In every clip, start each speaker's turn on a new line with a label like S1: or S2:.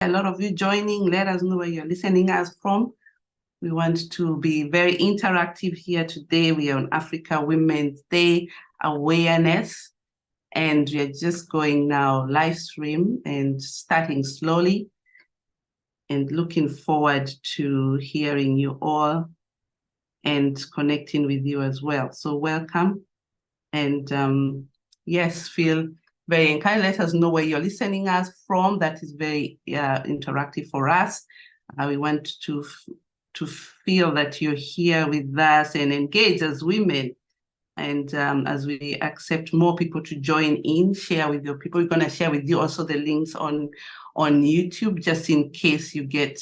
S1: a lot of you joining. Let us know where you're listening us from. We want to be very interactive here today. We are on Africa Women's Day awareness, and we are just going now live stream and starting slowly and looking forward to hearing you all and connecting with you as well. So welcome. And yes, feel very encouraged. Let us know where you're listening us from. That is very interactive for us. We want to feel that you're here with us and engage as women. And as we accept more people to join in, share with your people. We're going to share with you also the links on YouTube, just in case you get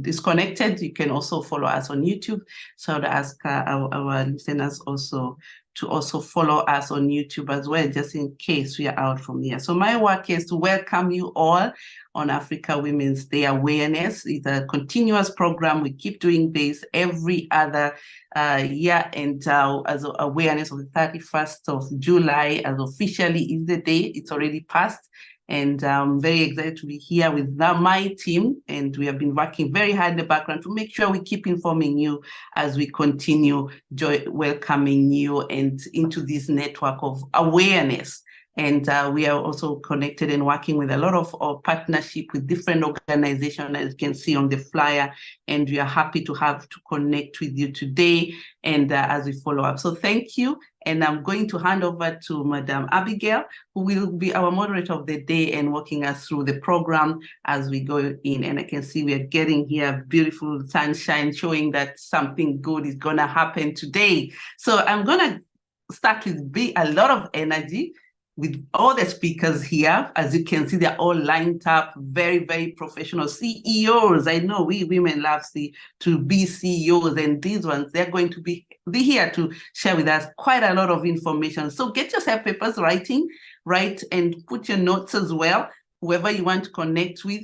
S1: disconnected. You can also follow us on YouTube. So I would ask our listeners also to also follow us on YouTube as well, just in case we are out from here. So my work is to welcome you all on Africa Women's Day Awareness. It's a continuous program. We keep doing this every other year, and as awareness of the 31st of July, as officially is the day. It's already passed. And I'm very excited to be here with my team. And we have been working very hard in the background to make sure we keep informing you as we continue welcoming you and into this network of awareness. And we are also connected and working with a lot of partnership with different organizations, as you can see on the flyer. And we are happy to connect with you today and as we follow up. So thank you. And I'm going to hand over to Madam Abigail, who will be our moderator of the day and walking us through the program as we go in. And I can see we are getting here beautiful sunshine, showing that something good is going to happen today. So I'm going to start with a lot of energy with all the speakers here. As you can see, they're all lined up, very, very professional CEOs. I know we women love to be CEOs, and these ones, they're going to be here to share with us quite a lot of information. So get yourself papers, write and put your notes as well. Whoever you want to connect with,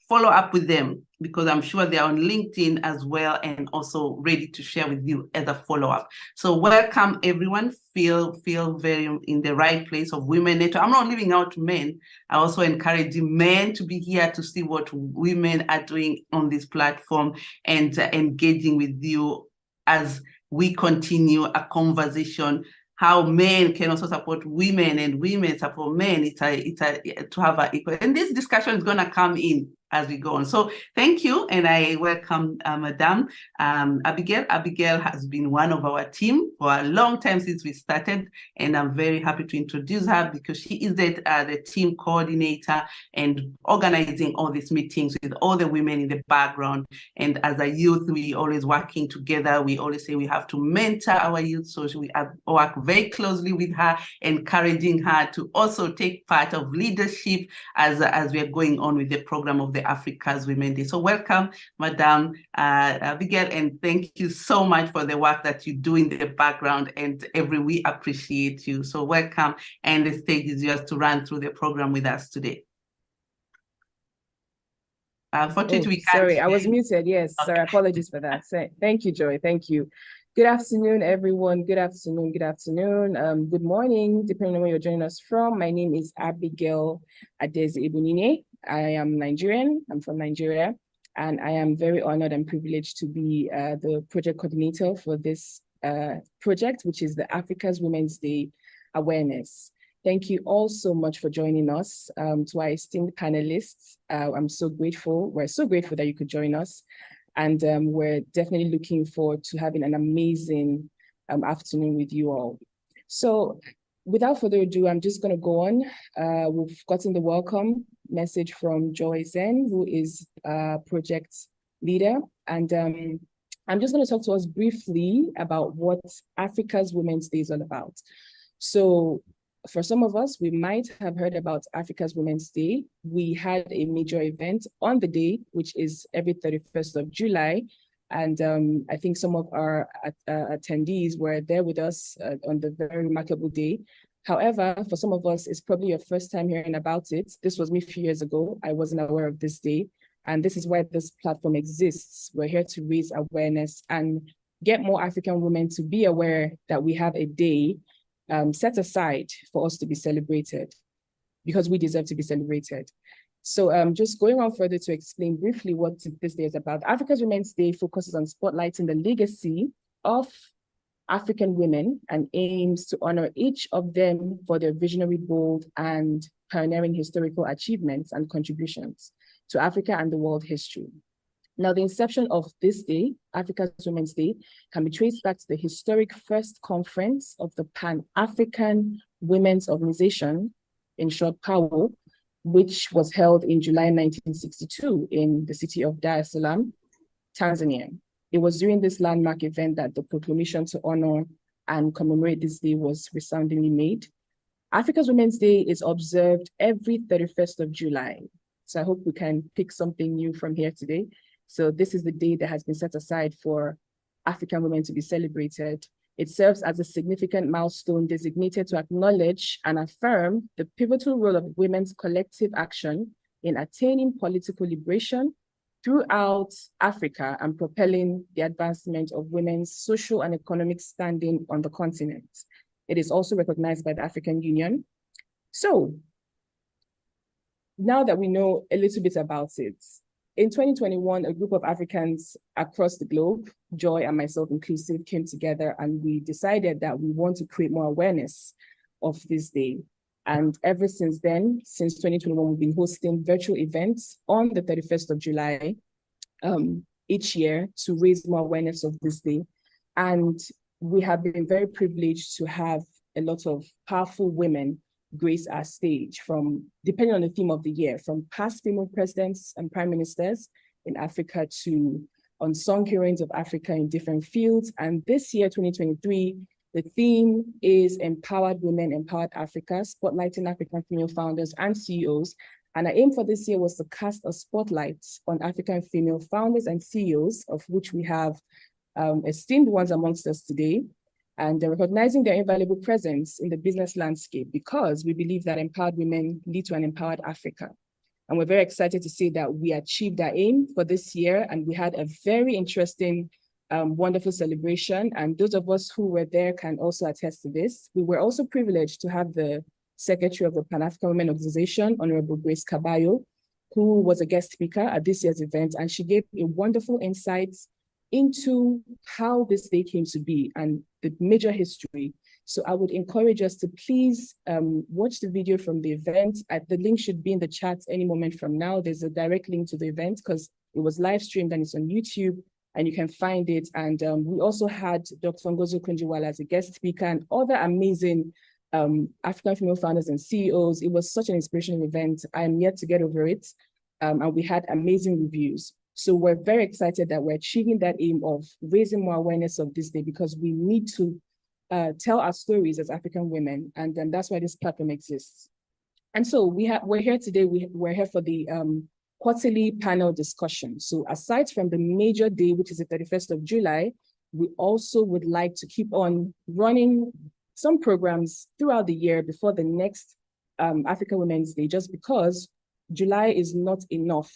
S1: follow up with them, because I'm sure they're on LinkedIn as well and also ready to share with you as a follow-up. So welcome, everyone. Feel very in the right place of Women Network. I'm not leaving out men. I also encourage men to be here to see what women are doing on this platform and engaging with you as we continue a conversation how men can also support women and women support men. It's to have an equal, and this discussion is going to come in as we go on. So thank you, and I welcome Madam Abigail. Abigail has been one of our team for a long time since we started, and I'm very happy to introduce her because she is the team coordinator and organizing all these meetings with all the women in the background. And as a youth, we always working together. We always say we have to mentor our youth, so we work very closely with her, encouraging her to also take part of leadership as we are going on with the program of the Africa's Women Day. So welcome, Madam Abigail, and thank you so much for the work that you do in the background, and we appreciate you. So welcome, and the stage is yours to run through the program with us today.
S2: Sorry, I was muted. Yes, okay. Sorry, apologies for that. Thank you, Joy. Thank you. Good afternoon, everyone. Good afternoon. Good morning, depending on where you're joining us from. My name is Abigail Adeze-Ebunine. I am Nigerian. I'm from Nigeria, and I am very honored and privileged to be the project coordinator for this project, which is the Africa's Women's Day Awareness. Thank you all so much for joining us. To our esteemed panelists, I'm so grateful. We're so grateful that you could join us. And we're definitely looking forward to having an amazing afternoon with you all. So without further ado, I'm just going to go on. We've gotten the welcome message from Joy Zen, who is a project leader. And I'm just going to talk to us briefly about what Africa's Women's Day is all about. So for some of us, we might have heard about Africa's Women's Day. We had a major event on the day, which is every 31st of July. And I think some of our attendees were there with us on the very remarkable day. However, for some of us, it's probably your first time hearing about it. This was me a few years ago. I wasn't aware of this day. And this is why this platform exists. We're here to raise awareness and get more African women to be aware that we have a day set aside for us to be celebrated, because we deserve to be celebrated. So just going on further to explain briefly what this day is about. Africa's Women's Day focuses on spotlighting the legacy of African women and aims to honor each of them for their visionary, bold, and pioneering historical achievements and contributions to Africa and the world history. Now, the inception of this day, Africa's Women's Day, can be traced back to the historic first conference of the Pan-African Women's Organization, in short, PAWO, which was held in July 1962 in the city of Dar es Salaam, Tanzania. It was during this landmark event that the proclamation to honor and commemorate this day was resoundingly made. Africa's Women's Day is observed every 31st of July. So I hope we can pick something new from here today. So this is the day that has been set aside for African women to be celebrated. It serves as a significant milestone designated to acknowledge and affirm the pivotal role of women's collective action in attaining political liberation throughout Africa and propelling the advancement of women's social and economic standing on the continent. It is also recognized by the African Union. So now that we know a little bit about it, in 2021, a group of Africans across the globe, Joy and myself inclusive, came together and we decided that we want to create more awareness of this day. And ever since then, since 2021, we've been hosting virtual events on the 31st of July each year to raise more awareness of this day. And we have been very privileged to have a lot of powerful women grace our stage, from, depending on the theme of the year, from past female presidents and prime ministers in Africa to unsung heroines of Africa in different fields. And this year, 2023, the theme is Empowered Women, Empowered Africa, spotlighting African female founders and CEOs. And our aim for this year was to cast a spotlight on African female founders and CEOs, of which we have esteemed ones amongst us today, and recognizing their invaluable presence in the business landscape, because we believe that empowered women lead to an empowered Africa. And we're very excited to say that we achieved our aim for this year, and we had a very interesting, wonderful celebration. And those of us who were there can also attest to this. We were also privileged to have the Secretary of the Pan-African Women Organization, Honorable Grace Caballo, who was a guest speaker at this year's event, and she gave a wonderful insight into how this day came to be and the major history. So I would encourage us to please watch the video from the event. The link should be in the chat any moment from now. There's a direct link to the event because it was live streamed and it's on YouTube and you can find it. And we also had Dr. Ngozi Okonjo-Iweala as a guest speaker and other amazing African female founders and CEOs. It was such an inspirational event. I am yet to get over it. And we had amazing reviews. So we're very excited that we're achieving that aim of raising more awareness of this day, because we need to tell our stories as African women, and then that's why this platform exists. And so we're here today, we're here for the quarterly panel discussion. So aside from the major day, which is the 31st of July, we also would like to keep on running some programs throughout the year before the next African Women's Day, just because July is not enough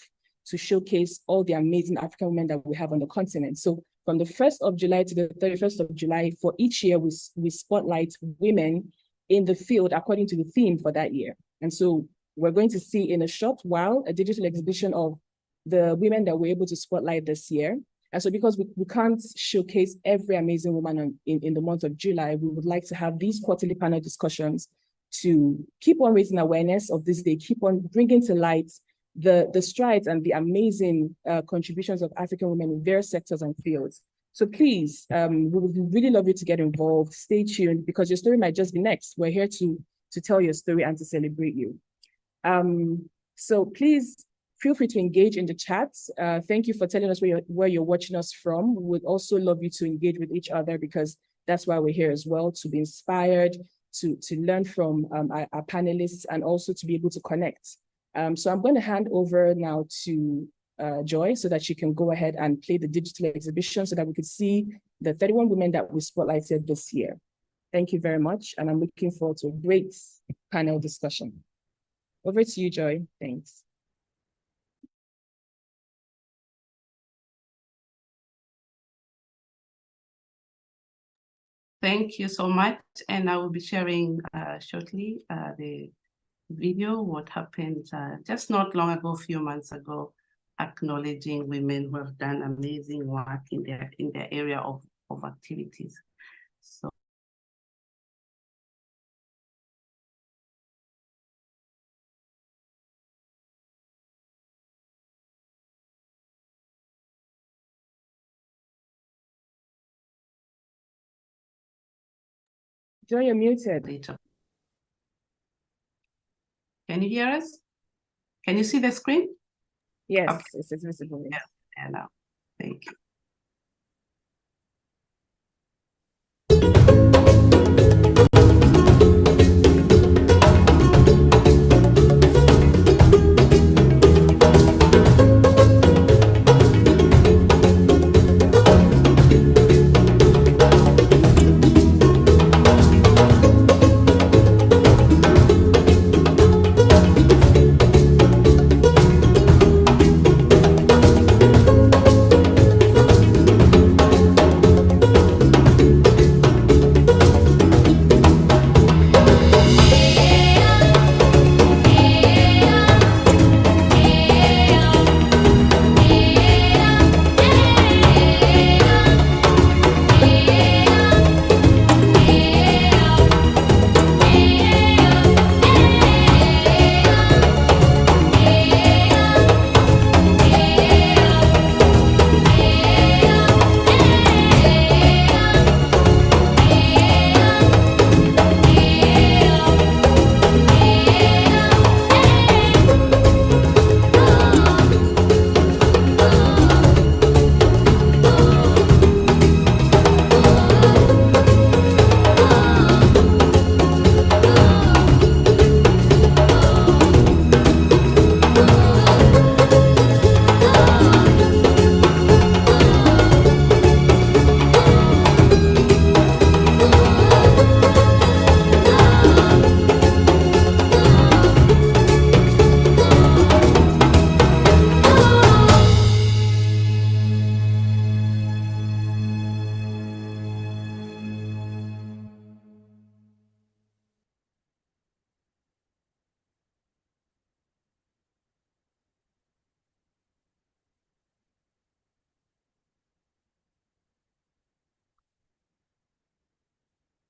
S2: to showcase all the amazing African women that we have on the continent. So from the 1st of July to the 31st of July, for each year, we spotlight women in the field according to the theme for that year. And so we're going to see in a short while a digital exhibition of the women that we're able to spotlight this year. And so because we can't showcase every amazing woman in the month of July, we would like to have these quarterly panel discussions to keep on raising awareness of this day, keep on bringing to light the strides and the amazing contributions of African women in various sectors and fields. So please, we would really love you to get involved. Stay tuned, because your story might just be next. We're here to tell your story and to celebrate you. So please feel free to engage in the chat. Thank you for telling us where you're watching us from. We would also love you to engage with each other, because that's why we're here as well, to be inspired, to learn from our panelists, and also to be able to connect. So I'm going to hand over now to Joy so that she can go ahead and play the digital exhibition so that we could see the 31 women that we spotlighted this year. Thank you very much. And I'm looking forward to a great panel discussion. Over to you, Joy. Thanks.
S1: Thank you so much. And I will be sharing shortly the video, what happened just not long ago, a few months ago, acknowledging women who have done amazing work in their area of activities. So
S2: Joy, you're muted.
S1: Can you hear us? Can you see the screen?
S2: Yes,
S1: okay.
S2: It's visible.
S1: Yeah, now. Thank you.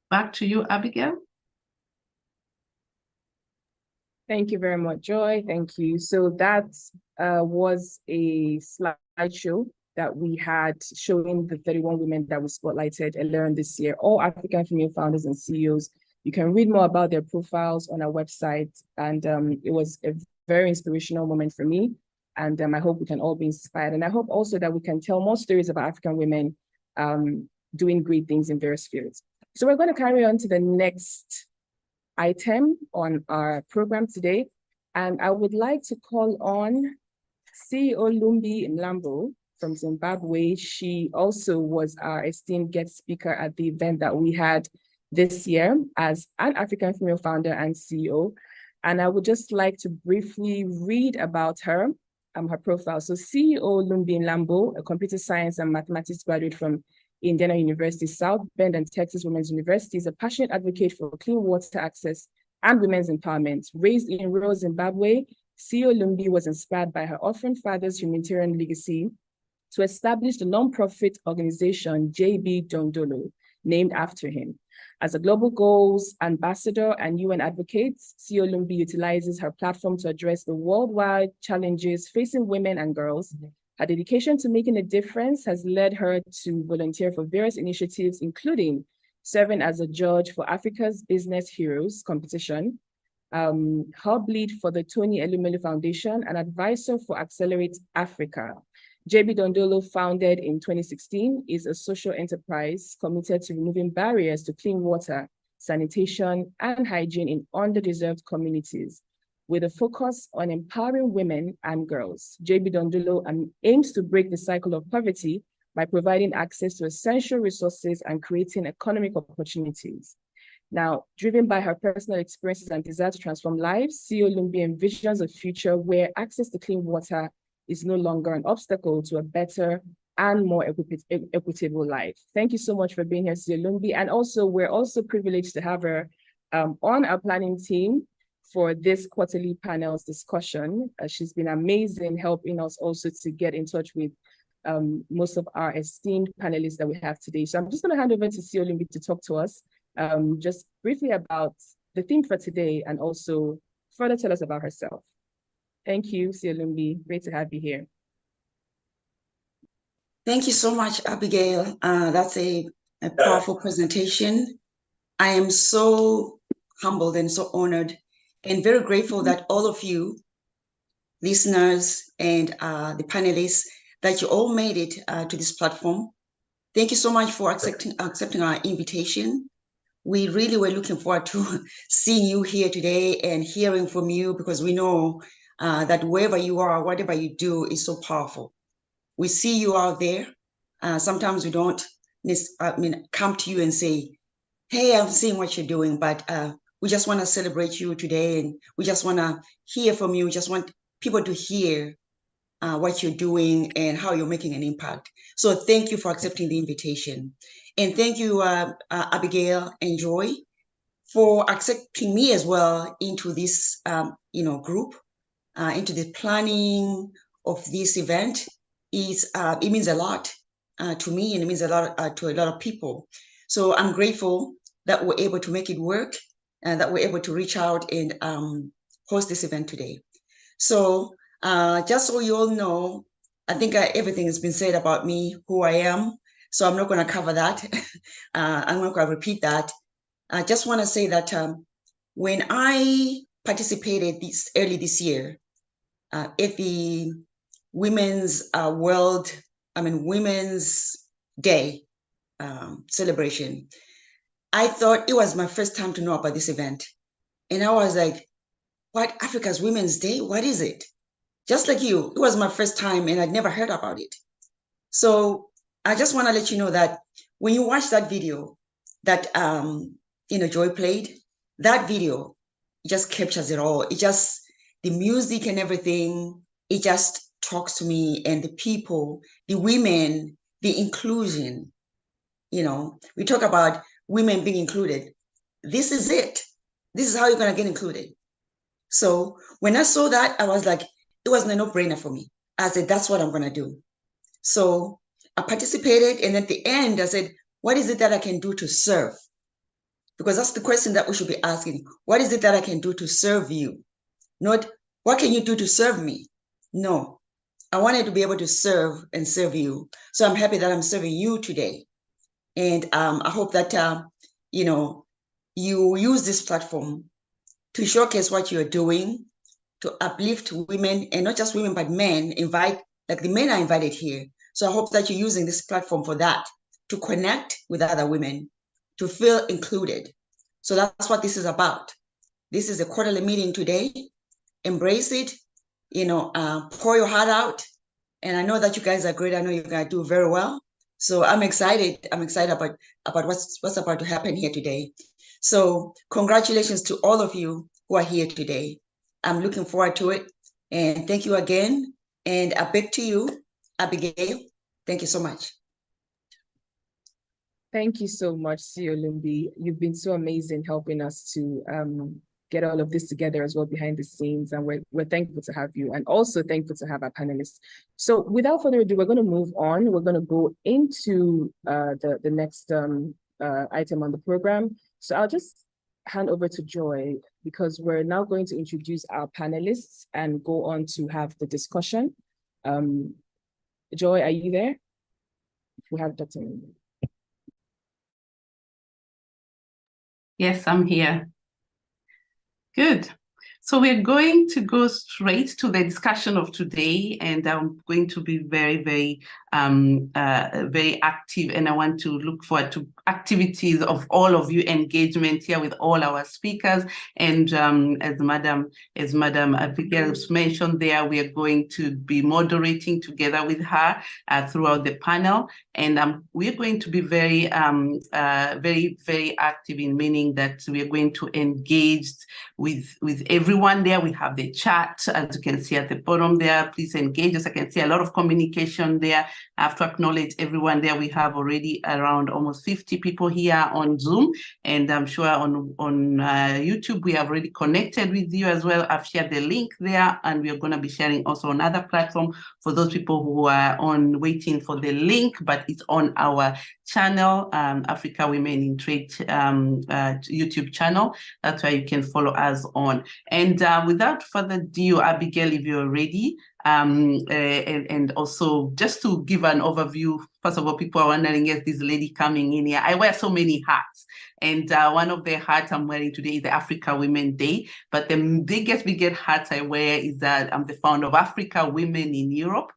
S1: Back to you, Abigail.
S2: Thank you very much, Joy. Thank you. So that was a slideshow that we had showing the 31 women that we spotlighted earlier on this year, all African female founders and CEOs. You can read more about their profiles on our website. And it was a very inspirational moment for me. And I hope we can all be inspired. And I hope also that we can tell more stories about African women doing great things in various fields. So we're going to carry on to the next item on our program today. And I would like to call on CEO Lumbie Mlambo from Zimbabwe. She also was our esteemed guest speaker at the event that we had this year as an African female founder and CEO. And I would just like to briefly read about her profile. So CEO Lumbie Mlambo, a computer science and mathematics graduate from Indiana University, South Bend, and Texas Women's University, is a passionate advocate for clean water access and women's empowerment. Raised in rural Zimbabwe, CEO Lumbie was inspired by her orphan father's humanitarian legacy to establish the nonprofit organization JB Dondolo, named after him. As a global goals ambassador and UN advocate, CEO Lumbie utilizes her platform to address the worldwide challenges facing women and girls. Her dedication to making a difference has led her to volunteer for various initiatives, including serving as a judge for Africa's Business Heroes competition, hub lead for the Tony Elumelu Foundation, and advisor for Accelerate Africa. JB Dondolo, founded in 2016, is a social enterprise committed to removing barriers to clean water, sanitation, and hygiene in underdeserved communities, with a focus on empowering women and girls. JB Dondolo aims to break the cycle of poverty by providing access to essential resources and creating economic opportunities. Now, driven by her personal experiences and desire to transform lives, CEO Lumbie envisions a future where access to clean water is no longer an obstacle to a better and more equitable life. Thank you so much for being here, CEO Lumbie. And also, we're also privileged to have her on our planning team for this quarterly panels discussion. She's been amazing helping us also to get in touch with most of our esteemed panelists that we have today. So I'm just going to hand over to Lumbie to talk to us just briefly about the theme for today and also further tell us about herself. Thank you, Lumbie. Great to have you here.
S3: Thank you so much, Abigail. That's a powerful presentation. I am so humbled and so honored and very grateful that all of you, listeners and the panelists, that you all made it to this platform. Thank you so much for accepting our invitation. We really were looking forward to seeing you here today and hearing from you, because we know that wherever you are, whatever you do is so powerful. We see you out there. Sometimes we don't come to you and say, hey, I'm seeing what you're doing, but we just want to celebrate you today, and we just want to hear from you. We just want people to hear what you're doing and how you're making an impact. So thank you for accepting the invitation. And thank you, Abigail and Joy, for accepting me as well into this group, into the planning of this event. It means a lot to me, and it means a lot to a lot of people. So I'm grateful that we're able to make it work and that we're able to reach out and host this event today. So just so you all know, I think everything has been said about me, who I am. So I'm not going to cover that. I'm not going to repeat that. I just want to say that when I participated early this year at the Women's Women's Day celebration, I thought it was my first time to know about this event. And I was like, what, Africa's Women's Day? What is it? Just like you, it was my first time and I'd never heard about it. So I just want to let you know that when you watch that video that Joy played, that video just captures it all. It just, the music and everything, it just talks to me, and the people, the women, the inclusion. We talk about women being included. This is it. This is how you're going to get included. So when I saw that, I was like, it wasn't a no-brainer for me. I said, that's what I'm going to do. So I participated, and at the end, I said, what is it that I can do to serve? Because that's the question that we should be asking. What is it that I can do to serve you? Not, what can you do to serve me? No, I wanted to be able to serve and serve you. So I'm happy that I'm serving you today. And I hope that, you use this platform to showcase what you're doing, to uplift women, and not just women, but men. Like the men are invited here. So I hope that you're using this platform for that, to connect with other women, to feel included. So that's what this is about. This is a quarterly meeting today. Embrace it, pour your heart out. And I know that you guys are great. I know you're going to do very well. So I'm excited. I'm excited about what's about to happen here today. So congratulations to all of you who are here today. I'm looking forward to it. And thank you again. And back to you, Abigail. Thank you so much.
S2: Thank you so much, Lumbie. You've been so amazing helping us to get all of this together as well behind the scenes. And we're thankful to have you, and also thankful to have our panelists. So without further ado, we're going to move on. We're going to go into the next item on the program. So I'll just hand over to Joy, because we're now going to introduce our panelists and go on to have the discussion. Joy, are you there? We have Dr.
S1: Yes, I'm here. Good. So we're going to go straight to the discussion of today, and I'm going to be very, very, very active, and I want to look forward to activities of all of you, engagement here with all our speakers. And as Madam Abigail mentioned there, we are going to be moderating together with her throughout the panel, and we're going to be very, very, very active, in meaning that we are going to engage with everyone everyone there. We have the chat, as you can see at the bottom there. Please engage us. I can see a lot of communication there. I have to acknowledge everyone there. We have already around almost 50 people here on Zoom, and I'm sure on YouTube we have already connected with you as well. I've shared the link there, and we are going to be sharing also on other platform for those people who are waiting for the link, but it's on our channel, Africa Women in Trade YouTube channel. That's where you can follow us on. And without further ado, Abigail, if you're ready, and also just to give an overview, first of all, people are wondering, yes, this lady coming in here. I wear so many hats. And one of the hats I'm wearing today is the Africa Women Day. But the biggest hats I wear is that I'm the founder of Africa Women in Europe,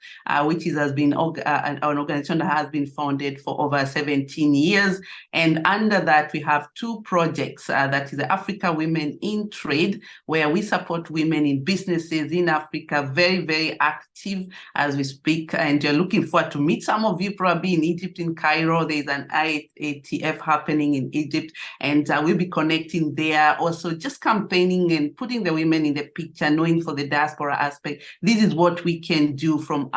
S1: which has been an organization that has been founded for over 17 years. And under that, we have two projects. That is the Africa Women in Trade, where we support women in businesses in Africa, very, very active as we speak. And you're looking forward to meet some of you probably in Egypt, in Cairo. There's an IATF happening in Egypt. And we'll be connecting there, also just campaigning and putting the women in the picture, knowing for the diaspora aspect, this is what we can do from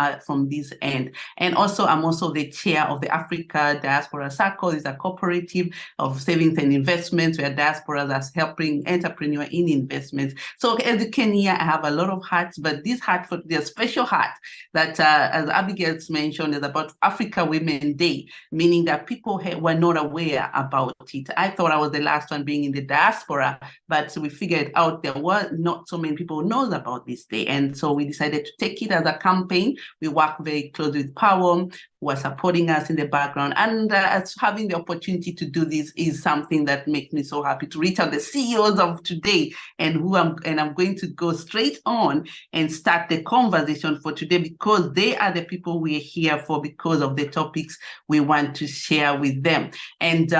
S1: this end. And also, I'm also the chair of the Africa Diaspora Circle. It's a cooperative of savings and investments where diasporas are helping entrepreneurs in investments. So as you can hear, I have a lot of hats, but this hat, for the special hat that, as Abigail's mentioned, is about Africa Women Day, meaning that people were not aware about it. I thought I was the last one being in the diaspora, but we figured out there were not so many people who knows about this day. And so we decided to take it as a campaign. We work very closely with Power, who are supporting us in the background. And as having the opportunity to do this is something that makes me so happy to reach out the CEOs of today, and I'm going to go straight on and start the conversation for today, because they are the people we're here for, because of the topics we want to share with them. And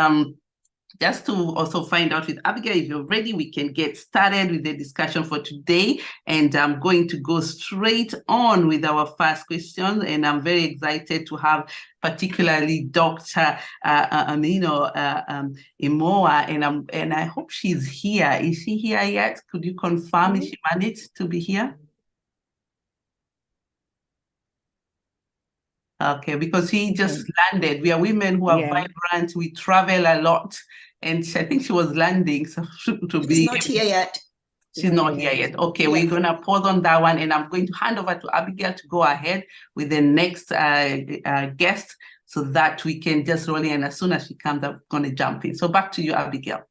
S1: just to also find out with Abigail, if you're ready, we can get started with the discussion for today. And I'm going to go straight on with our first question. And I'm very excited to have particularly Dr. Anino Emuwa, and I hope she's here. Is she here yet? Could you confirm if she managed to be here? Okay, because he just landed. We are women who are vibrant. We travel a lot. And I think she was landing. So
S3: She's not here yet.
S1: She's not here yet. Okay, we're going to pause on that one. And I'm going to hand over to Abigail to go ahead with the next guest, so that we can just roll in. As soon as she comes, I'm going to jump in. So back to you, Abigail.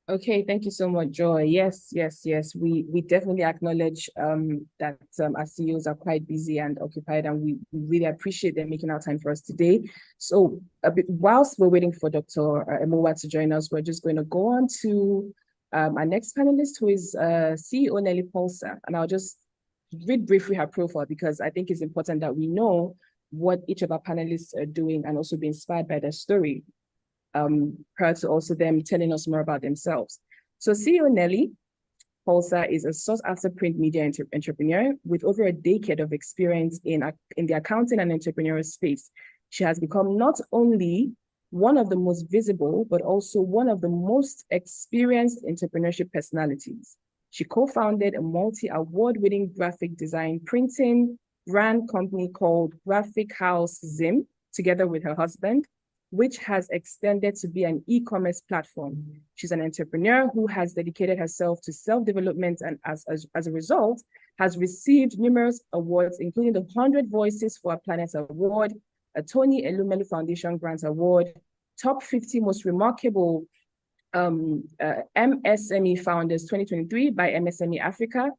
S2: Okay, thank you so much, Joy. Yes. We definitely acknowledge that our CEOs are quite busy and occupied, and we really appreciate them making our time for us today. So whilst we're waiting for Dr. Emuwa to join us, we're just going to go on to our next panelist, who is CEO Nelly Paulser. And I'll just read briefly her profile, because I think it's important that we know what each of our panelists are doing and also be inspired by their story, prior to also them telling us more about themselves. So CEO Nelly Paulser is a sought-after print media entrepreneur with over a decade of experience in the accounting and entrepreneurial space. She has become not only one of the most visible, but also one of the most experienced entrepreneurship personalities. She co-founded a multi-award-winning graphic design printing brand company called Graphic House Zim, together with her husband, which has extended to be an e-commerce platform. She's an entrepreneur who has dedicated herself to self-development, and as a result, has received numerous awards, including the 100 Voices for a Planet Award, a Tony Elumelu Foundation Grant Award, Top 50 Most Remarkable MSME Founders 2023 by MSME Africa,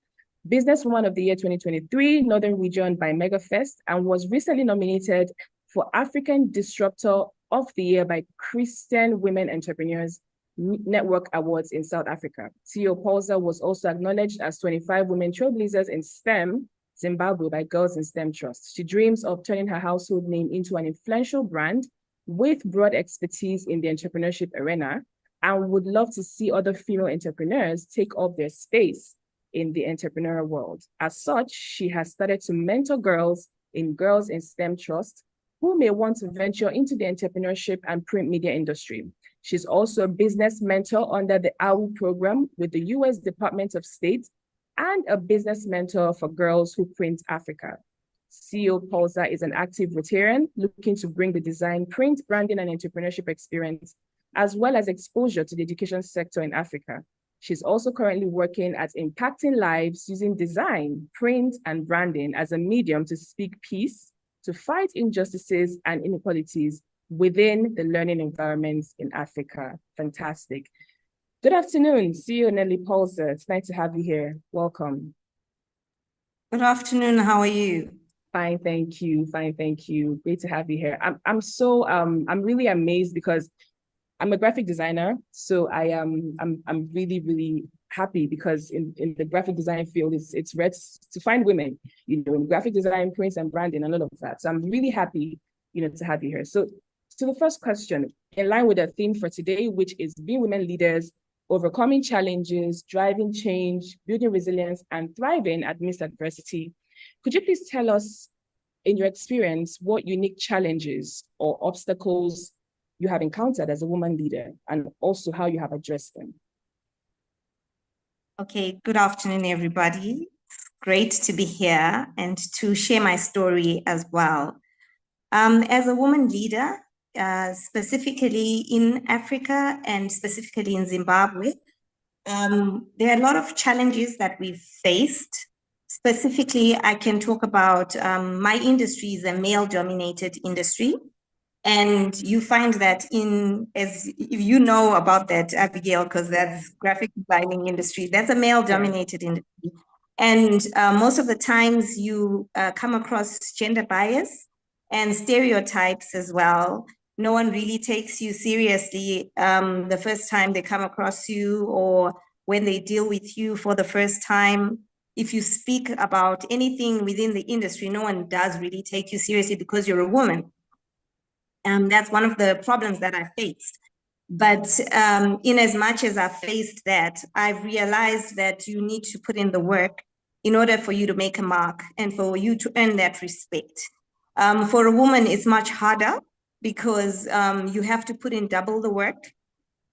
S2: Businesswoman of the Year 2023, Northern Region by MegaFest, and was recently nominated for African Disruptor of the Year by Christian Women Entrepreneurs Network Awards in South Africa. CEO Paulser was also acknowledged as 25 Women Trailblazers in STEM, Zimbabwe, by Girls in STEM Trust. She dreams of turning her household name into an influential brand with broad expertise in the entrepreneurship arena, and would love to see other female entrepreneurs take up their space in the entrepreneurial world. As such, she has started to mentor girls in STEM Trust who may want to venture into the entrepreneurship and print media industry. She's also a business mentor under the AWU program with the US Department of State, and a business mentor for Girls Who Print Africa. CEO Paulser is an active Rotarian looking to bring the design, print, branding, and entrepreneurship experience, as well as exposure to the education sector in Africa. She's also currently working at impacting lives using design, print, and branding as a medium to speak peace, to fight injustices and inequalities within the learning environments in Africa. Fantastic. Good afternoon, CEO Nelly Paulser. It's nice to have you here. Welcome.
S4: Good afternoon. How are you?
S2: Fine, thank you. Fine, thank you. Great to have you here. I'm really amazed because I'm a graphic designer, so I'm really happy because in the graphic design field, it's rare to find women, in graphic design, prints, and branding, and all of that. So I'm really happy, to have you here. So the first question, in line with the theme for today, which is being women leaders, overcoming challenges, driving change, building resilience, and thriving amidst adversity. Could you please tell us, in your experience, what unique challenges or obstacles you have encountered as a woman leader, and also how you have addressed them?
S4: Okay, good afternoon, everybody. It's great to be here and to share my story as well. As a woman leader, specifically in Africa and specifically in Zimbabwe, there are a lot of challenges that we've faced. Specifically, I can talk about my industry is a male-dominated industry. And you find that if you know about that, Abigail, because that's graphic designing industry, that's a male-dominated industry. And most of the times you come across gender bias and stereotypes as well. No one really takes you seriously the first time they come across you or when they deal with you for the first time. If you speak about anything within the industry, no one does really take you seriously because you're a woman. That's one of the problems that I faced. But in as much as I faced that, I've realized that you need to put in the work in order for you to make a mark and for you to earn that respect. For a woman, it's much harder because you have to put in double the work.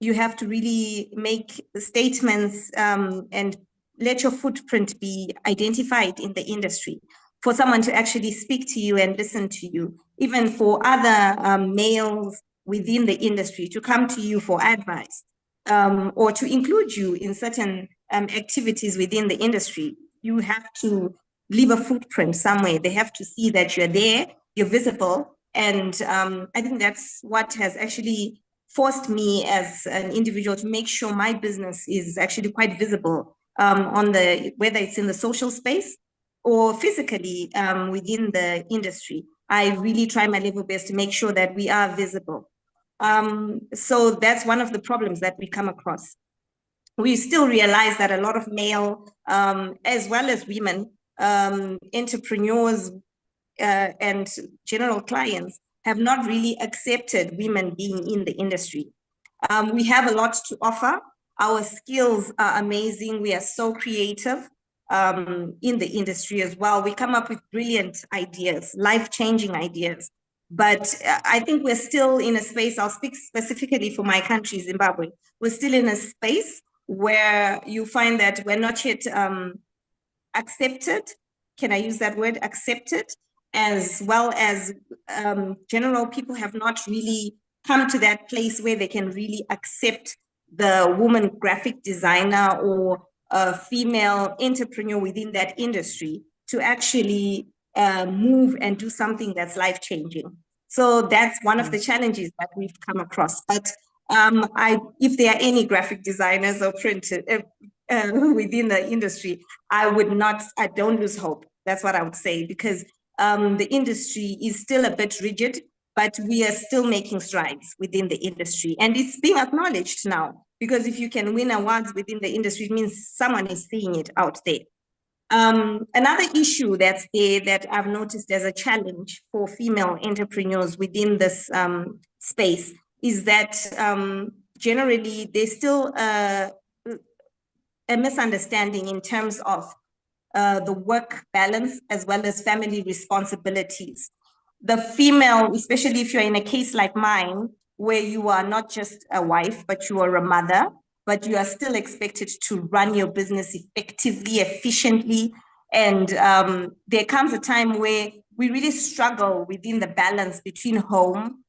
S4: You have to really make statements and let your footprint be identified in the industry for someone to actually speak to you and listen to you, even for other males within the industry to come to you for advice or to include you in certain activities within the industry. You have to leave a footprint somewhere. They have to see that you're there, you're visible. And I think that's what has actually forced me as an individual to make sure my business is actually quite visible whether it's in the social space or physically within the industry. I really try my level best to make sure that we are visible. So that's one of the problems that we come across. We still realize that a lot of male, as well as women, entrepreneurs and general clients have not really accepted women being in the industry. We have a lot to offer. Our skills are amazing. We are so creative in the industry as well. We come up with brilliant ideas, life-changing ideas. But I think we're still in a space, I'll speak specifically for my country, Zimbabwe. We're still in a space where you find that we're not yet accepted. Can I use that word, accepted? As well as general people have not really come to that place where they can really accept the woman graphic designer or a female entrepreneur within that industry to actually move and do something that's life-changing. So that's one of the challenges that we've come across. But if there are any graphic designers or printers within the industry, I don't lose hope. That's what I would say, because the industry is still a bit rigid, but we are still making strides within the industry. And it's being acknowledged now, because if you can win awards within the industry, it means someone is seeing it out there. Another issue that's there that I've noticed as a challenge for female entrepreneurs within this space is that generally there's still a misunderstanding in terms of the work balance as well as family responsibilities. The female, especially if you're in a case like mine, where you are not just a wife, but you are a mother, but you are still expected to run your business effectively, efficiently. And there comes a time where we really struggle within the balance between home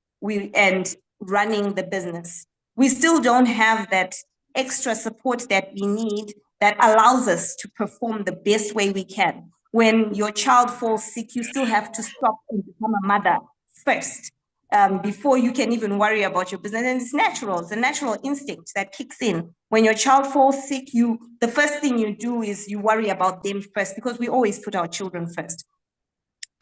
S4: and running the business. We still don't have that extra support that we need that allows us to perform the best way we can. When your child falls sick, you still have to stop and become a mother first before you can even worry about your business. And it's natural, it's a natural instinct that kicks in. When your child falls sick, the first thing you do is you worry about them first, because we always put our children first.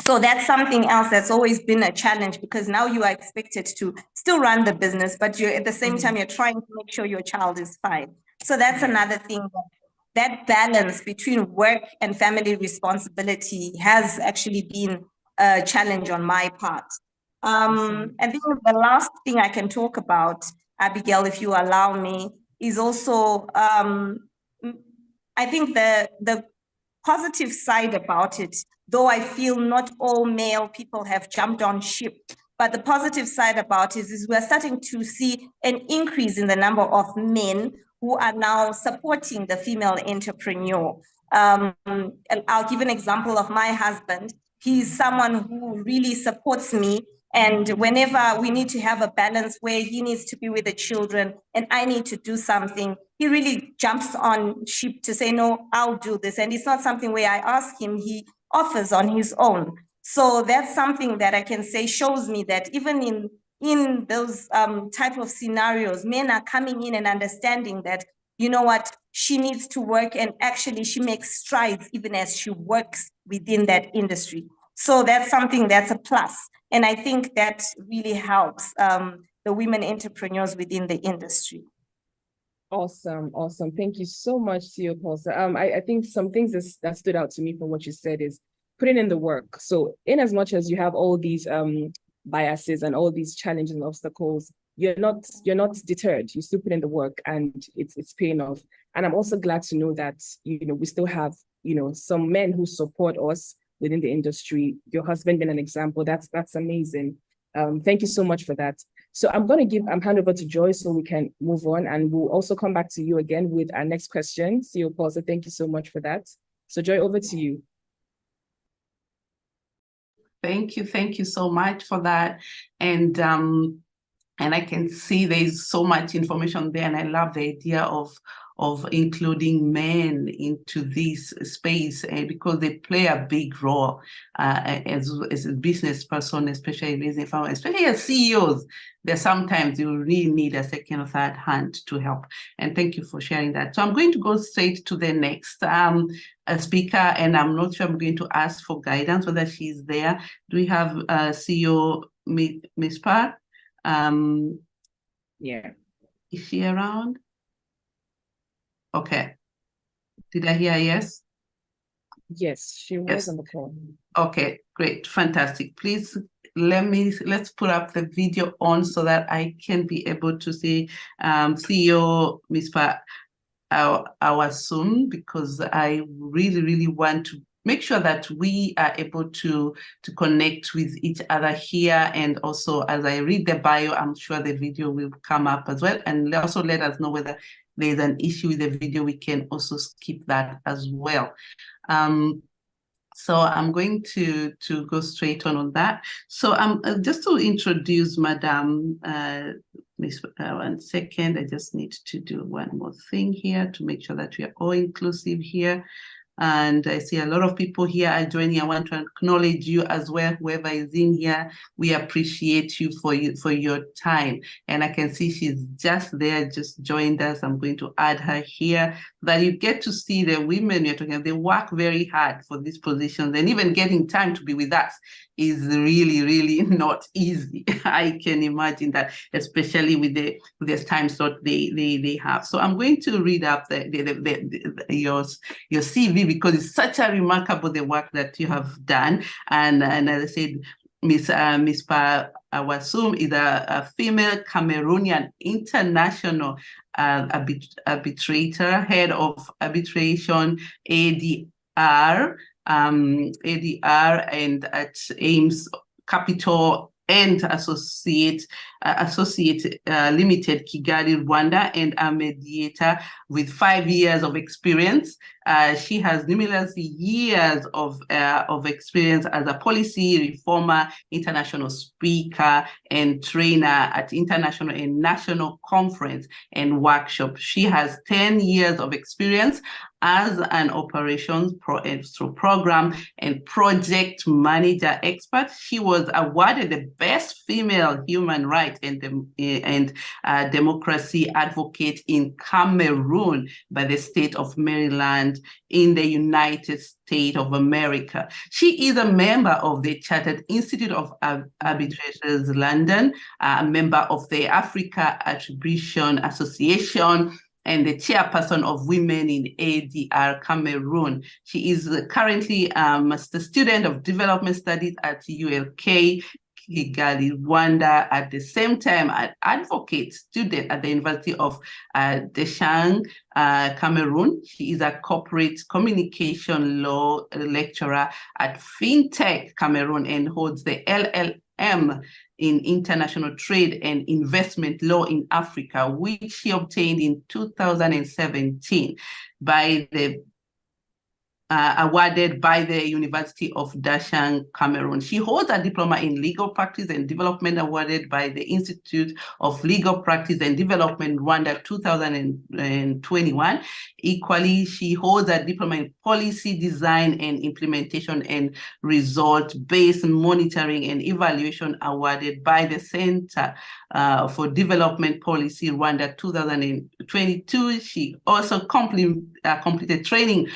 S4: So that's something else that's always been a challenge, because now you are expected to still run the business, but at the same time, you're trying to make sure your child is fine. So that's another thing. That balance between work and family responsibility has actually been a challenge on my part. And then the last thing I can talk about, Abigail, if you allow me, is also, I think the positive side about it, though I feel not all male people have jumped on ship, but the positive side about it is we're starting to see an increase in the number of men who are now supporting the female entrepreneur. And I'll give an example of my husband. He's someone who really supports me. And whenever we need to have a balance where he needs to be with the children and I need to do something, he really jumps on ship to say, no, I'll do this. And it's not something where I ask him, he offers on his own. So that's something that I can say shows me that even in those type of scenarios, men are coming in and understanding that, you know what, she needs to work, and actually she makes strides even as she works within that industry. So that's something that's a plus. And I think that really helps the women entrepreneurs within the industry.
S2: Awesome, awesome. Thank you so much, CEO Paulser. I think some things that stood out to me from what you said is putting in the work. So in as much as you have all these biases and all these challenges and obstacles, you're not deterred. You still put in the work, and it's paying off. And I'm also glad to know that we still have some men who support us within the industry. Your husband being an example. That's amazing. Thank you so much for that. So I'm going to hand over to Joy so we can move on, and we'll also come back to you again with our next question. CEO Paulser, thank you so much for that. So Joy, over to you.
S1: Thank you so much for that. And I can see there's so much information there, and I love the idea of including men into this space, because they play a big role as a business person, especially as CEOs. Sometimes you really need a second or third hand to help. And thank you for sharing that. So I'm going to go straight to the next speaker, and I'm not sure I'm going to ask for guidance whether she's there. Do we have CEO Mispa?
S2: Yeah.
S1: Is she around? Okay. Did I hear yes?
S2: Yes, she was on the call.
S1: Okay, great, fantastic. Please let's put up the video on so that I can be able to see CEO Mispa Awasum, because I really want to make sure that we are able to connect with each other here. And also, as I read the bio, I'm sure the video will come up as well. And also let us know whether there's an issue with the video. We can also skip that as well. So I'm going to go straight on that. So just to introduce Madam Miss, 1 second, I just need to do one more thing here to make sure that we are all inclusive here. And I see a lot of people here are joining. I want to acknowledge you as well, whoever is in here. We appreciate you for your time. And I can see she's just there, just joined us. I'm going to add her here so that you get to see the women we're talking about. They work very hard for these positions, and even getting time to be with us is really not easy. I can imagine that, especially with the time slot they have. So I'm going to read up your CV, because it's such a remarkable the work that you have done. And as I said, Mispa Awasum is a female Cameroonian international arbitrator, head of arbitration, ADR, and at Aims Capital and Associate Limited, Kigali, Rwanda, and a mediator with 5 years of experience. She has numerous years of experience as a policy reformer, international speaker, and trainer at international and national conference and workshop. She has 10 years of experience as an operations program and project manager expert. She was awarded the best female human rights and democracy advocate in Cameroon by the state of Maryland in the United States of America. She is a member of the Chartered Institute of Arbitrators London, a member of the Africa Attribution Association, and the chairperson of Women in ADR Cameroon. She is currently a master student of development studies at ULK, Kigali, Rwanda. At the same time, an advocate student at the University of Deshang, Cameroon. She is a corporate communication law lecturer at FinTech Cameroon and holds the LLM in international trade and investment law in Africa, which she obtained in 2017 by the awarded by the University of Dashang, Cameroon. She holds a diploma in legal practice and development awarded by the Institute of Legal Practice and Development, Rwanda, 2021. Equally, she holds a diploma in policy design and implementation and result-based monitoring and evaluation awarded by the Center for Development Policy, Rwanda, 2022. She also completed training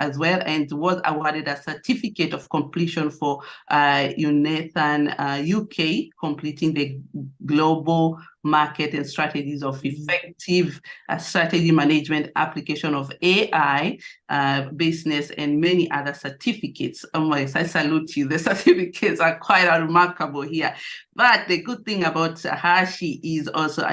S1: as well and was awarded a certificate of completion for UNETHAN UK, completing the global market and strategies of effective strategy management, application of AI, business, and many other certificates. I salute you. The certificates are quite remarkable here. But the good thing about her, she is also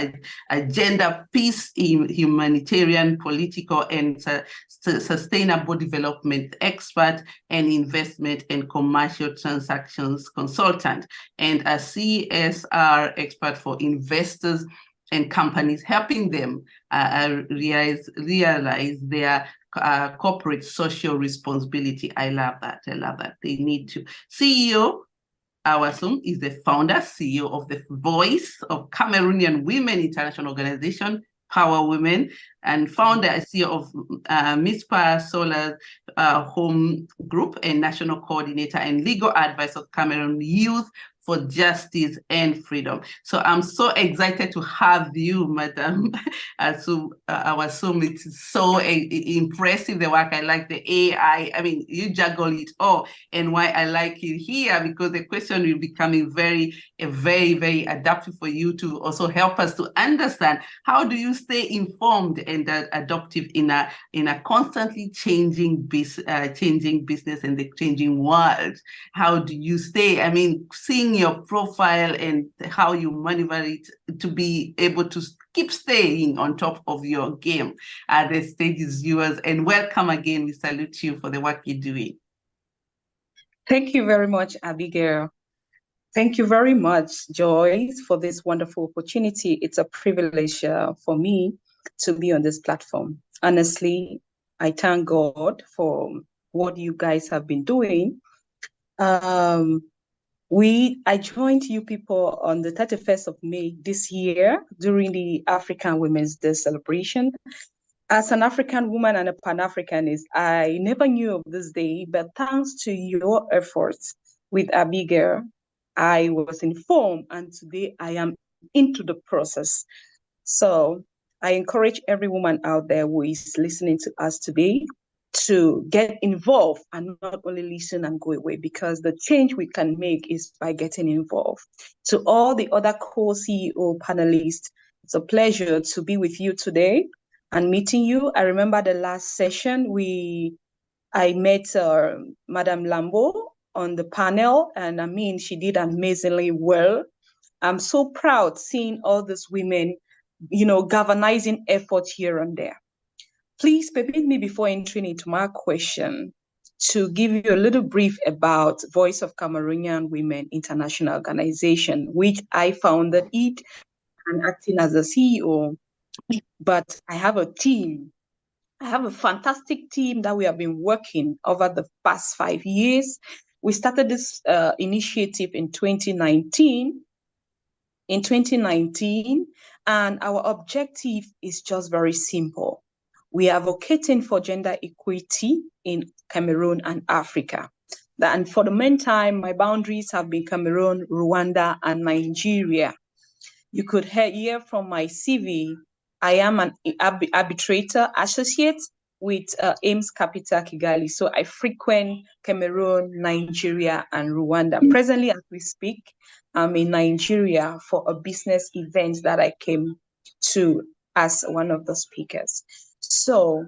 S1: a gender peace, humanitarian, political, and sustainable development expert, and investment and commercial transactions consultant, and a CSR expert for investors and companies, helping them realize their corporate social responsibility. I love that. I love that. They need to. CEO Awasum is the founder, CEO of the Voice of Cameroonian Women International Organization, Power Women, and founder and CEO of Mispa Solar Home Group and national coordinator and legal advisor of Cameroon Youth for Justice and Freedom. So I'm so excited to have you, Madam Awasum. It's so impressive, the work. I like the AI. I mean, you juggle it all. And why I like it here, because the question will be becoming very, very adaptive for you to also help us to understand how do you stay informed and adaptive in a constantly changing business and the changing world. How do you stay, I mean, seeing your profile and how you maneuver it to be able to keep staying on top of your game. The stage is yours, and welcome again. We salute you for the work you're doing.
S5: Thank you very much, Abigail. Thank you very much, Joyce, for this wonderful opportunity. It's a privilege for me to be on this platform. Honestly, I thank God for what you guys have been doing. I joined you people on the 31st of May this year during the African Women's Day celebration. As an African woman and a Pan-Africanist, I never knew of this day, but thanks to your efforts with Abigail, I was informed, and today I am into the process. So I encourage every woman out there who is listening to us today to get involved and not only listen and go away, because the change we can make is by getting involved. To all the other co-CEO panelists, it's a pleasure to be with you today and meeting you. I remember the last session I met Madam Mlambo on the panel, and I mean, she did amazingly well. I'm so proud seeing all these women, galvanizing efforts here and there. Please permit me, before entering into my question, to give you a little brief about Voice of Cameroonian Women International Organization, which I founded it and acting as a CEO. But I have a team. I have a fantastic team that we have been working over the past 5 years. We started this initiative in 2019. And our objective is just very simple. We are advocating for gender equity in Cameroon and Africa. And for the meantime, my boundaries have been Cameroon, Rwanda, and Nigeria. You could hear from my CV, I am an arbitrator associate with Aims Capital Kigali. So I frequent Cameroon, Nigeria, and Rwanda. Presently, as we speak, I'm in Nigeria for a business event that I came to as one of the speakers. So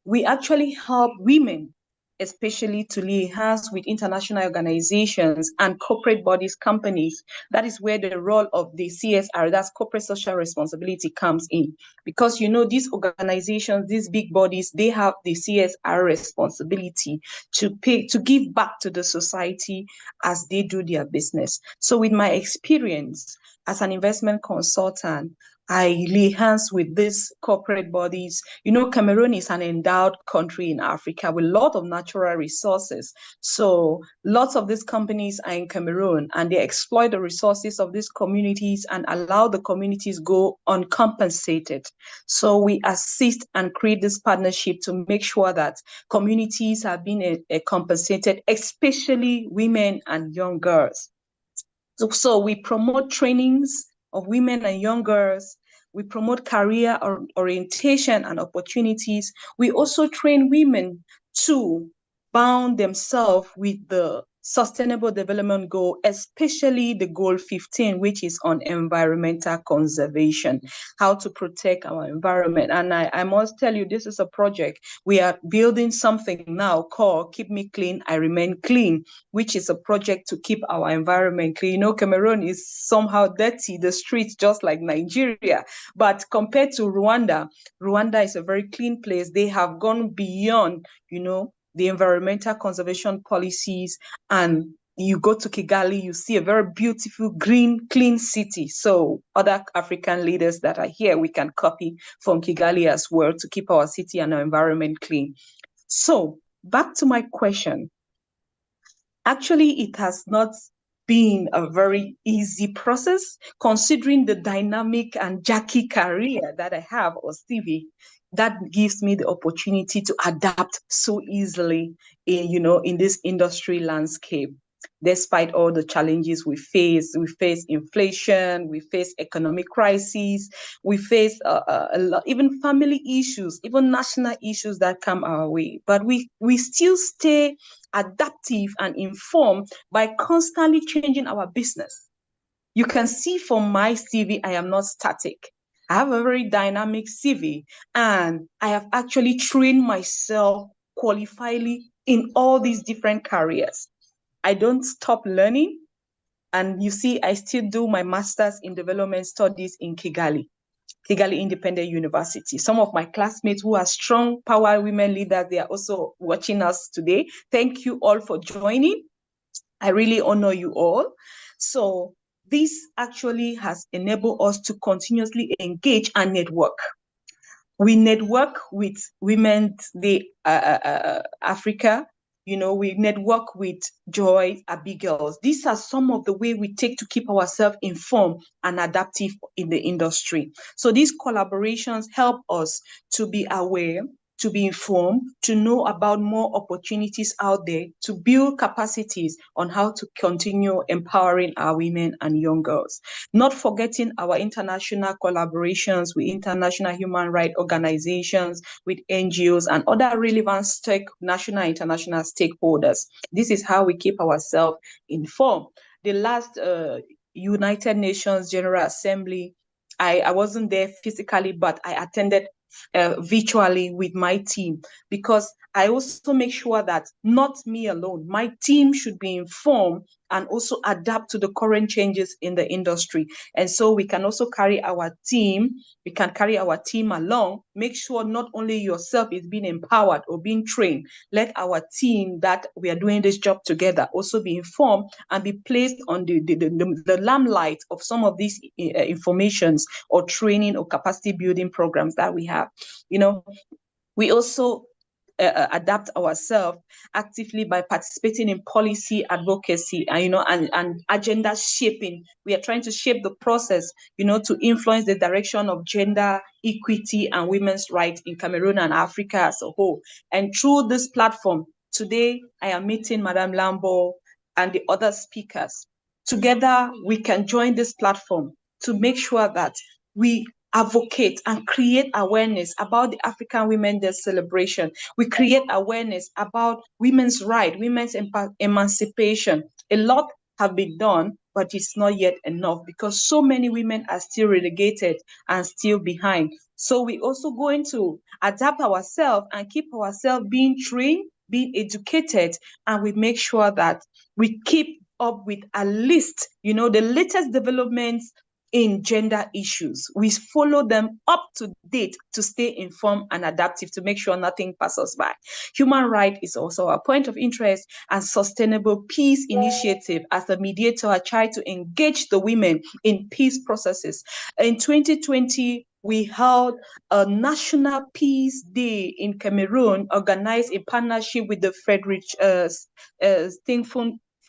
S5: we actually help women, especially to lay hands with international organizations and corporate bodies, companies. That is where the role of the CSR, that's corporate social responsibility, comes in. Because these organizations, these big bodies, they have the CSR responsibility to give back to the society as they do their business. So with my experience as an investment consultant, I lay hands with these corporate bodies. Cameroon is an endowed country in Africa with a lot of natural resources. So lots of these companies are in Cameroon and they exploit the resources of these communities and allow the communities go uncompensated. So we assist and create this partnership to make sure that communities are being compensated, especially women and young girls. So we promote trainings of women and young girls. We promote career orientation and opportunities. We also train women to bound themselves with the Sustainable Development Goal, especially the Goal 15, which is on environmental conservation, how to protect our environment. And I must tell you, this is a project. We are building something now called Keep Me Clean, I Remain Clean, which is a project to keep our environment clean. Cameroon is somehow dirty, the streets just like Nigeria. But compared to Rwanda, Rwanda is a very clean place. They have gone beyond, the environmental conservation policies, and you go to Kigali, you see a very beautiful, green, clean city. So other African leaders that are here, we can copy from Kigali as well to keep our city and our environment clean. So back to my question. Actually, it has not been a very easy process, considering the dynamic and jerky career that I have, or CV, that gives me the opportunity to adapt so easily in this industry landscape. Despite all the challenges we face inflation, we face economic crises, we face a lot, even family issues, even national issues that come our way. But we still stay adaptive and informed by constantly changing our business. You can see from my CV, I am not static. I have a very dynamic CV, and I have actually trained myself qualifiedly in all these different careers. I don't stop learning. And you see, I still do my master's in development studies in Kigali Independent University. Some of my classmates who are strong power women leaders, they are also watching us today. Thank you all for joining. I really honor you all. So this actually has enabled us to continuously engage and network. We network with Women's Day Africa. We network with Joy, Abigail's. These are some of the way we take to keep ourselves informed and adaptive in the industry. So these collaborations help us to be aware, to be informed, to know about more opportunities out there, to build capacities on how to continue empowering our women and young girls. Not forgetting our international collaborations with international human rights organizations, with NGOs and other relevant national and international stakeholders. This is how we keep ourselves informed. The last United Nations General Assembly, I wasn't there physically, but I attended virtually with my team, because I also make sure that not me alone, my team should be informed and also adapt to the current changes in the industry. And so we can also carry our team, along, make sure not only yourself is being empowered or being trained, let our team that we are doing this job together also be informed and be placed on the limelight of some of these informations or training or capacity building programs that we have. We also adapt ourselves actively by participating in policy advocacy and agenda shaping. We are trying to shape the process, to influence the direction of gender equity and women's rights in Cameroon and Africa as a whole. And through this platform, today I am meeting Madame Mlambo and the other speakers. Together, we can join this platform to make sure that we advocate and create awareness about the African Women's Day celebration. We create awareness about women's rights, women's emancipation. A lot have been done, but it's not yet enough because so many women are still relegated and still behind. So we also going to adapt ourselves and keep ourselves being trained, being educated, and we make sure that we keep up with at least, the latest developments in gender issues. We follow them up to date to stay informed and adaptive to make sure nothing passes us by. Human rights is also a point of interest, and sustainable peace initiative as a mediator, I try to engage the women in peace processes. In 2020, we held a National Peace Day in Cameroon, organized in partnership with the Frederick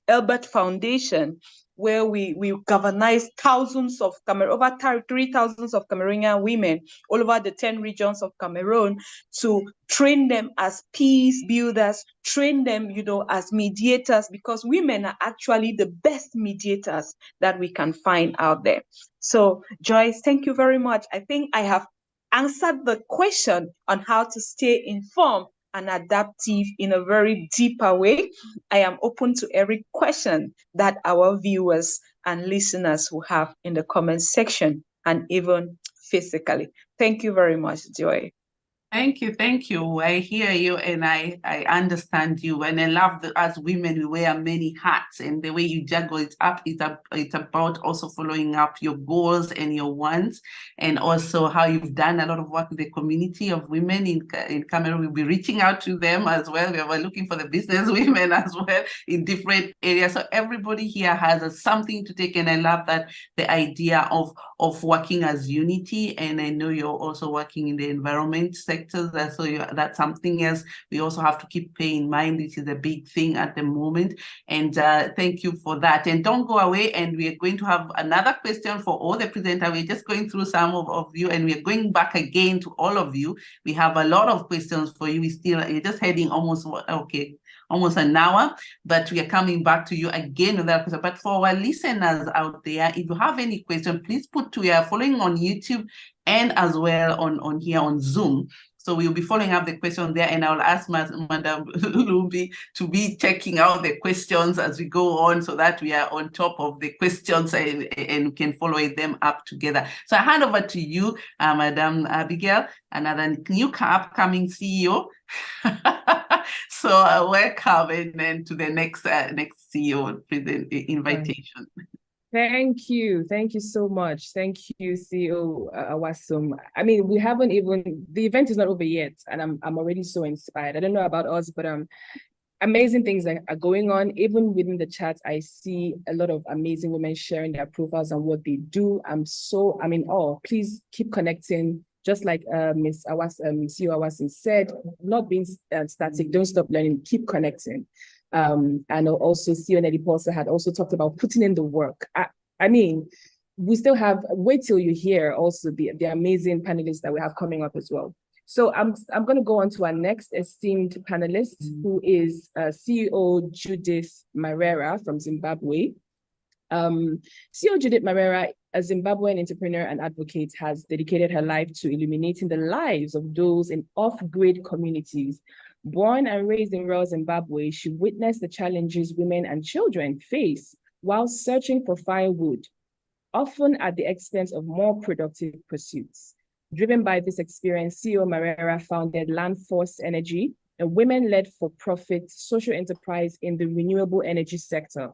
S5: Albert Foundation, where we galvanized thousands of over 3,000 of Cameroonian women all over the 10 regions of Cameroon to train them as peace builders, train them, as mediators, because women are actually the best mediators that we can find out there. So, Joyce, thank you very much. I think I have answered the question on how to stay informed and adaptive in a very deeper way. I am open to every question that our viewers and listeners will have in the comment section and even physically. Thank you very much, Joy.
S1: Thank you. I hear you and I understand you. And I love that as women, we wear many hats, and the way you juggle it up, it's about also following up your goals and your wants, and also how you've done a lot of work with the community of women in Cameroon. We'll be reaching out to them as well. We're looking for the business women as well in different areas. So everybody here has something to take, and I love that the idea of working as unity. And I know you're also working in the environment sector. So that's something else we also have to keep paying in mind. This is a big thing at the moment. And thank you for that. And don't go away. And we are going to have another question for all the presenters. We're just going through some of you, and we're going back again to all of you. We have a lot of questions for you. You're just heading almost an hour, but we are coming back to you again with that question. But for our listeners out there, if you have any question, please we are following on YouTube and as well on here on Zoom. So we'll be following up the question there, and I'll ask Madam Lumbie to be checking out the questions as we go on, so that we are on top of the questions and can follow them up together. So I hand over to you, Madam Abigail, another new upcoming CEO. So welcome, and then to the next CEO invitation.
S2: Thank you so much. Thank you, CEO Awasum. I mean, the event is not over yet, and I'm already so inspired. I don't know about us, but amazing things are going on. Even within the chat, I see a lot of amazing women sharing their profiles and what they do. I'm in awe. Please keep connecting. Just like Ms. CEO Awasum said, not being static, don't stop learning, keep connecting. And also CEO Nelly Paulser had also talked about putting in the work. I mean, we still have, wait till you hear also the amazing panelists that we have coming up as well. So I'm going to go on to our next esteemed panelist, who is CEO Judith Marera from Zimbabwe. CEO Judith Marera, a Zimbabwean entrepreneur and advocate, has dedicated her life to illuminating the lives of those in off-grid communities. Born and raised in rural Zimbabwe, she witnessed the challenges women and children face while searching for firewood, often at the expense of more productive pursuits. Driven by this experience, CEO Marera founded Land Force Energy, a women-led for-profit social enterprise in the renewable energy sector.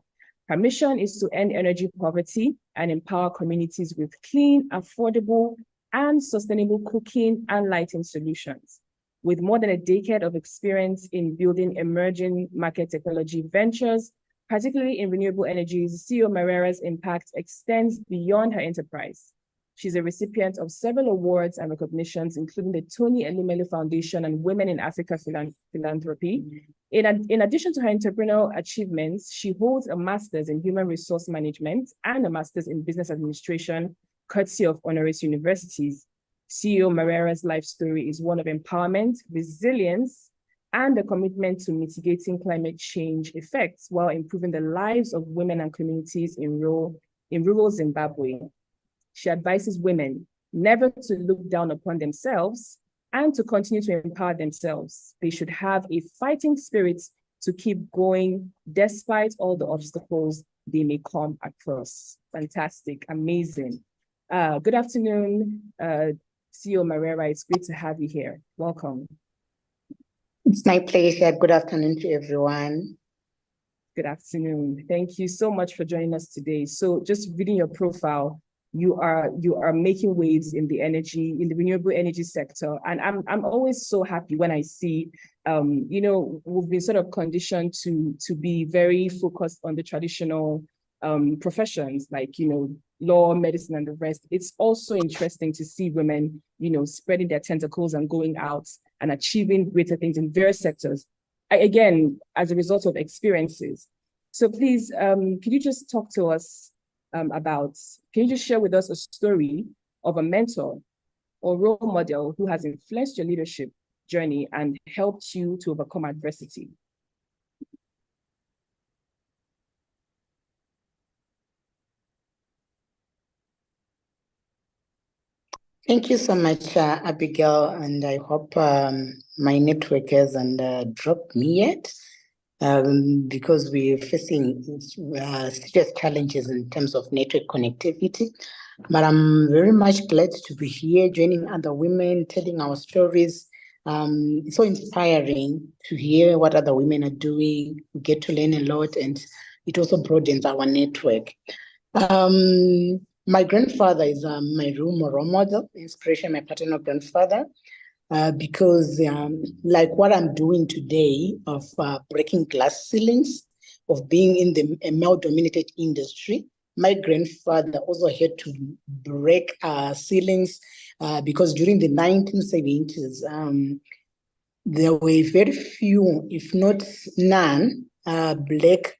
S2: Her mission is to end energy poverty and empower communities with clean, affordable, and sustainable cooking and lighting solutions. With more than a decade of experience in building emerging market technology ventures, particularly in renewable energies, CEO Marera's impact extends beyond her enterprise. She's a recipient of several awards and recognitions, including the Tony Elumelu Foundation and Women in Africa Philanthropy. In addition to her entrepreneurial achievements, she holds a master's in human resource management and a master's in business administration, courtesy of honoris universities. CEO Marera's life story is one of empowerment, resilience, and a commitment to mitigating climate change effects while improving the lives of women and communities in rural Zimbabwe. She advises women never to look down upon themselves and to continue to empower themselves. They should have a fighting spirit to keep going despite all the obstacles they may come across. Fantastic, amazing. Good afternoon, CEO Marera. It's great to have you here. Welcome.
S6: It's my pleasure. Good afternoon to everyone.
S2: Good afternoon. Thank you so much for joining us today. So just reading your profile, you are making waves in the renewable energy sector. And I'm always so happy when I see, we've been sort of conditioned to be very focused on the traditional professions like, law, medicine, and the rest. It's also interesting to see women, spreading their tentacles and going out and achieving greater things in various sectors, again, as a result of experiences. So please, could you just talk to us can you just share with us a story of a mentor or role model who has influenced your leadership journey and helped you to overcome adversity?
S6: Thank you so much, Abigail, and I hope my network hasn't dropped me yet, because we're facing serious challenges in terms of network connectivity. But I'm very much glad to be here, joining other women, telling our stories. It's so inspiring to hear what other women are doing. We get to learn a lot, and it also broadens our network. My grandfather is my role model, inspiration, my paternal grandfather, because like what I'm doing today of breaking glass ceilings, of being in a male-dominated industry, my grandfather also had to break ceilings because during the 1970s, there were very few, if not none, Black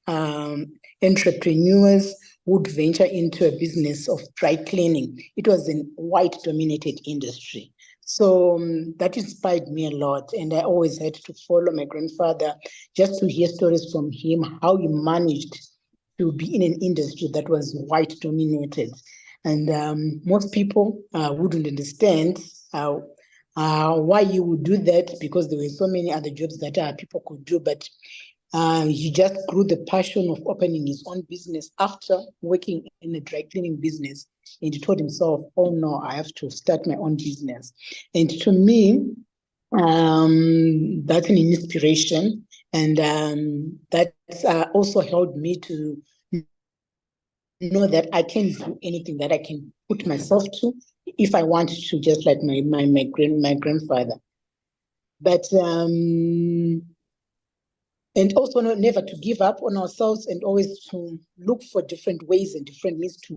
S6: entrepreneurs would venture into a business of dry cleaning. It was a white-dominated industry. So that inspired me a lot. And I always had to follow my grandfather just to hear stories from him, how he managed to be in an industry that was white-dominated. And most people wouldn't understand why you would do that, because there were so many other jobs that people could do. But he just grew the passion of opening his own business after working in a dry cleaning business. And he told himself, oh no, I have to start my own business. And to me, that's an inspiration. And that also helped me to know that I can do anything that I can put myself to if I want to, just like my grandfather. But and also never to give up on ourselves, and always to look for different ways and different means to.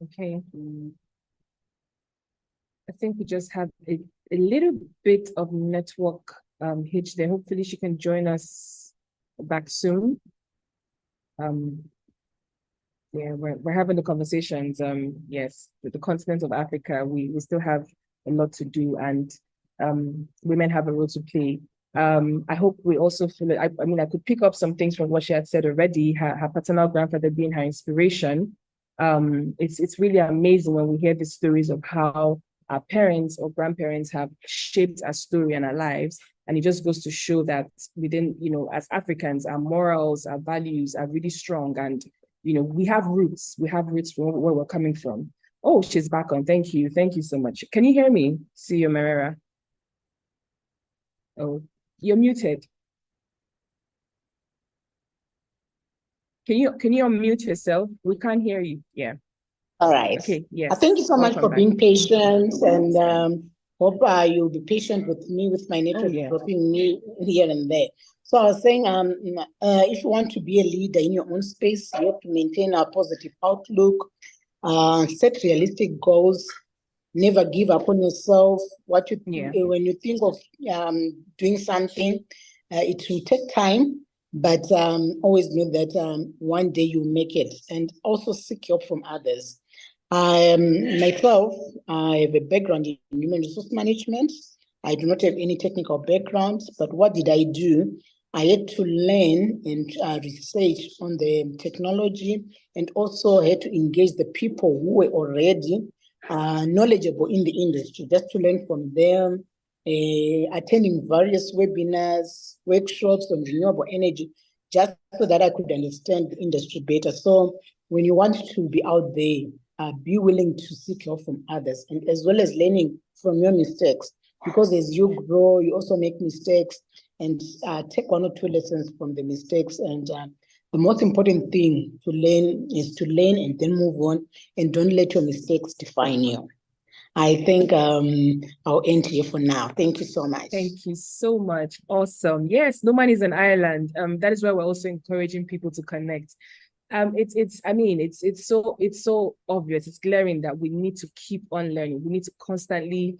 S2: Okay. I think we just have a little bit of network hitch there. Hopefully she can join us back soon. Yeah, we're having the conversations. Yes, with the continent of Africa, we still have a lot to do, and women have a role to play. I hope we also feel it. I mean, I could pick up some things from what she had said already, her paternal grandfather being her inspiration. It's really amazing when we hear the stories of how our parents or grandparents have shaped our story and our lives. And it just goes to show that within, as Africans, our morals, our values are really strong. And, we have roots. We have roots from where we're coming from. Oh, she's back on. Thank you. Thank you so much. Can you hear me? See you, Marera. Oh, you're muted. Can you unmute yourself? We can't hear you. Yeah.
S6: All right.
S2: Okay. Yes.
S6: Thank you so much for
S2: back.
S6: being patient, and hope you'll be patient with me with my network dropping me here and there. So I was saying, if you want to be a leader in your own space, you have to maintain a positive outlook, set realistic goals, never give up on yourself. When you think of doing something, it will take time. But always know that one day you'll make it, and also seek help from others. Myself, I have a background in human resource management. I do not have any technical background, but what did I do? I had to learn and research on the technology, and also had to engage the people who were already knowledgeable in the industry, just to learn from them. Attending various webinars, workshops on renewable energy, just so that I could understand the industry better. So when you want to be out there, be willing to seek help from others, and as well as learning from your mistakes, because as you grow, you also make mistakes, and take 1 or 2 lessons from the mistakes. And the most important thing to learn is to learn and then move on, and don't let your mistakes define you. I think I'll end here for now. Thank you so much.
S2: Thank you so much. Awesome. Yes, no man is an island. That is why we're also encouraging people to connect. It's so obvious. It's glaring that we need to keep on learning. We need to constantly,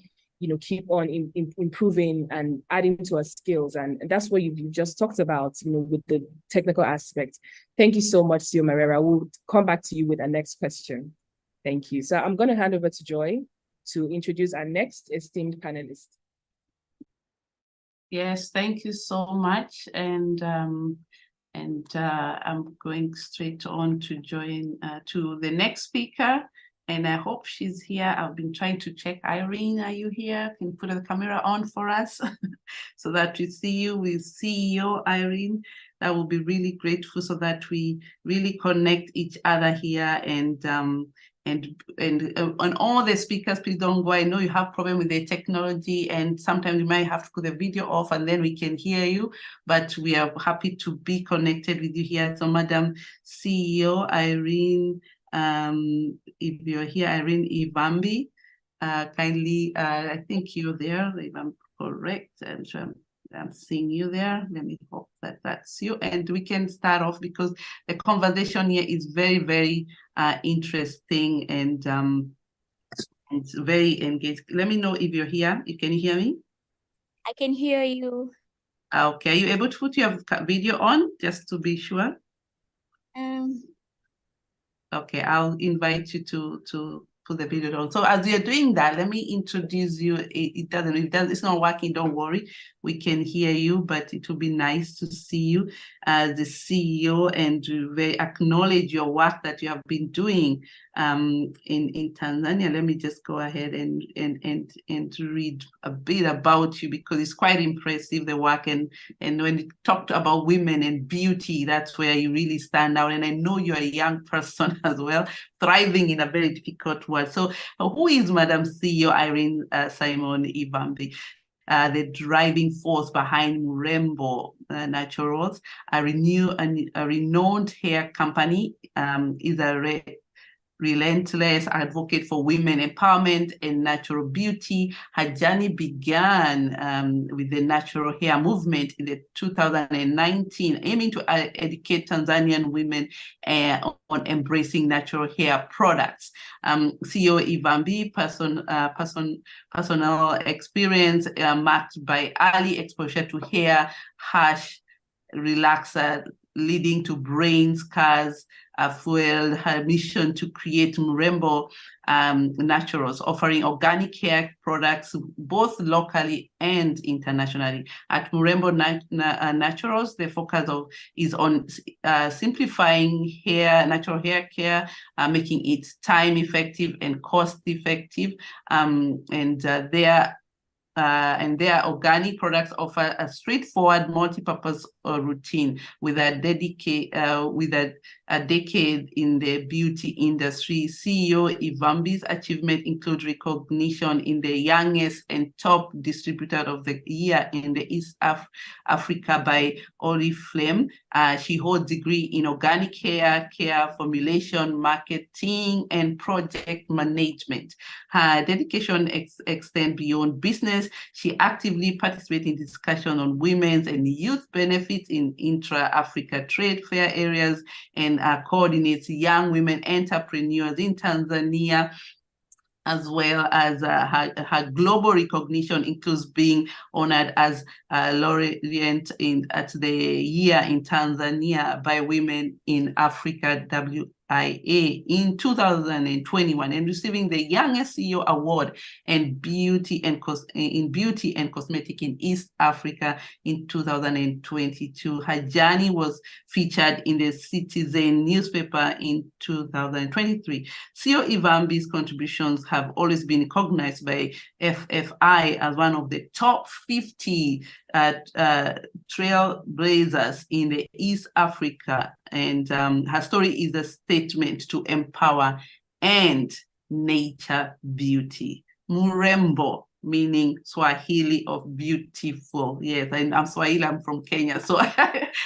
S2: keep on improving and adding to our skills. And that's what you just talked about, with the technical aspect. Thank you so much, Sio Marera. We'll come back to you with our next question. Thank you. So I'm going to hand over to Joy to introduce our next esteemed panelist.
S1: Yes, thank you so much. And I'm going straight on to join to the next speaker. And I hope she's here. I've been trying to check. Irene, are you here? Can you put the camera on for us so that we see you with CEO Irene? That will be really grateful, so that we really connect each other here. And on all the speakers, please don't go. I know you have problem with the technology, and sometimes you might have to put the video off and then we can hear you, but we are happy to be connected with you here. So Madam CEO Irene, if you're here, Irene Ivambi, kindly, I think you're there, if I'm correct, and I'm seeing you there. Let me hope that that's you. And we can start off, because the conversation here is very, very interesting, and it's very engaged. Let me know if you're here. Can you hear me?
S7: I can hear you.
S1: Okay. Are you able to put your video on, just to be sure? Okay, I'll invite you to put the video on. So as you're doing that, let me introduce you. It's not working, don't worry. We can hear you, but it will be nice to see you as the CEO, and to very acknowledge your work that you have been doing in Tanzania. Let me just go ahead and read a bit about you, because it's quite impressive, the work. And when you talked about women and beauty, that's where you really stand out. And I know you're a young person as well, thriving in a very difficult world. So who is Madam CEO Irene Simon Ivambi? The driving force behind Mlambo Naturals, a renowned hair company, is a relentless advocate for women empowerment and natural beauty. Her journey began with the natural hair movement in 2019, aiming to educate Tanzanian women on embracing natural hair products. CEO Ivambi, personal experience marked by early exposure to hair, harsh relaxer, leading to brain scars, fueled her mission to create Mlambo Naturals, offering organic hair products both locally and internationally. At Mlambo Naturals, the focus is on simplifying natural hair care, making it time effective and cost effective. and their organic products offer a straightforward multi-purpose routine with a decade in the beauty industry. CEO Ivambi's achievement include recognition in the youngest and top distributor of the year in the East Africa by Oriflame. She holds degree in organic hair care, formulation, marketing, and project management. Her dedication extends beyond business. She actively participates in discussion on women's and youth benefits in intra-Africa trade fair areas, and coordinates young women entrepreneurs in Tanzania, as well as her global recognition includes being honored as laureate at the year in Tanzania by Women in Africa WIA in 2021, and receiving the Youngest CEO Award in beauty and cosmetic in East Africa in 2022. Her journey was featured in the Citizen newspaper in 2023. CEO Ivambi's contributions have always been recognized by FFI as one of the top 50 trailblazers in the East Africa, and her story is a statement to empower and nature beauty. Murembo, meaning Swahili of beautiful. Yes, I'm Swahili, I'm from Kenya, so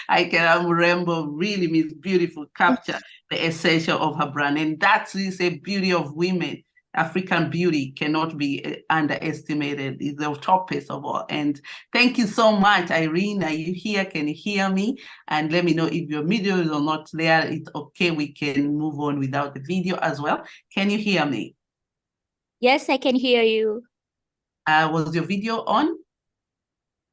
S1: Murembo really means beautiful, capture the essential of her brand, and that is a beauty of women. African beauty cannot be underestimated. It's the topic of all. And thank you so much, Irene. Are you here? Can you hear me? And let me know if your video is not there. It's okay. We can move on without the video as well. Can you hear me?
S7: Yes, I can hear you.
S1: Was your video on?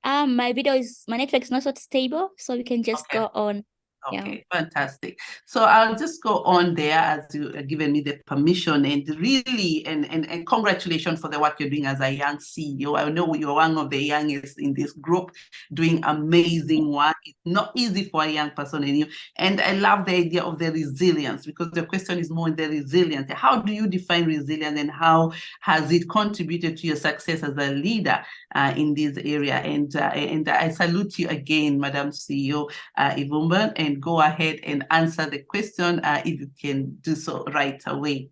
S7: My network is not so stable, so we can just go on.
S1: Okay, yeah. Fantastic. So I'll just go on there as you have given me the permission, and really, and congratulations for the work you're doing as a young CEO. I know you're one of the youngest in this group, doing amazing work. It's not easy for a young person in you. And I love the idea of the resilience, because the question is more in the resilience. How do you define resilience, and how has it contributed to your success as a leader in this area? And I salute you again, Madam CEO Ivambi, and go ahead and answer the question if you can do so right away.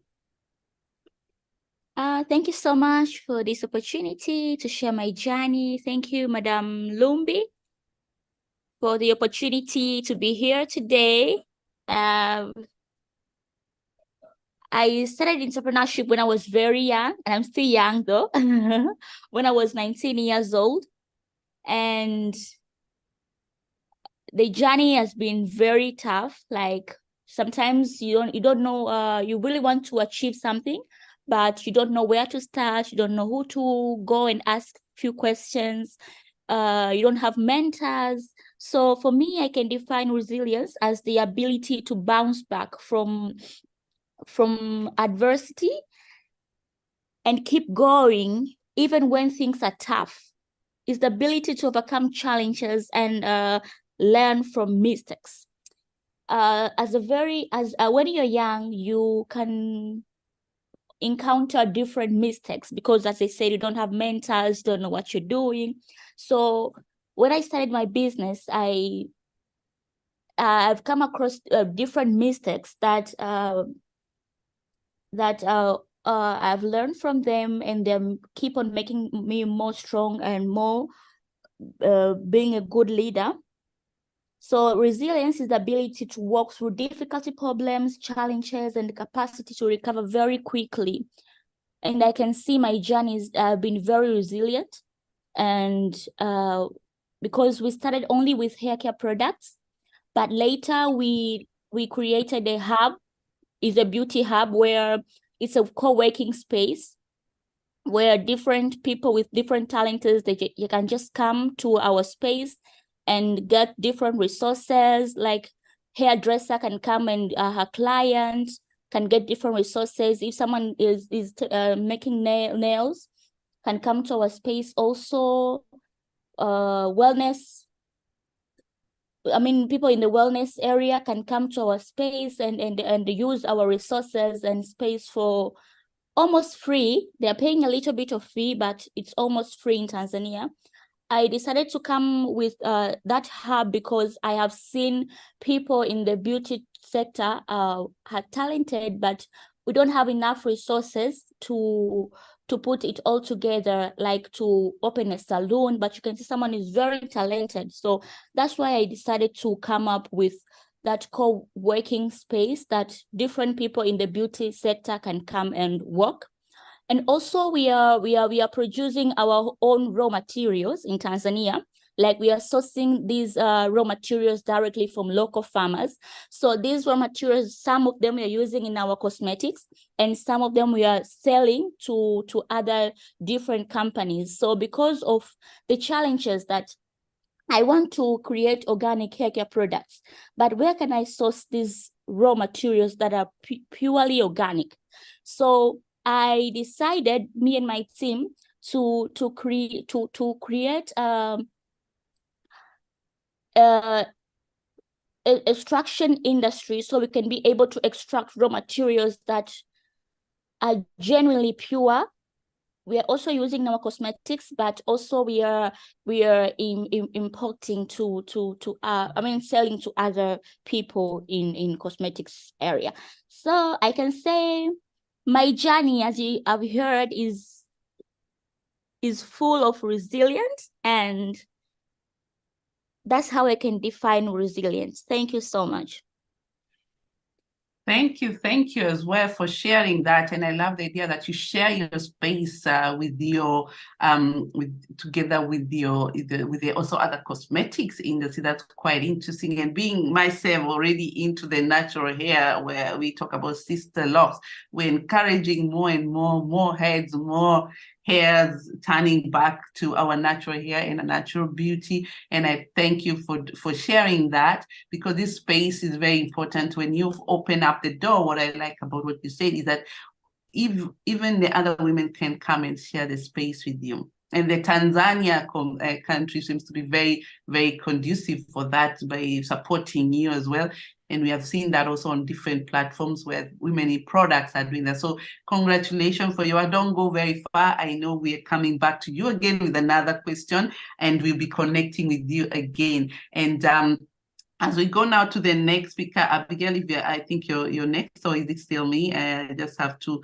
S7: Thank you so much for this opportunity to share my journey. Thank you, Madam Lumbie, for the opportunity to be here today. I started entrepreneurship when I was very young, and I'm still young though, when I was 19 years old. And the journey has been very tough. Like sometimes you don't know, you really want to achieve something, but you don't know where to start. You don't know who to go and ask a few questions. You don't have mentors. So for me, I can define resilience as the ability to bounce back from adversity and keep going even when things are tough. It's the ability to overcome challenges and learn from mistakes. When you're young, you can encounter different mistakes because, as I said, you don't have mentors, don't know what you're doing. So when I started my business, I've come across different mistakes that I've learned from them, and they keep on making me more strong and more being a good leader. So resilience is the ability to walk through difficult problems, challenges, and the capacity to recover very quickly. And I can see my journey has been very resilient. And because we started only with hair care products, but later we created a hub. It's a beauty hub where it's a co-working space where different people with different talents, you can just come to our space and get different resources. Like hairdresser can come, and her client can get different resources. If someone is making nails, can come to our space also. Wellness, people in the wellness area can come to our space and use our resources and space for almost free. They're paying a little bit of fee, but it's almost free in Tanzania. I decided to come with that hub because I have seen people in the beauty sector are talented, but we don't have enough resources to put it all together, like to open a salon, but you can see someone is very talented. So that's why I decided to come up with that co-working space that different people in the beauty sector can come and work. And also we are producing our own raw materials in Tanzania. Like we are sourcing these raw materials directly from local farmers. So these raw materials, some of them we are using in our cosmetics, and some of them we are selling to other different companies. So because of the challenges that I want to create organic hair care products, but where can I source these raw materials that are purely organic? So I decided, me and my team, to create extraction industry, so we can be able to extract raw materials that are genuinely pure. We are also using our cosmetics, but also we are importing selling to other people in cosmetics area. So I can say my journey, as you have heard, is full of resilience, and that's how I can define resilience. Thank you so much.
S1: Thank you as well for sharing that, and I love the idea that you share your space with your together with the also other cosmetics industry. That's quite interesting. And being myself already into the natural hair, where we talk about sister locks, we're encouraging more and more heads, more hairs turning back to our natural hair and a natural beauty. And I thank you for sharing that, because this space is very important. When you've opened up the door, what I like about what you said is that even the other women can come and share the space with you. And the Tanzania country seems to be very, very conducive for that by supporting you as well. And we have seen that also on different platforms where women in products are doing that. So congratulations for you. I don't go very far. I know we're coming back to you again with another question, and we'll be connecting with you again. And as we go now to the next speaker, Abigail, I think you're next, or is it still me? I just have to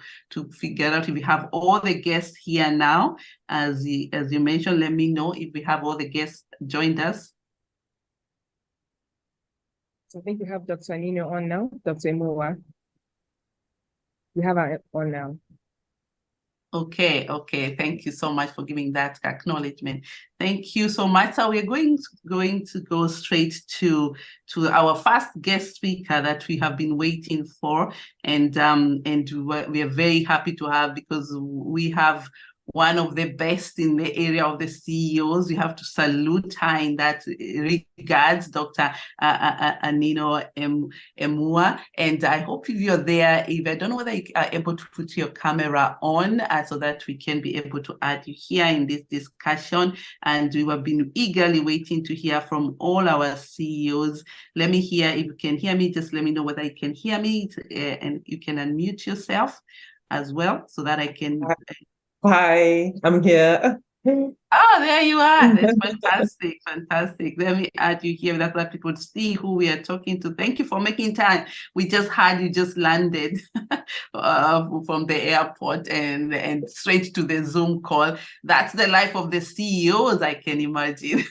S1: figure out if we have all the guests here now. As you mentioned, let me know if we have all the guests joined us.
S2: So I think we have Dr. Anino on now, Dr. Emuwa. We have her on now. Okay.
S1: Thank you so much for giving that acknowledgement. Thank you so much. So we're going to go straight to our first guest speaker that we have been waiting for, and we are very happy to have, because we have one of the best in the area of the CEOs. We have to salute her in that regards, Dr. Anino Emuwa. And I hope if you're there, I don't know whether you are able to put your camera on so that we can be able to add you here in this discussion. And we have been eagerly waiting to hear from all our CEOs. Let me hear, if you can hear me, just let me know whether you can hear me, and you can unmute yourself as well so that I can...
S8: Hi, I'm here.
S1: Oh, there you are. That's fantastic. Let me add you here. That's why people see who we are talking to. Thank you for making time. We just had you just landed from the airport and straight to the Zoom call. That's the life of the CEOs, I can imagine.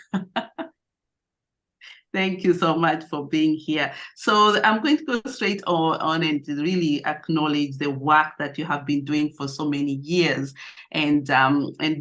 S1: Thank you so much for being here. So I'm going to go straight on and to really acknowledge the work that you have been doing for so many years, and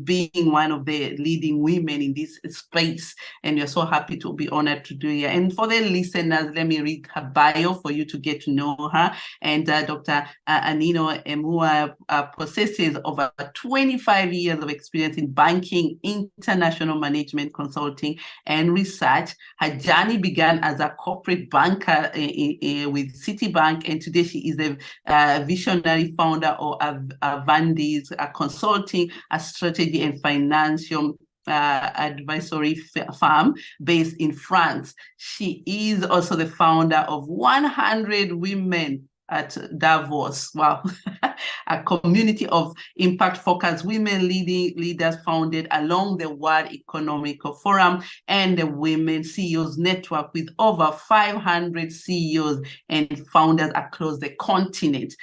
S1: being one of the leading women in this space. And we're so happy to be honored to do it. And for the listeners, let me read her bio for you to get to know her. And Dr. Anino Emuwa possesses over 25 years of experience in banking, international management consulting, and research. Her journey began as a corporate banker with Citibank, and today she is a visionary founder of Ivambi, a consulting, a strategy and financial advisory firm based in France. She is also the founder of 100 Women at Davos. Wow. a community of impact-focused women leaders founded along the World Economic Forum and the Women CEOs Network with over 500 CEOs and founders across the continent.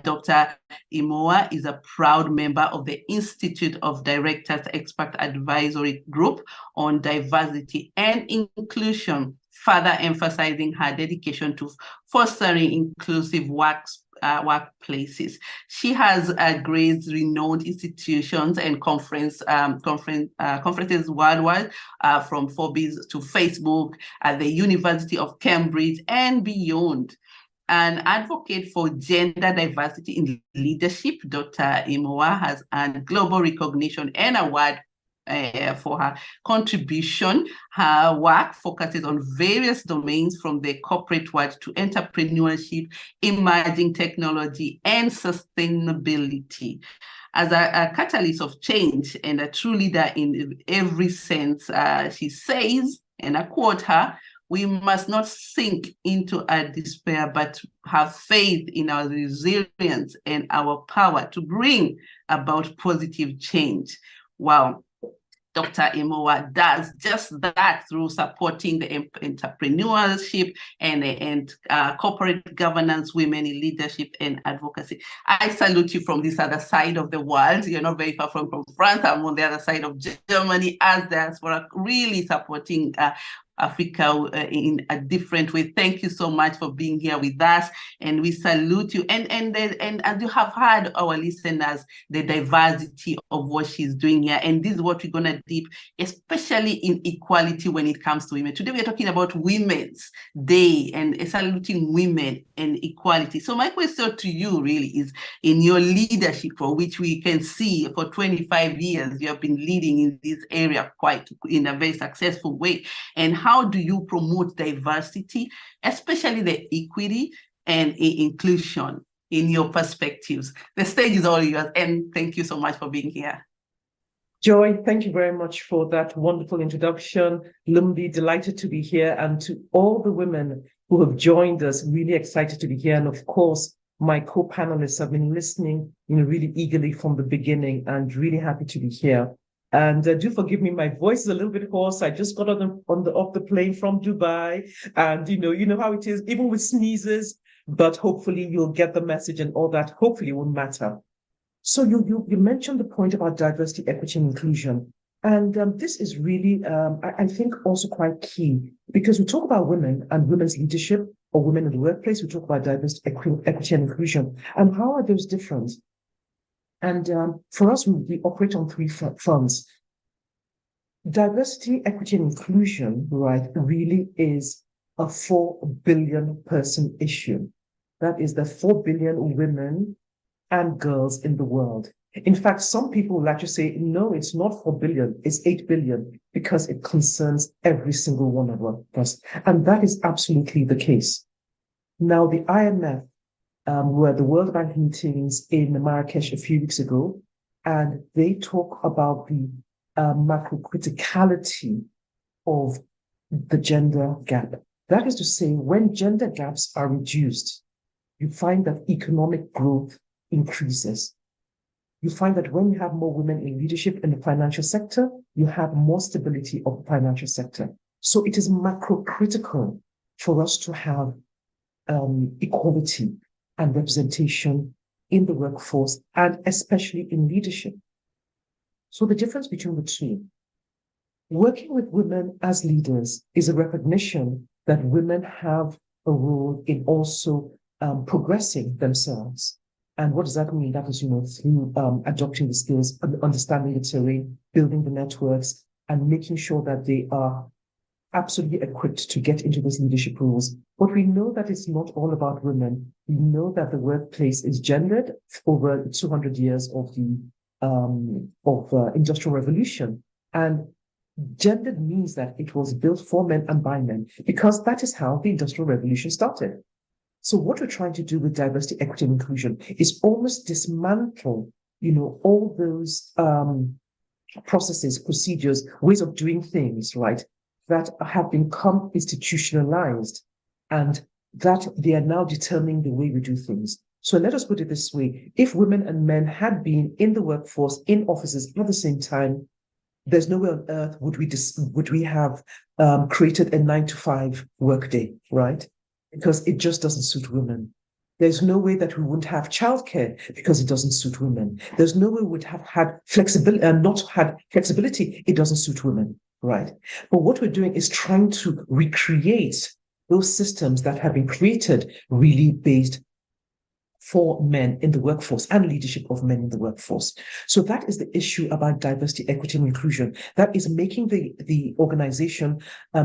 S1: Dr. Emuwa is a proud member of the Institute of Directors Expert Advisory Group on Diversity and Inclusion, further emphasizing her dedication to fostering inclusive workplaces. She has graced renowned institutions and conferences worldwide, from Forbes to Facebook, at the University of Cambridge and beyond. An advocate for gender diversity in leadership, Dr. Emuwa has earned global recognition and award for her contribution. Her work focuses on various domains from the corporate world to entrepreneurship, emerging technology, and sustainability. As a catalyst of change and a true leader in every sense, she says, and I quote her, "We must not sink into a despair, but have faith in our resilience and our power to bring about positive change." Wow. Dr. Emuwa does just that through supporting the entrepreneurship and corporate governance, women in leadership and advocacy. I salute you from this other side of the world. You're not very far from France. I'm on the other side of Germany as diaspora, really supporting Africa in a different way. Thank you so much for being here with us, and we salute you. And as you have heard our listeners, the diversity of what she's doing here, and this is what we're gonna deep, especially in equality when it comes to women. Today we're talking about Women's Day and saluting women and equality. So my question to you really is, in your leadership, for which we can see for 25 years you have been leading in this area quite in a very successful way, and how do you promote diversity, especially the equity and inclusion in your perspectives? The stage is all yours, and thank you so much for being here.
S8: Joy, thank you very much for that wonderful introduction. Lumbie, delighted to be here, and to all the women who have joined us, really excited to be here. And of course, my co-panelists have been listening, really eagerly from the beginning, and really happy to be here. And do forgive me, my voice is a little bit hoarse. I just got off the plane from Dubai, and you know how it is, even with sneezes. But hopefully you'll get the message, and all that hopefully won't matter. So you mentioned the point about diversity, equity, and inclusion, and this is really I think also quite key, because we talk about women and women's leadership, or women in the workplace. We talk about diversity, equity, and inclusion, and how are those different? And for us, we operate on three fronts. Diversity, equity, and inclusion, right, really is a 4 billion person issue. That is the 4 billion women and girls in the world. In fact, some people will actually say, no, it's not 4 billion, it's 8 billion, because it concerns every single one of us. And that is absolutely the case. Now, the IMF, were the World Bank meetings in Marrakesh a few weeks ago, and they talk about the macrocriticality of the gender gap. That is to say, when gender gaps are reduced, you find that economic growth increases. You find that when you have more women in leadership in the financial sector, you have more stability of the financial sector. So it is macrocritical for us to have equality and representation in the workforce, and especially in leadership. So the difference between the two, working with women as leaders is a recognition that women have a role in also progressing themselves. And what does that mean? That is, through adopting the skills, understanding the terrain, building the networks, and making sure that they are absolutely equipped to get into those leadership roles. But we know that it's not all about women. We know that the workplace is gendered over 200 years of the Industrial Revolution. And gendered means that it was built for men and by men, because that is how the Industrial Revolution started. So what we're trying to do with diversity, equity, and inclusion is almost dismantle, all those processes, procedures, ways of doing things, right, that have become institutionalized, and that they are now determining the way we do things. So let us put it this way. If women and men had been in the workforce, in offices at the same time, there's no way on earth would we have created a 9-to-5 workday, right? Because it just doesn't suit women. There's no way that we wouldn't have childcare because it doesn't suit women. There's no way we would have had flexibility and not had flexibility. It doesn't suit women, right? But what we're doing is trying to recreate those systems that have been created really based for men in the workforce and leadership of men in the workforce. So that is the issue about diversity, equity, and inclusion. That is making the organization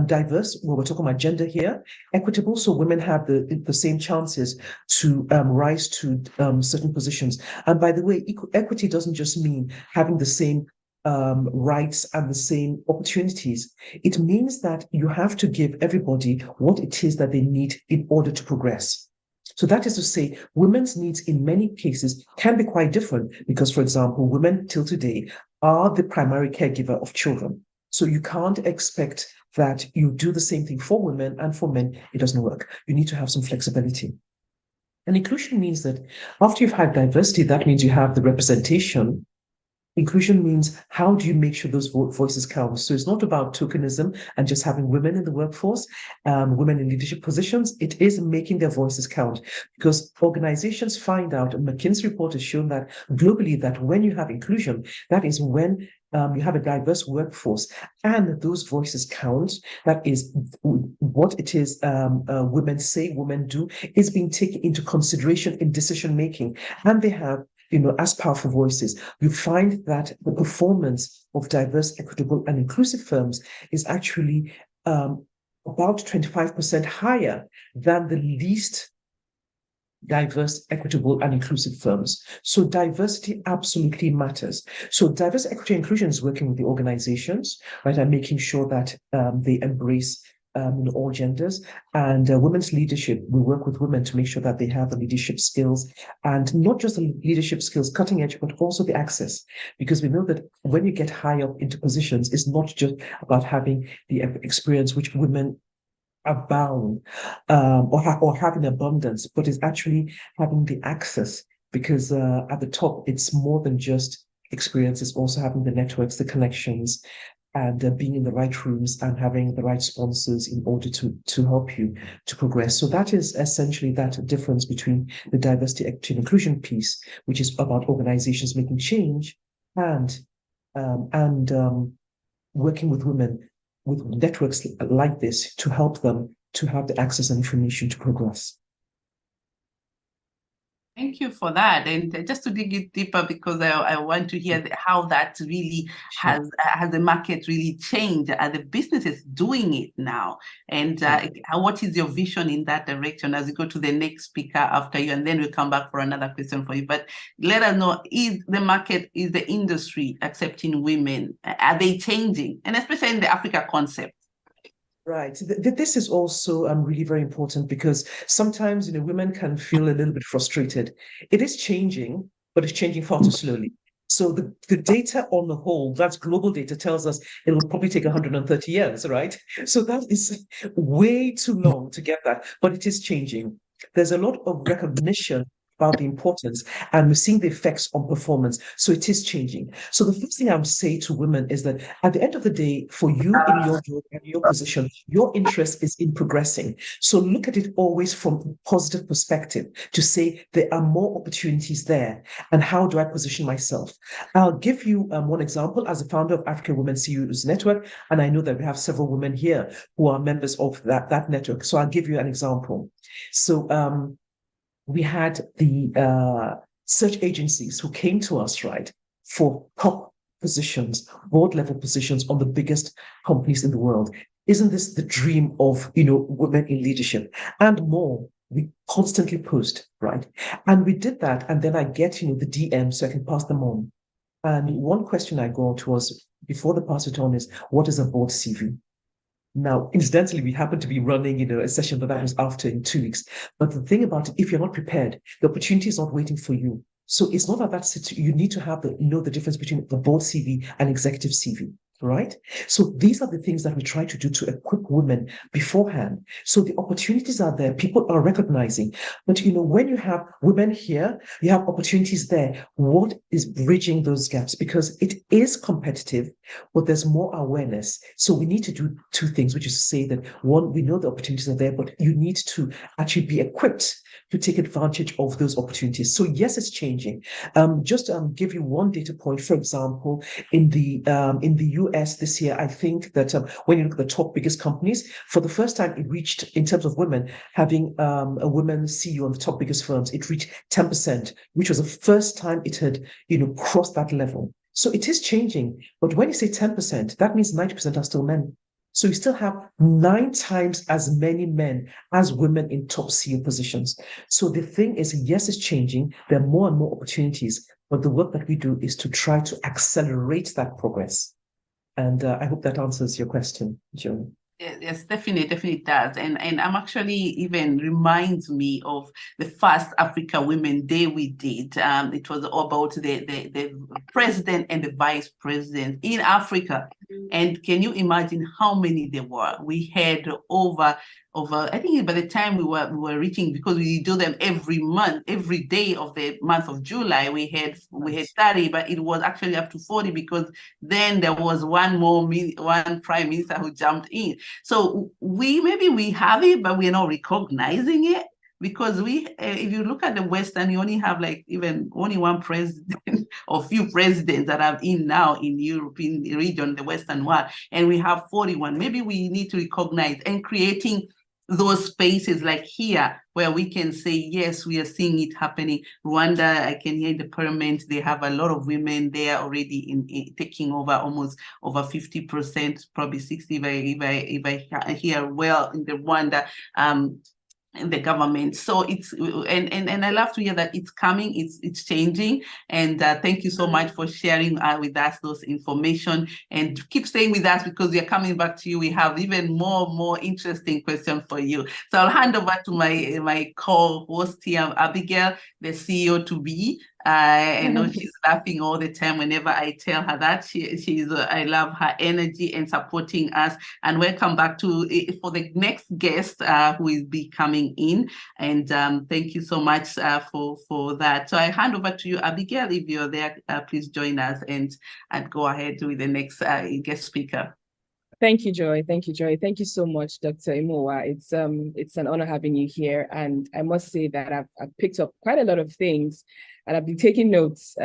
S8: diverse. Well, we're talking about gender here, equitable, so women have the same chances to rise to certain positions. And by the way, equity doesn't just mean having the same rights and the same opportunities. It means that you have to give everybody what it is that they need in order to progress. So that is to say, women's needs in many cases can be quite different because, for example, women till today are the primary caregiver of children. So you can't expect that you do the same thing for women and for men. It doesn't work. You need to have some flexibility. And inclusion means that after you've had diversity, that means you have the representation. Inclusion means how do you make sure those voices count? So it's not about tokenism and just having women in the workforce, women in leadership positions. It is making their voices count because organizations find out, and McKinsey report has shown that globally that when you have inclusion, that is when you have a diverse workforce and those voices count. That is what it is women say, women do, is being taken into consideration in decision making, and they have as powerful voices. You find that the performance of diverse, equitable, and inclusive firms is actually about 25% higher than the least diverse, equitable, and inclusive firms. So diversity absolutely matters. So diversity, equity, and inclusion is working with the organizations, right, and making sure that they embrace all genders, and women's leadership. We work with women to make sure that they have the leadership skills, and not just the leadership skills, cutting edge, but also the access. Because we know that when you get high up into positions, it's not just about having the experience which women abound or have in abundance, but it's actually having the access. Because at the top, it's more than just experience; it's also having the networks, the connections, and being in the right rooms and having the right sponsors in order to help you to progress. So that is essentially that difference between the diversity, equity, and inclusion piece, which is about organizations making change and working with women with networks like this to help them to have the access and information to progress.
S1: Thank you for that. And just to dig it deeper, because I want to hear how that really has the market really changed? Are the businesses doing it now? And what is your vision in that direction as we go to the next speaker after you? And then we'll come back for another question for you. But let us know, is the market, is the industry accepting women? Are they changing? And especially in the Africa concept.
S8: Right. This is also really very important because sometimes women can feel a little bit frustrated. It is changing, but it's changing far too slowly. So the data on the whole, that's global data, tells us it will probably take 130 years, right? So that is way too long to get that, but it is changing. There's a lot of recognition about the importance, and we're seeing the effects on performance. So it is changing. So the first thing I would say to women is that at the end of the day, for you in your job and your position, your interest is in progressing. So look at it always from a positive perspective to say there are more opportunities there. And how do I position myself? I'll give you one example. As a founder of African Women CEOs Network, and I know that we have several women here who are members of that network. So I'll give you an example. So we had the search agencies who came to us, right, for top positions, board level positions on the biggest companies in the world. Isn't this the dream of, women in leadership and more? We constantly post, right? And we did that. And then I get, the DM so I can pass them on. And one question I got was, before the pass it on, is what is a board CV? Now, incidentally, we happen to be running, a session, but that was after in 2 weeks. But the thing about it, if you're not prepared, the opportunity is not waiting for you. So it's not that you need to have know the difference between the board CV and executive CV. right? So these are the things that we try to do to equip women beforehand. So the opportunities are there, people are recognizing. But when you have women here, you have opportunities there. What is bridging those gaps? Because it is competitive, but there's more awareness. So we need to do two things, which is to say that one, we know the opportunities are there, but you need to actually be equipped to take advantage of those opportunities. So yes, it's changing. Just to give you one data point, for example, in the US this year, I think that when you look at the top biggest companies, for the first time it reached, in terms of women, having a woman CEO on the top biggest firms, it reached 10%, which was the first time it had, crossed that level. So it is changing. But when you say 10%, that means 90% are still men. So you still have 9 times as many men as women in top CEO positions. So the thing is, yes, it's changing. There are more and more opportunities, but the work that we do is to try to accelerate that progress. And I hope that answers your question, Joan.
S1: Yes, definitely does. And I'm actually even reminds me of the first Africa Women Day we did. It was about the president and the vice president in Africa. And can you imagine how many there were? We had over I think by the time we were reaching, because we do them every month, every day of the month of July, we had 30, but it was actually up to 40, because then there was one prime minister who jumped in. So maybe we have it, but we're not recognizing it, because if you look at the Western, you only have only one president or few presidents that are in now in European region, the Western world, and we have 41. Maybe we need to recognize and creating those spaces like here where we can say, yes, we are seeing it happening. Rwanda, I can hear in the parliament, they have a lot of women there already in taking over almost over 50%, probably 60 if I hear well in the Rwanda in the government. So it's and I love to hear that it's coming, it's changing. And thank you so much for sharing with us those information, and keep staying with us, because we are coming back to you. We have even more interesting questions for you. So I'll hand over to my co-host here, Abigail, the CEO to be. I know she's laughing all the time whenever I tell her that. She's I love her energy and supporting us. And welcome back for the next guest who will be coming in. And thank you so much for that. So I hand over to you, Abigail. If you're there, please join us and go ahead with the next guest speaker.
S2: Thank you, Joy. Thank you, Joy. Thank you so much, Dr. Emuwa. It's an honor having you here. And I must say that I've picked up quite a lot of things, and I've been taking notes.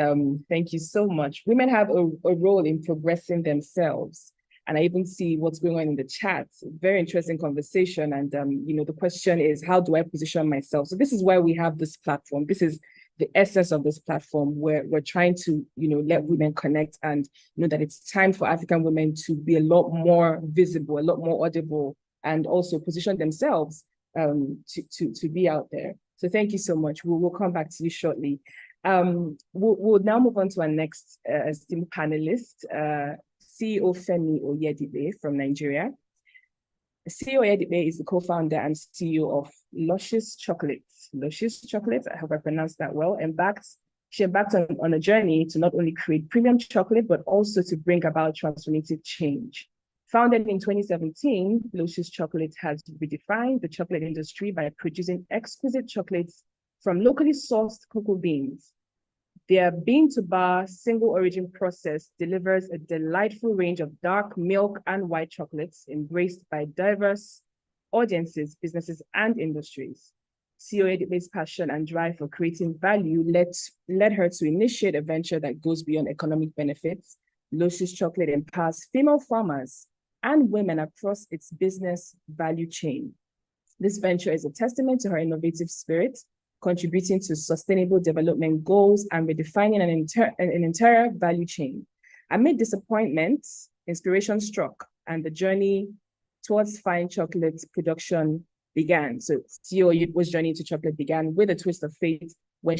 S2: Thank you so much. Women have a role in progressing themselves. And I even see what's going on in the chat. Very interesting conversation. And, the question is, how do I position myself? So this is why we have this platform. This is the essence of this platform, where we're trying to, let women connect and know that it's time for African women to be a lot more visible, a lot more audible, and also position themselves to be out there. So thank you so much. We'll come back to you shortly. We'll now move on to our next esteemed panelist, CEO Femi Oyedipe from Nigeria. CEO Oyedipe is the co-founder and CEO of Luscious Chocolates. Luscious Chocolates, I hope I pronounced that well, she embarked on a journey to not only create premium chocolate, but also to bring about transformative change. Founded in 2017, Luscious Chocolates has redefined the chocolate industry by producing exquisite chocolates from locally sourced cocoa beans. Their bean-to-bar single origin process delivers a delightful range of dark milk and white chocolates embraced by diverse audiences, businesses, and industries. CEO Oyedipe's passion and drive for creating value led her to initiate a venture that goes beyond economic benefits. Luscious Chocolate empowers female farmers and women across its business value chain. This venture is a testament to her innovative spirit, contributing to sustainable development goals and redefining an entire value chain. Amid disappointments, inspiration struck, and the journey towards fine chocolate production began. So CEO Oyedipe's journey to chocolate began with a twist of fate when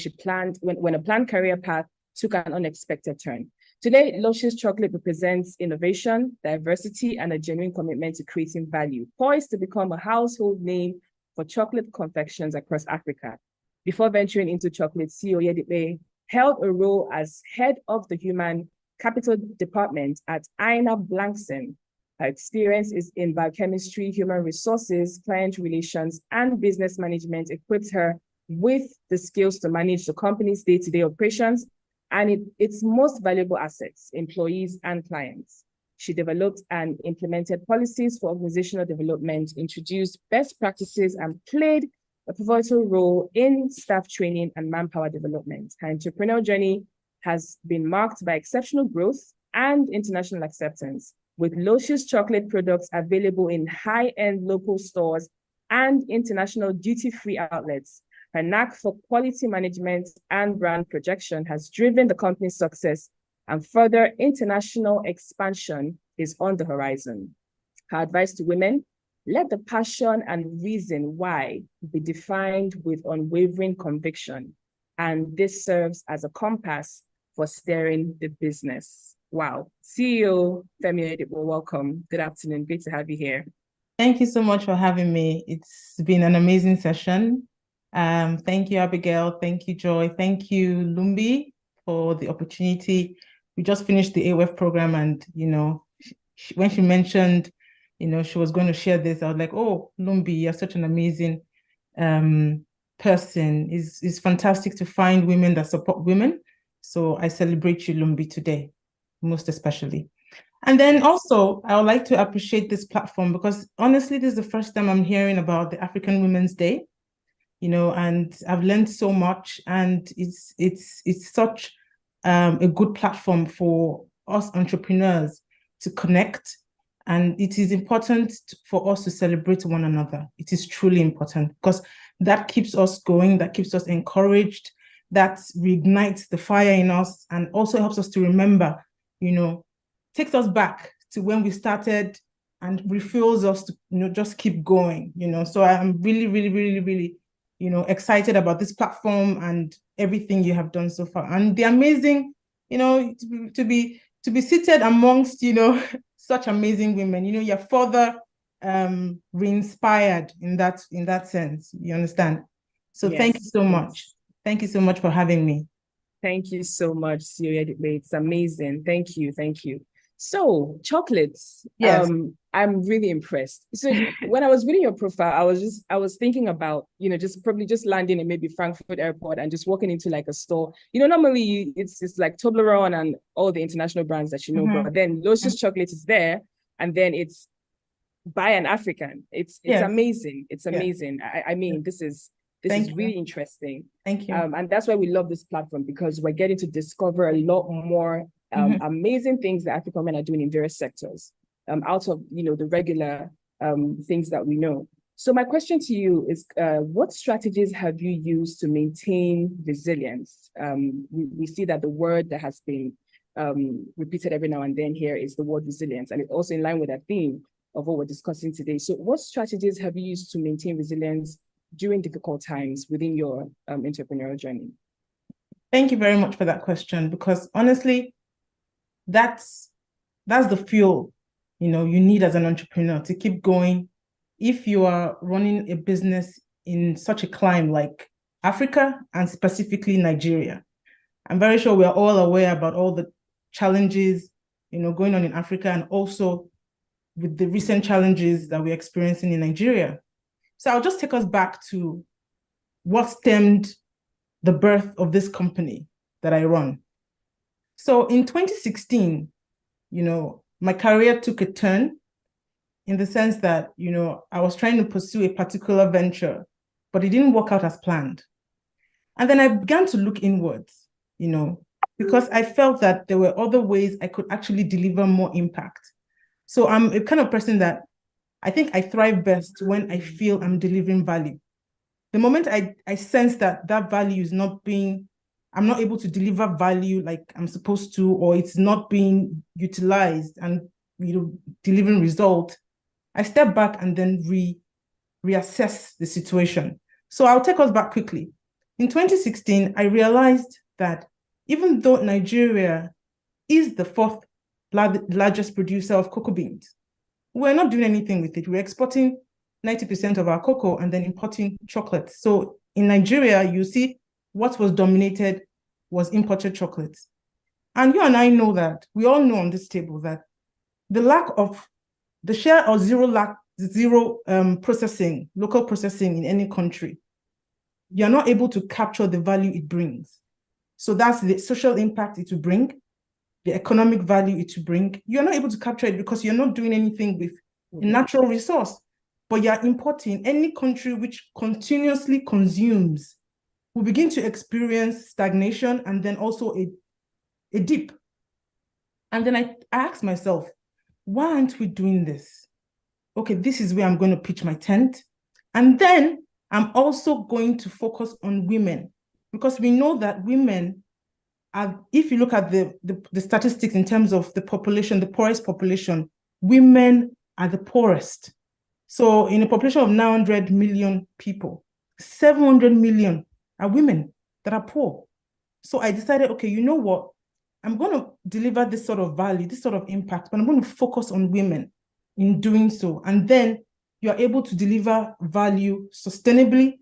S2: a planned career path took an unexpected turn. Today, Luscious Chocolate represents innovation, diversity, and a genuine commitment to creating value, poised to become a household name for chocolate confections across Africa. Before venturing into chocolate, CEO Oyedipe held a role as head of the human Capital Department at Ina Blankson. Her experience is in biochemistry, human resources, client relations, and business management equipped her with the skills to manage the company's day-to-day operations and its most valuable assets, employees and clients. She developed and implemented policies for organizational development, introduced best practices, and played a pivotal role in staff training and manpower development. Her entrepreneurial journey has been marked by exceptional growth and international acceptance, with Lucious chocolate products available in high-end local stores and international duty-free outlets. Her knack for quality management and brand projection has driven the company's success, and further international expansion is on the horizon. Her advice to women: let the passion and reason why be defined with unwavering conviction, and this serves as a compass for steering the business. Wow. CEO Femi Oyedipe, welcome. Good afternoon. Great to have you here.
S9: Thank you so much for having me. It's been an amazing session. Thank you, Abigail. Thank you, Joy. Thank you, Lumbie, for the opportunity. We just finished the AWF program, and when she mentioned, she was going to share this, I was like, oh, Lumbie, you're such an amazing person. It's fantastic to find women that support women. So I celebrate you, Lumbie, today, most especially. And then also, I would like to appreciate this platform because honestly, this is the first time I'm hearing about the African Women's Day, and I've learned so much, and it's such a good platform for us entrepreneurs to connect. And it is important for us to celebrate one another. It is truly important because that keeps us going, that keeps us encouraged, that reignites the fire in us, and also helps us to remember, takes us back to when we started and refuels us to, just keep going, So I'm really, really, really, really, excited about this platform and everything you have done so far. And the amazing, to be seated amongst, such amazing women, you're further re-inspired in that sense, you understand? So yes, thank you so much. Thank you so much for having me.
S2: Thank you so much, CEO. It's amazing. Thank you. Thank you. So chocolates,
S9: yes.
S2: I'm really impressed. So when I was reading your profile, I was thinking about, just landing in maybe Frankfurt airport and just walking into like a store. Normally it's like Toblerone and all the international brands that but then Lucious chocolate is there, and then it's by an African. It's amazing. It's amazing. I mean, this is really interesting.
S9: Thank you.
S2: And that's why we love this platform, because we're getting to discover a lot more amazing things that African women are doing in various sectors, out of the regular things that we know. So my question to you is, what strategies have you used to maintain resilience? We see that the word that has been repeated every now and then here is the word resilience, and it's also in line with that theme of what we're discussing today. So what strategies have you used to maintain resilience during difficult times within your entrepreneurial journey?
S9: Thank you very much for that question, because honestly, that's the fuel, you need as an entrepreneur to keep going. If you are running a business in such a climate like Africa and specifically Nigeria, I'm very sure we're all aware about all the challenges, going on in Africa, and also with the recent challenges that we're experiencing in Nigeria. So I'll just take us back to what stemmed the birth of this company that I run. So in 2016, my career took a turn in the sense that, I was trying to pursue a particular venture, but it didn't work out as planned. And then I began to look inwards, because I felt that there were other ways I could actually deliver more impact. So I'm a kind of person that I think I thrive best when I feel I'm delivering value. The moment I sense that value is I'm not able to deliver value like I'm supposed to, or it's not being utilized and delivering result, I step back and then reassess the situation. So I'll take us back quickly. In 2016, I realized that even though Nigeria is the fourth largest producer of cocoa beans, we're not doing anything with it. We're exporting 90% of our cocoa and then importing chocolate. So in Nigeria, you see what was dominated was imported chocolates. And you and I know that, we all know on this table that the share of zero processing, local processing in any country, you're not able to capture the value it brings. So that's the social impact it will bring, the economic value it will bring. You're not able to capture it because you're not doing anything with a natural resource, but you're importing. Any country which continuously consumes will begin to experience stagnation and then also a dip. And then I asked myself, why aren't we doing this? Okay, this is where I'm going to pitch my tent. And then I'm also going to focus on women, because we know that women are, if you look at the statistics in terms of the population, the poorest population, women are the poorest. So in a population of 900 million people, 700 million are women that are poor. So I decided, okay, you know what? I'm going to deliver this sort of value, this sort of impact, but I'm going to focus on women in doing so. And then you're able to deliver value sustainably,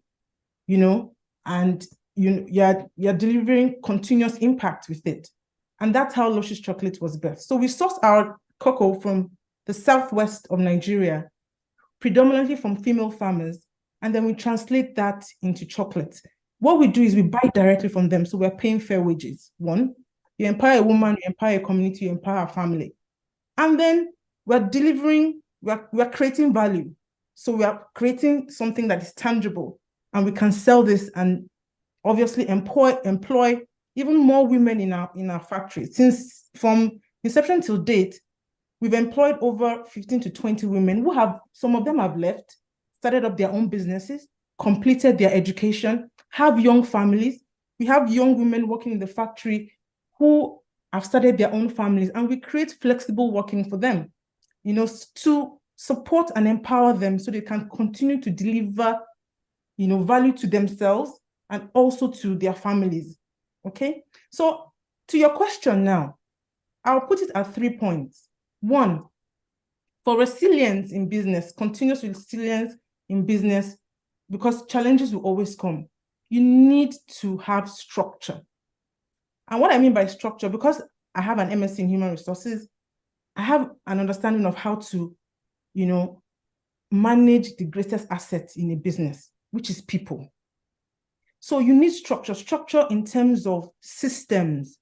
S9: and you're delivering continuous impact with it. And that's how Luscious Chocolate was birthed. So we source our cocoa from the southwest of Nigeria, predominantly from female farmers, and then we translate that into chocolate. What we do is we buy directly from them, so we're paying fair wages. One, you empower a woman, you empower a community, you empower a family. And then we're delivering, we're creating value. So we are creating something that is tangible, and we can sell this and obviously employ even more women in our factory. Since from inception till date, we've employed over 15 to 20 women who some of them have left, started up their own businesses, completed their education, have young families. We have young women working in the factory who have started their own families, and we create flexible working for them, to support and empower them so they can continue to deliver, value to themselves and also to their families. Okay. So to your question now, I'll put it at 3 points. One, for resilience in business, continuous resilience in business, because challenges will always come, you need to have structure. And what I mean by structure, because I have an MSc in human resources, I have an understanding of how to, manage the greatest asset in a business, which is people. So you need structure in terms of systems,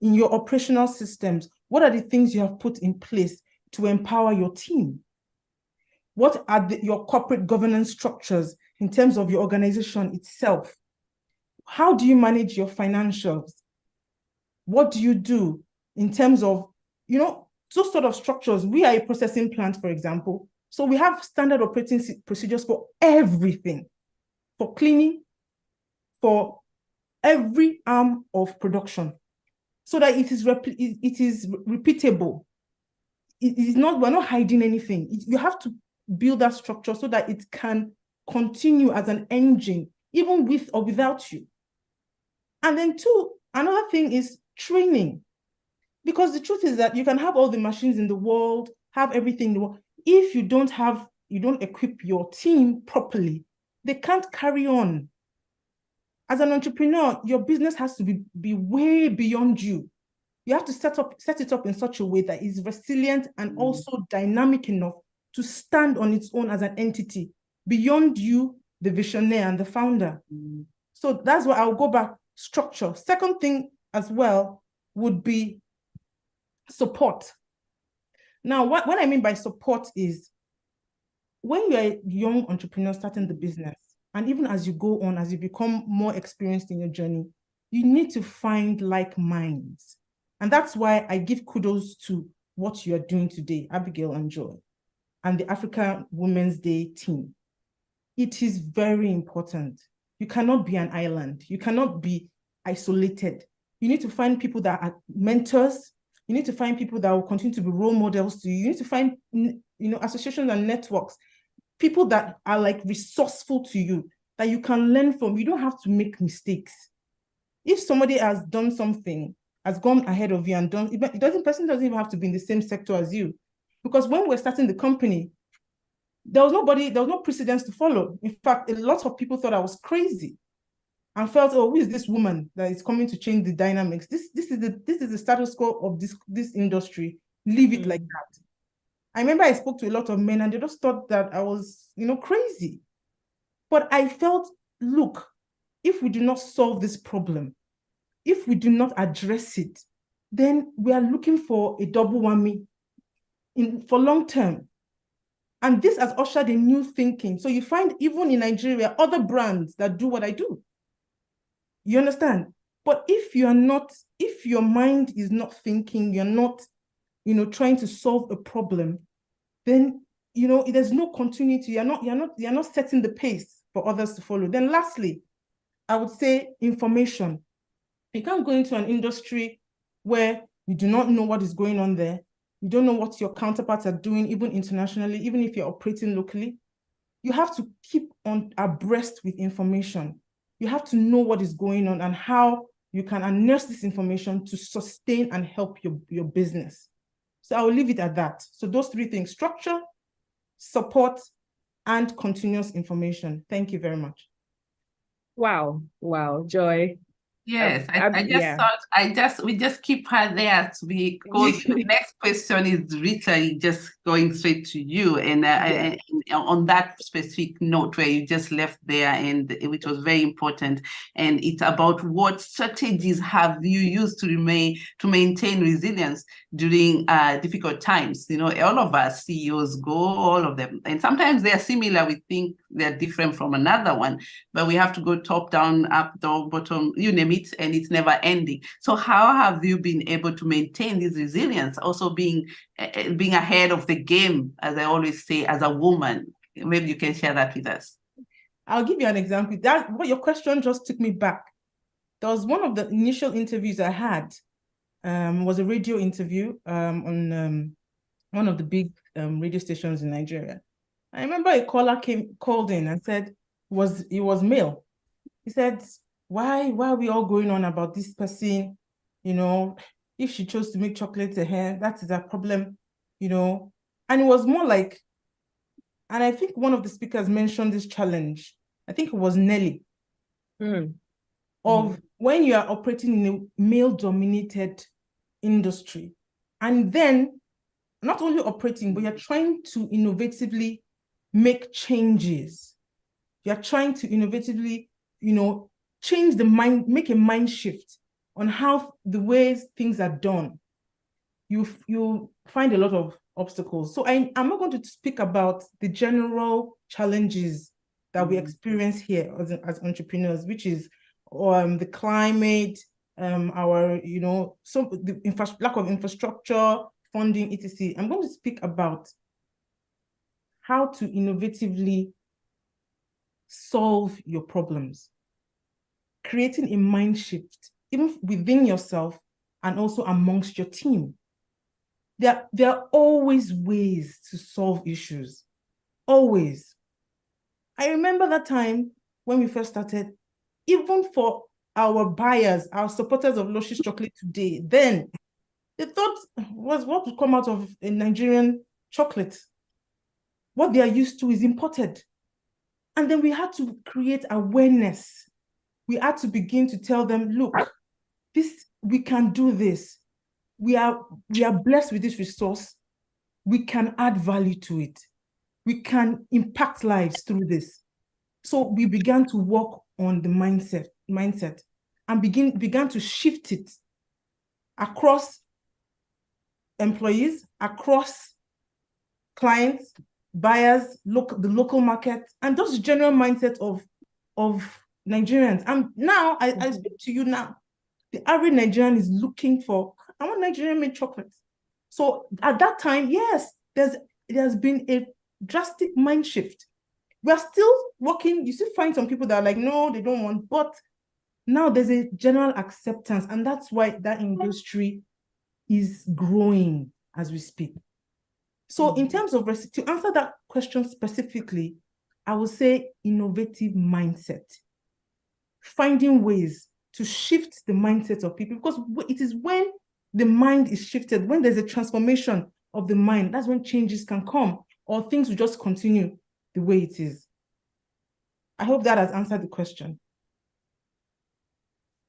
S9: in your operational systems. What are the things you have put in place to empower your team? What are your corporate governance structures in terms of your organization itself? How do you manage your financials? What do you do in terms of, those sort of structures? We are a processing plant, for example. So we have standard operating procedures for everything, for cleaning, for every arm of production, so that it is repeatable. It is not, we're not hiding anything. You have to build that structure so that it can continue as an engine, even with or without you. And then two, another thing is training. Because the truth is that you can have all the machines in the world, have everything in the world. If you don't equip your team properly, they can't carry on. As an entrepreneur, your business has to be way beyond you. You have to set it up in such a way that is resilient and also dynamic enough to stand on its own as an entity beyond you, the visionary and the founder. So that's why I'll go back, structure. Second thing as well would be support. Now, what I mean by support is when you're a young entrepreneur starting the business, and even as you go on, as you become more experienced in your journey, you need to find like minds. And that's why I give kudos to what you are doing today, Abigail and Joy, and the African Women's Day team. It is very important. You cannot be an island. You cannot be isolated. You need to find people that are mentors. You need to find people that will continue to be role models to you. You need to find, associations and networks, people that are like resourceful to you, that you can learn from. You don't have to make mistakes. If somebody has done something, has gone ahead of you and done, person doesn't even have to be in the same sector as you. Because when we're starting the company, there was no precedence to follow. In fact, a lot of people thought I was crazy. and felt, oh, who is this woman that is coming to change the dynamics? This is the status quo of this industry. Leave it like that. I remember I spoke to a lot of men and they just thought that I was, crazy. But I felt, look, if we do not solve this problem, if we do not address it, then we are looking for a double whammy for long term. And this has ushered a new thinking. So you find even in Nigeria, other brands that do what I do. You understand? But if your mind is not thinking, you're not, trying to solve a problem, then, there's no continuity. You're not setting the pace for others to follow. Then lastly, I would say information. You can't go into an industry where you do not know what is going on there. You don't know what your counterparts are doing, even internationally, even if you're operating locally. You have to keep on abreast with information. You have to know what is going on and how you can harness this information to sustain and help your business. So I will leave it at that. So those three things: structure, support, and continuous information. Thank you very much.
S2: Wow, Joy.
S1: Yes, I just thought we just keep her there because the next question is literally just going straight to you, and on that specific note where you just left there, and which was very important, and it's about what strategies have you used to maintain resilience during difficult times. All of us CEOs go, all of them, and sometimes they are similar. We think they're different from another one, but we have to go top down, up down, bottom, you name it, and it's never ending. So how have you been able to maintain this resilience, also being ahead of the game, as I always say, as a woman? Maybe you can share that with us.
S2: I'll give you an example. What your question just took me back. There was one of the initial interviews I had, was a radio interview on one of the big radio stations in Nigeria. I remember a caller called in and said he was male. He said, why are we all going on about this person? If she chose to make chocolate to her, that is a problem, And it was more like, and I think one of the speakers mentioned this challenge. I think it was Nelly. Of when you are operating in a male-dominated industry, and then not only operating, but you're trying to innovatively make changes. You're trying to innovatively, change the mind, make a mind shift on how the ways things are done. You find a lot of obstacles. So I'm not going to speak about the general challenges that we experience here as entrepreneurs, which is the climate, our, the lack of infrastructure, funding, etc. I'm going to speak about how to innovatively solve your problems, creating a mind shift, even within yourself and also amongst your team. There are always ways to solve issues, always. I remember that time when we first started, even for our buyers, our supporters of Luscious Chocolate today, then they thought was what would come out of a Nigerian chocolate. What they are used to is imported. And then we had to create awareness. We had to begin to tell them, look, we can do this. We are blessed with this resource. We can add value to it. We can impact lives through this. So we began to work on the mindset and began to shift it across employees, across clients, buyers, the local market, and just general mindset of Nigerians. And now I speak to you now. The average Nigerian is looking for, I want Nigerian-made chocolates. So at that time, yes, there's been a drastic mind shift. We are still working. You still find some people that are like, no, they don't want, but now there's a general acceptance, and that's why that industry is growing as we speak. So in terms of, to answer that question specifically, I would say innovative mindset. Finding ways to shift the mindset of people, because it is when the mind is shifted, when there's a transformation of the mind, that's when changes can come, or things will just continue the way it is. I hope that has answered the question.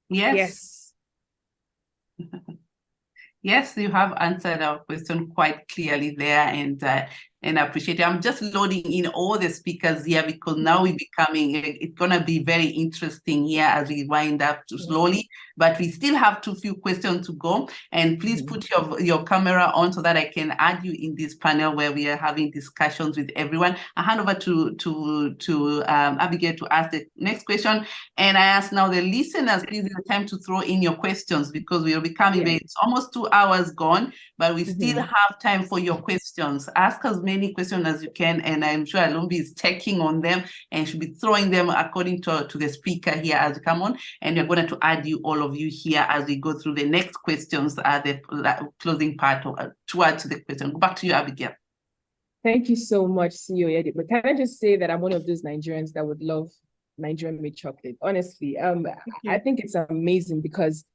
S1: Yes. Yes, you have answered our question quite clearly there, and I appreciate it. I'm just loading in all the speakers here because now it's gonna be very interesting here as we wind up slowly, but we still have few questions to go. And please put your camera on so that I can add you in this panel where we are having discussions with everyone. I hand over to Abigail to ask the next question. And I ask now the listeners, please, it's time to throw in your questions because we are becoming it's almost 2 hours gone, but we still have time for your questions. Ask as many questions as you can, and I'm sure Lumbie is checking on them and should be throwing them according to the speaker here as you come on. And we're going to add all of you here as we go through the next questions at the closing part to add to the question. Go back to you, Abigail.
S2: Thank you so much, CEO Oyedipe. But can I just say that I'm one of those Nigerians that would love Nigerian made chocolate? Honestly, I think it's amazing because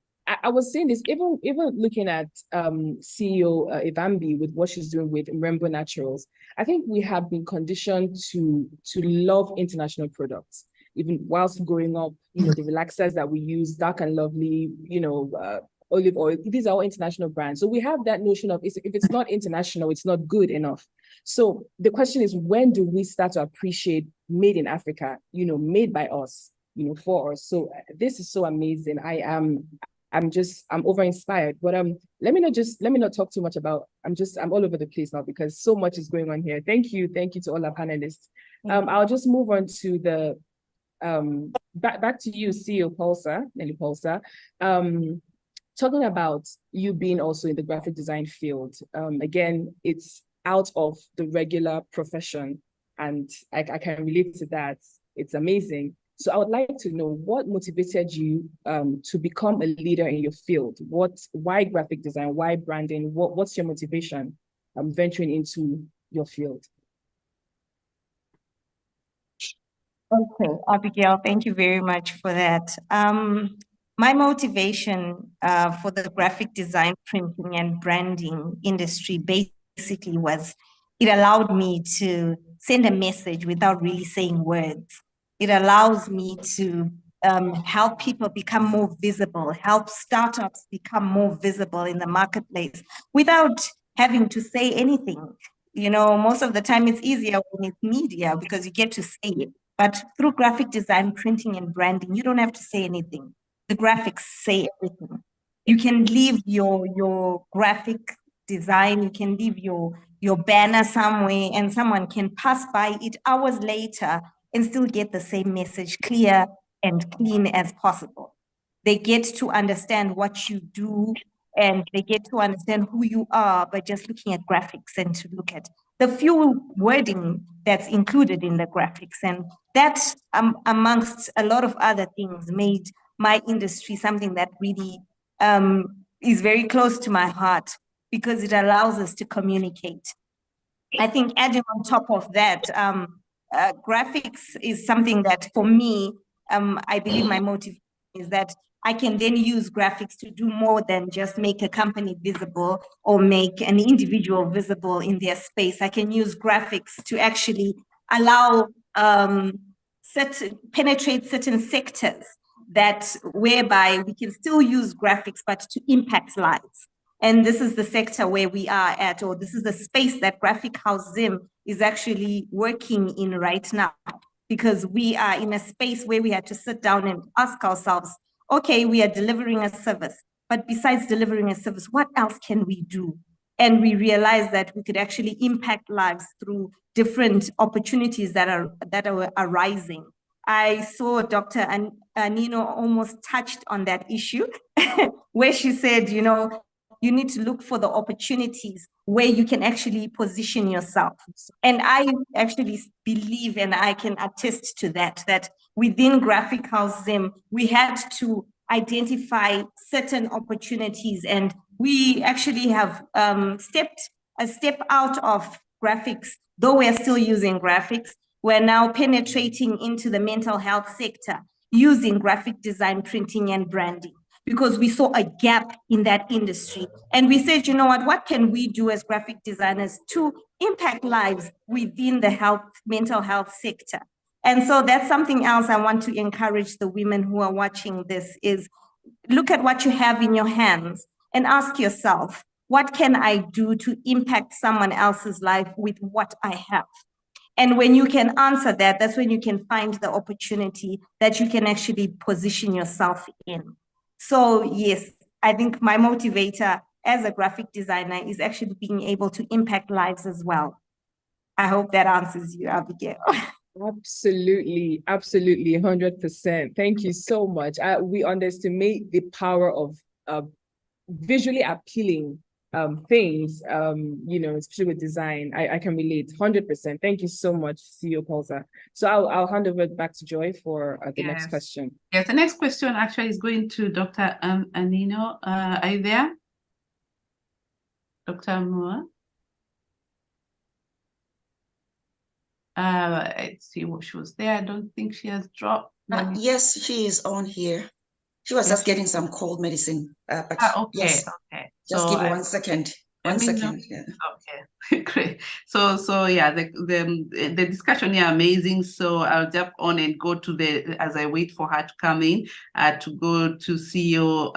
S2: I was saying this, even looking at CEO Ivambi with what she's doing with Mlambo Naturals. I think we have been conditioned to love international products. Even whilst growing up, the relaxers that we use, Dark and Lovely, olive oil, these are all international brands. So we have that notion of if it's not international, it's not good enough. So the question is, when do we start to appreciate made in Africa, made by us, for us? So this is so amazing. I'm over inspired, but let me not talk too much about, I'm all over the place now because so much is going on here. Thank you to all our panelists. I'll just move on to the back to you, CEO Paulser, Nelly Paulser. Talking about you being also in the graphic design field. Again, it's out of the regular profession, and I can relate to that. It's amazing. So I would like to know what motivated you to become a leader in your field. Why graphic design? Why branding? What's your motivation venturing into your field?
S4: Okay, Abigail, thank you very much for that. My motivation for the graphic design, printing, and branding industry basically was it allowed me to send a message without really saying words. It allows me to help people become more visible, help startups become more visible in the marketplace without having to say anything. Most of the time it's easier when it's media because you get to say it. But through graphic design, printing, and branding, you don't have to say anything. The graphics say everything. You can leave your graphic design, you can leave your banner somewhere, and someone can pass by it hours later and still get the same message clear and clean as possible. They get to understand what you do, and they get to understand who you are by just looking at graphics and to look at the few wording that's included in the graphics. And that, amongst a lot of other things, made my industry something that really is very close to my heart because it allows us to communicate. I think adding on top of that, graphics is something that for me, I believe my motive is that I can then use graphics to do more than just make a company visible or make an individual visible in their space. I can use graphics to actually allow penetrate certain sectors whereby we can still use graphics, but to impact lives. And this is the sector where we are at, or this is the space that Graphic House Zim is actually working in right now, because we are in a space where we had to sit down and ask ourselves, okay, we are delivering a service, but besides delivering a service, what else can we do? And we realized that we could actually impact lives through different opportunities that are arising. I saw Dr. Anino almost touched on that issue where she said, you need to look for the opportunities where you can actually position yourself. And I actually believe, and I can attest to that within Graphic House Zim, we had to identify certain opportunities, and we actually have stepped a step out of graphics. Though we're still using graphics, we're now penetrating into the mental health sector using graphic design, printing, and branding, because we saw a gap in that industry. And we said, what can we do as graphic designers to impact lives within the mental health sector? And so that's something else I want to encourage the women who are watching this is, look at what you have in your hands and ask yourself, what can I do to impact someone else's life with what I have? And when you can answer that, that's when you can find the opportunity that you can actually position yourself in. So yes, I think my motivator as a graphic designer is actually being able to impact lives as well. I hope that answers you, Abigail.
S2: Absolutely, 100%. Thank you so much. We underestimate the power of visually appealing things, especially with design. I can relate 100%. Thank you so much, CEO Paulser. So I'll hand over back to Joy for the next question.
S1: Yes, the next question actually is going to Dr. Anino. Are you there? Dr. Emuwa? Let's see what she was there. I don't think she has dropped.
S3: Yes, she is on here. She was just getting some cold medicine. But
S1: okay,
S3: yes,
S1: okay.
S3: Just
S1: so
S3: give me 1 second. 1 second. Yeah.
S1: Okay, great. So yeah, the discussion here amazing. So I'll jump on and go to as I wait for her to come in, to go to CEO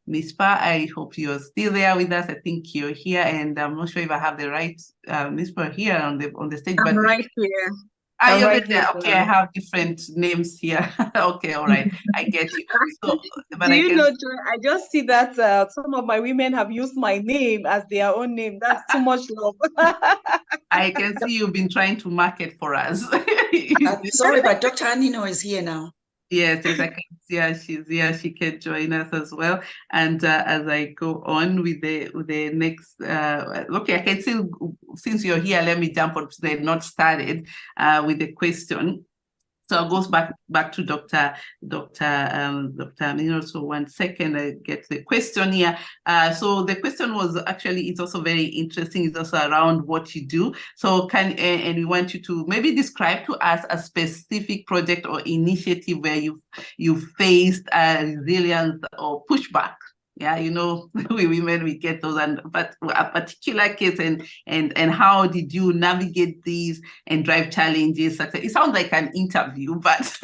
S1: Mispa. I hope you're still there with us. I think you're here, and I'm not sure if I have the right Mispa here on the stage.
S5: I'm right here.
S1: You're right there. Okay, I have different names here. Okay, all right, I get you. So, but
S5: I just see that some of my women have used my name as their own name. That's too much love.
S1: I can see you've been trying to market for us.
S3: Sorry, but Dr. Anino is here now.
S1: Yes, I can see her. She's here. She can join us as well. And as I go on with the next, okay, I can still, since you're here, let me jump on to the not started with the question. So I'll go back to Dr. Amidst. So 1 second, I get the question here. So the question was actually, it's also very interesting. It's also around what you do. So and we want you to maybe describe to us a specific project or initiative where you faced resilience or pushback. Yeah, we women, we get those, but a particular case and how did you navigate these and drive challenges? It sounds like an interview, but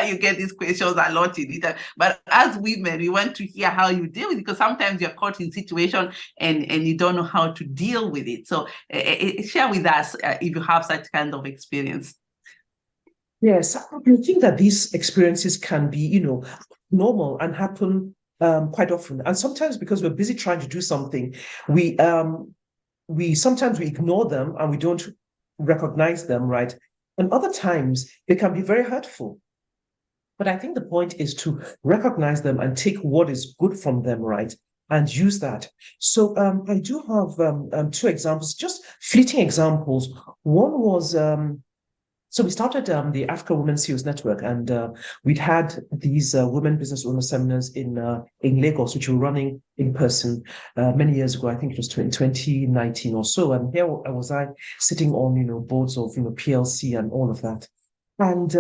S1: you get these questions a lot in it. But as women, we want to hear how you deal with it, because sometimes you're caught in situation and you don't know how to deal with it. So share with us if you have such kind of experience.
S8: Yes, I think that these experiences can be, normal and happen quite often. And sometimes because we're busy trying to do something, we sometimes ignore them and we don't recognize them, right? And other times they can be very hurtful. But I think the point is to recognize them and take what is good from them, right? And use that. So I do have 2 examples, just fleeting examples. One was, so we started the Africa Women CEOs Network, and we'd had these women business owner seminars in Lagos, which were running in person many years ago. I think it was 2019 or so. And here was I sitting on, boards of, PLC and all of that. And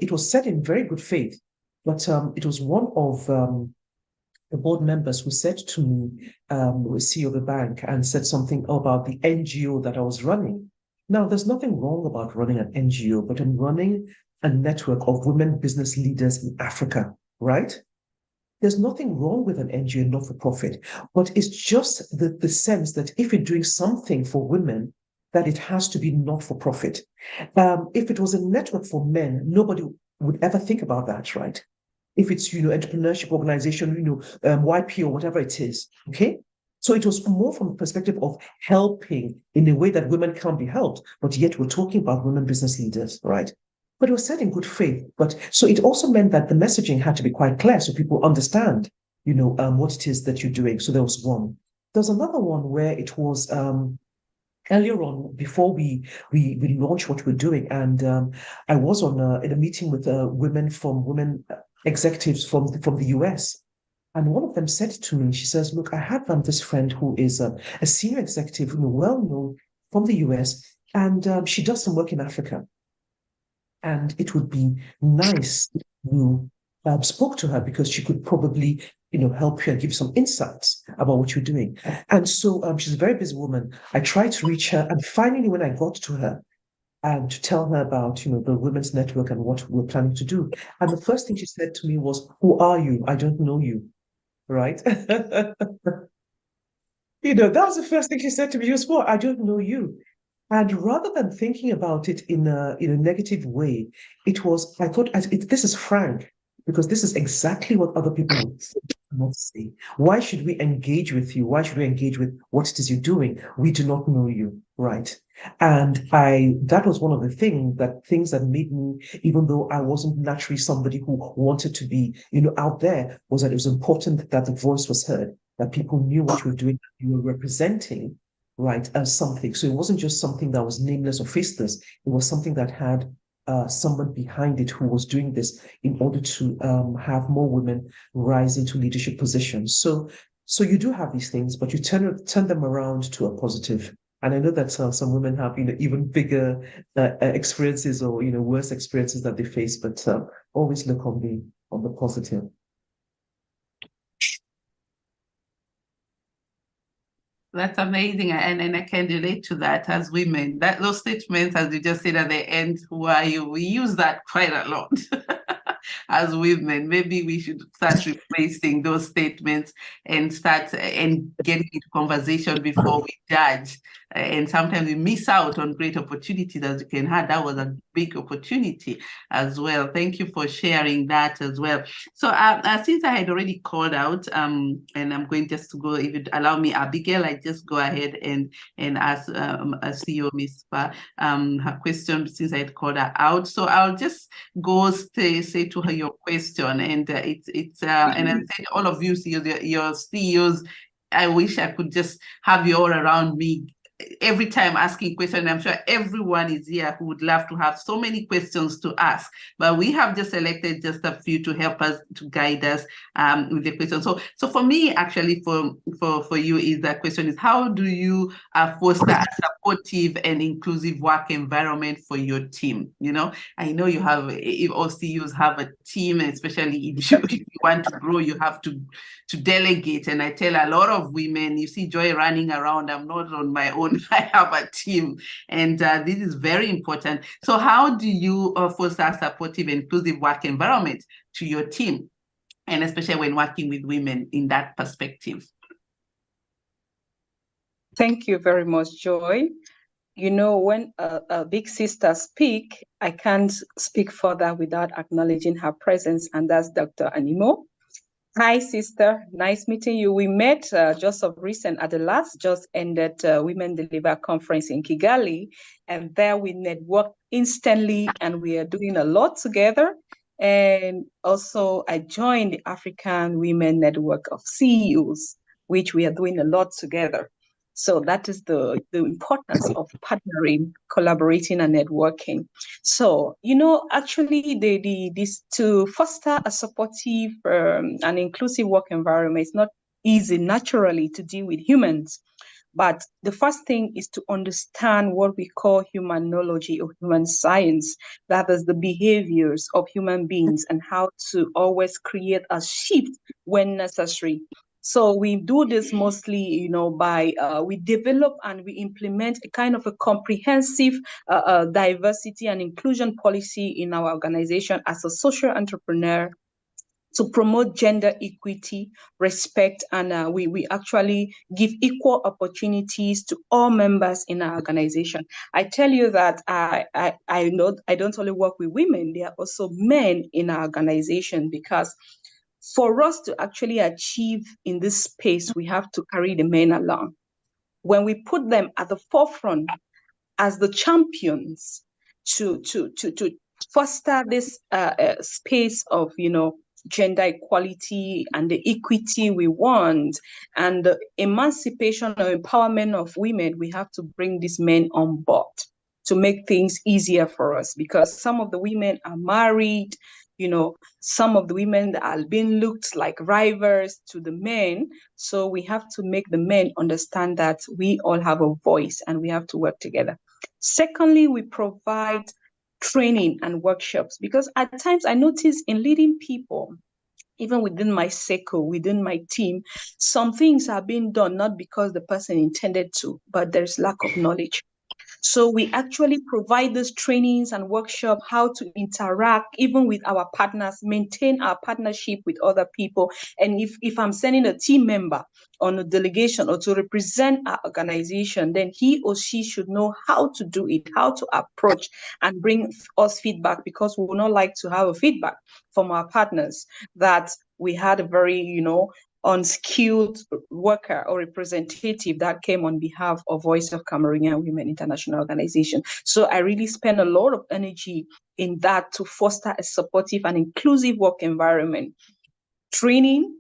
S8: it was said in very good faith, but it was one of the board members who said to me, CEO of the bank, and said something about the NGO that I was running. Now, there's nothing wrong about running an NGO, but I'm running a network of women business leaders in Africa, right? There's nothing wrong with an NGO, not-for-profit, but it's just the sense that if you're doing something for women, that it has to be not-for-profit. If it was a network for men, nobody would ever think about that, right? If it's, entrepreneurship organization, YP or whatever it is, okay? So it was more from the perspective of helping in a way that women can't be helped, but yet we're talking about women business leaders, right? But it was said in good faith. But so it also meant that the messaging had to be quite clear so people understand, what it is that you're doing. So there was one. There was another one where it was earlier on, before we launched what we're doing, and I was in a meeting with women executives from the US. And one of them said to me, she says, look, I have this friend who is a senior executive, well-known from the US, and she does some work in Africa. And it would be nice if you spoke to her, because she could probably, help you and give some insights about what you're doing. And so she's a very busy woman. I tried to reach her, and finally when I got to her, and to tell her about, the Women's Network and what we're planning to do. And the first thing she said to me was, "Who are you? I don't know you." Right? That was the first thing she said to me. She was, "Well, I don't know you." And rather than thinking about it in a negative way, I thought, this is frank, because this is exactly what other people would not say. Why should we engage with you? Why should we engage with what it is you're doing? We do not know you, right? And that was one of the things that made me, even though I wasn't naturally somebody who wanted to be, out there, was that it was important that the voice was heard, that people knew what you were doing, you were representing, right, as something. So it wasn't just something that was nameless or faceless. It was something that had someone behind it who was doing this in order to have more women rise into leadership positions. So you do have these things, but you turn them around to a positive. And I know that some women have, even bigger experiences or, worse experiences that they face, but always look on the positive.
S1: That's amazing, and I can relate to that as women. Those statements, as you just said at the end, "Who are you?" We use that quite a lot as women. Maybe we should start replacing those statements and start and getting into conversation before we judge. And sometimes we miss out on great opportunities as you can have. That was a big opportunity as well. Thank you for sharing that as well. So since I had already called out, and I'm going just to go, if you allow me, Abigail, I just go ahead and ask CEO Mispa her question, since I had called her out. So I'll just go say to her your question, and it's and I said, all of you your CEOs, I wish I could just have you all around me every time asking questions. I'm sure everyone is here who would love to have so many questions to ask, but we have just selected just a few to help us, to guide us with the questions. So for me, actually, for you, is that question is, how do you foster a supportive and inclusive work environment for your team? I know you have, if all CEOs have a team, especially if you want to grow, you have to delegate. And I tell a lot of women, you see Joy running around, I'm not on my own, I have a team, and this is very important. So how do you foster a supportive, inclusive work environment to your team, and especially when working with women in that perspective?
S5: Thank you very much, Joy. When a big sister speaks, I can't speak further without acknowledging her presence, and that's Dr. Anino. Hi, sister. Nice meeting you. We met just of recent at the last just ended Women Deliver Conference in Kigali, and there we networked instantly, and we are doing a lot together. And also, I joined the African Women Network of CEOs, which we are doing a lot together. So that is the importance of partnering, collaborating, and networking. So, actually, this to foster a supportive and inclusive work environment is not easy naturally to deal with humans. But the first thing is to understand what we call humanology or human science, that is the behaviors of human beings, and how to always create a shift when necessary. So we do this mostly, by we develop and we implement a kind of a comprehensive diversity and inclusion policy in our organization as a social entrepreneur, to promote gender equity, respect, and we actually give equal opportunities to all members in our organization. I tell you that I know I don't only work with women, there are also men in our organization, because for us to actually achieve in this space, we have to carry the men along. When we put them at the forefront as the champions to foster this space of, gender equality and the equity we want, and the emancipation or empowerment of women, we have to bring these men on board to make things easier for us, because some of the women are married, some of the women are being looked like rivals to the men. So we have to make the men understand that we all have a voice and we have to work together. Secondly, we provide training and workshops, because at times I notice in leading people, even within my circle, within my team, some things are being done not because the person intended to, but there's lack of knowledge. So we actually provide those trainings and workshops, how to interact even with our partners, maintain our partnership with other people. And if I'm sending a team member on a delegation or to represent our organization, then he or she should know how to do it, how to approach and bring us feedback, because we would not like to have a feedback from our partners that we had a very, unskilled worker or representative that came on behalf of Voice of Cameroonian Women International Organization. So I really spend a lot of energy in that to foster a supportive and inclusive work environment. Training,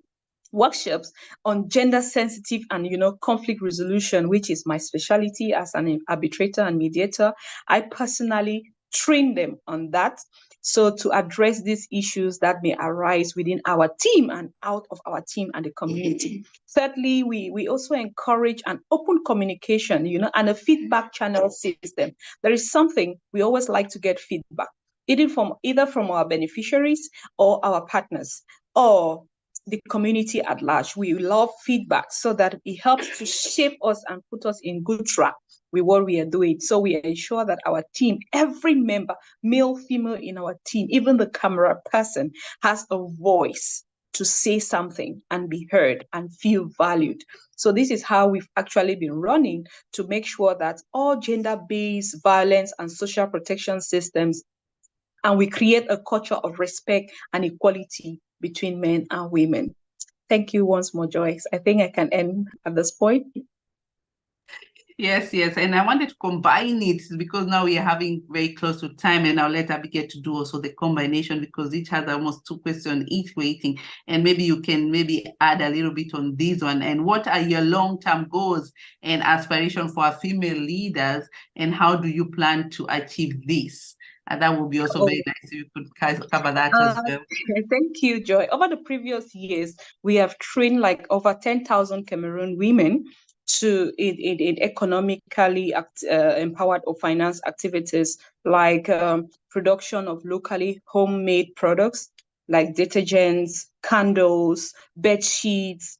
S5: workshops on gender sensitive and conflict resolution, which is my specialty as an arbitrator and mediator. I personally train them on that. So to address these issues that may arise within our team and out of our team and the community. Thirdly, we also encourage an open communication, and a feedback channel system. There is something we always like to get feedback, either from our beneficiaries or our partners or the community at large. We love feedback so that it helps to shape us and put us in good track with what we are doing. So we ensure that our team, every member, male, female in our team, even the camera person, has a voice to say something and be heard and feel valued. So this is how we've actually been running to make sure that all gender-based violence and social protection systems, and we create a culture of respect and equality between men and women. Thank you once more, Joyce. I think I can end at this point.
S1: Yes. And I wanted to combine it because now we are having very close to time, and I'll let Abigail to do also the combination, because each has almost 2 questions each waiting. And maybe you can add a little bit on this one. And what are your long-term goals and aspirations for our female leaders, and how do you plan to achieve this? And that would be also very nice if you could cover that as well.
S5: Thank you, Joy. Over the previous years, we have trained like over 10,000 Cameroon women in economically empowered or finance activities like production of locally homemade products like detergents, candles, bed sheets,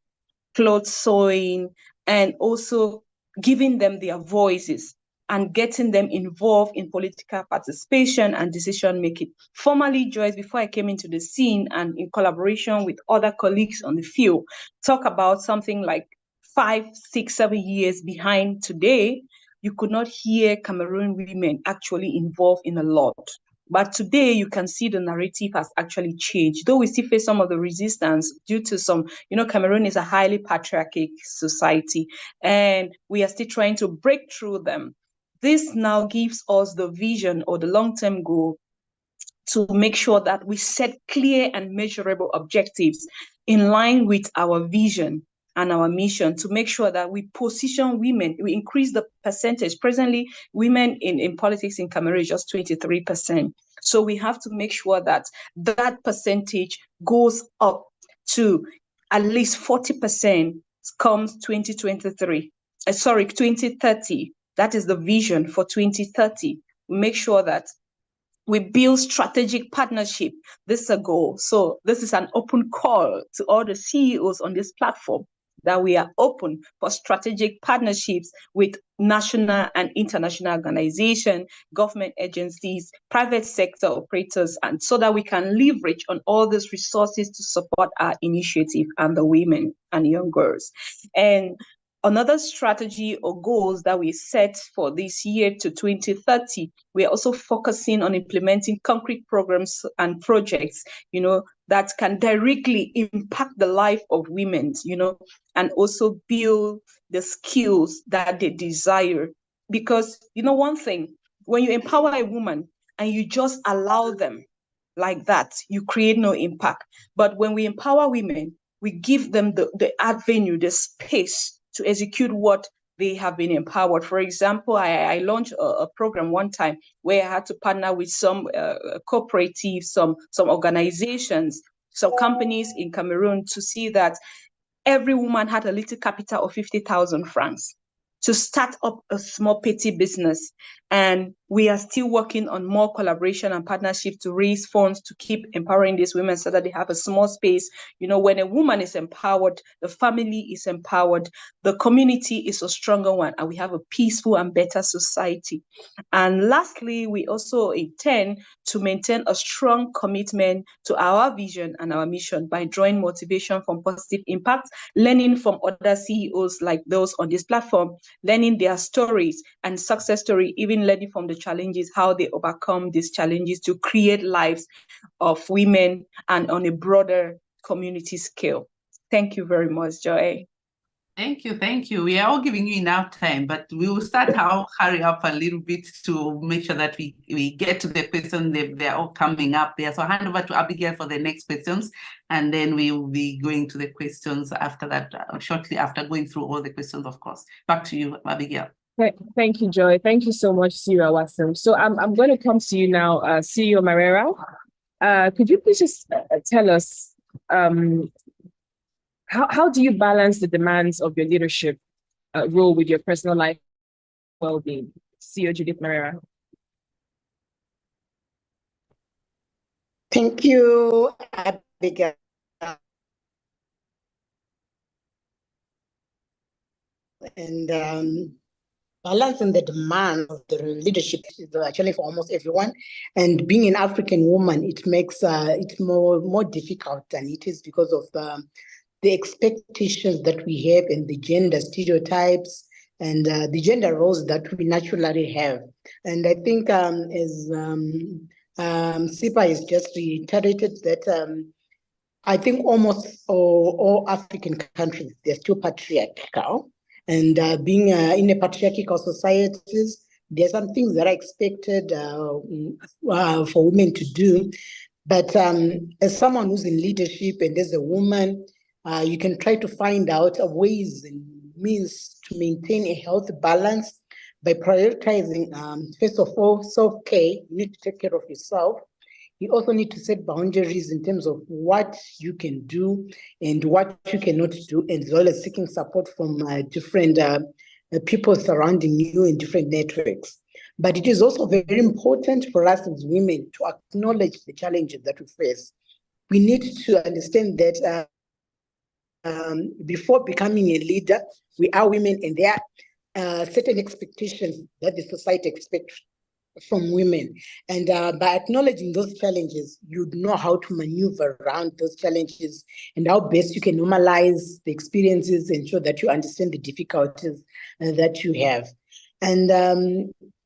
S5: clothes sewing, and also giving them their voices and getting them involved in political participation and decision making. Formerly, Joyce, before I came into the scene and in collaboration with other colleagues on the field, talk about something like 5, 6, 7 years behind today, you could not hear Cameroon women actually involved in a lot. But today you can see the narrative has actually changed, though we still face some of the resistance due to some, Cameroon is a highly patriarchal society, and we are still trying to break through them. This now gives us the vision or the long-term goal to make sure that we set clear and measurable objectives in line with our vision and our mission, to make sure that we position women, we increase the percentage. Presently, women in politics in Cameroon is just 23%. So we have to make sure that that percentage goes up to at least 40% comes 2030. That is the vision for 2030. We make sure that we build strategic partnership. This is a goal. So this is an open call to all the CEOs on this platform, that we are open for strategic partnerships with national and international organizations, government agencies, private sector operators, and so that we can leverage on all these resources to support our initiative and the women and young girls. And another strategy or goals that we set for this year to 2030, we are also focusing on implementing concrete programs and projects, that can directly impact the life of women, and also build the skills that they desire. Because, one thing, when you empower a woman and you just allow them like that, you create no impact. But when we empower women, we give them the avenue, the space to execute what they have been empowered. For example, I launched a program one time where I had to partner with some cooperatives, some organizations, some companies in Cameroon to see that every woman had a little capital of 50,000 francs to start up a small petty business. And we are still working on more collaboration and partnership to raise funds to keep empowering these women so that they have a small space. You know, when a woman is empowered, the family is empowered, the community is a stronger one, and we have a peaceful and better society. And lastly, we also intend to maintain a strong commitment to our vision and our mission by drawing motivation from positive impact, learning from other CEOs like those on this platform, learning their stories and success story, even learning from the challenges, how they overcome these challenges to create lives of women and on a broader community scale. Thank you very much, Joy.
S1: Thank you, thank you. We are all giving you enough time, but we will start our hurry up a little bit to make sure that we get to the questions. They're all coming up there. So I'll hand over to Abigail for the next questions, and then we will be going to the questions after that, shortly after going through all the questions, of course. Back to you, Abigail.
S2: Thank you, Joy. Thank you so much, CEO Awasum. So I'm going to come to you now, CEO Marera. Could you please just tell us how do you balance the demands of your leadership role with your personal life well-being? CEO Judith Marera.
S6: Thank you, Abigail. And balancing the demand of the leadership is actually for almost everyone. And being an African woman, it makes it more difficult than it is because of the expectations that we have and the gender stereotypes and the gender roles that we naturally have. And I think as Mispa has just reiterated that I think almost all African countries, they're still patriarchal. And being in a patriarchal societies, there are some things that are expected for women to do. But as someone who's in leadership and as a woman, you can try to find out ways and means to maintain a healthy balance by prioritizing, first of all, self-care. You need to take care of yourself. You also need to set boundaries in terms of what you can do and what you cannot do, as well as seeking support from different people surrounding you in different networks. But it is also very important for us as women to acknowledge the challenges that we face. We need to understand that before becoming a leader, we are women, and there are certain expectations that the society expects from women. And by acknowledging those challenges, you know how to maneuver around those challenges and how best you can normalize the experiences, ensure that you understand the difficulties that you have. And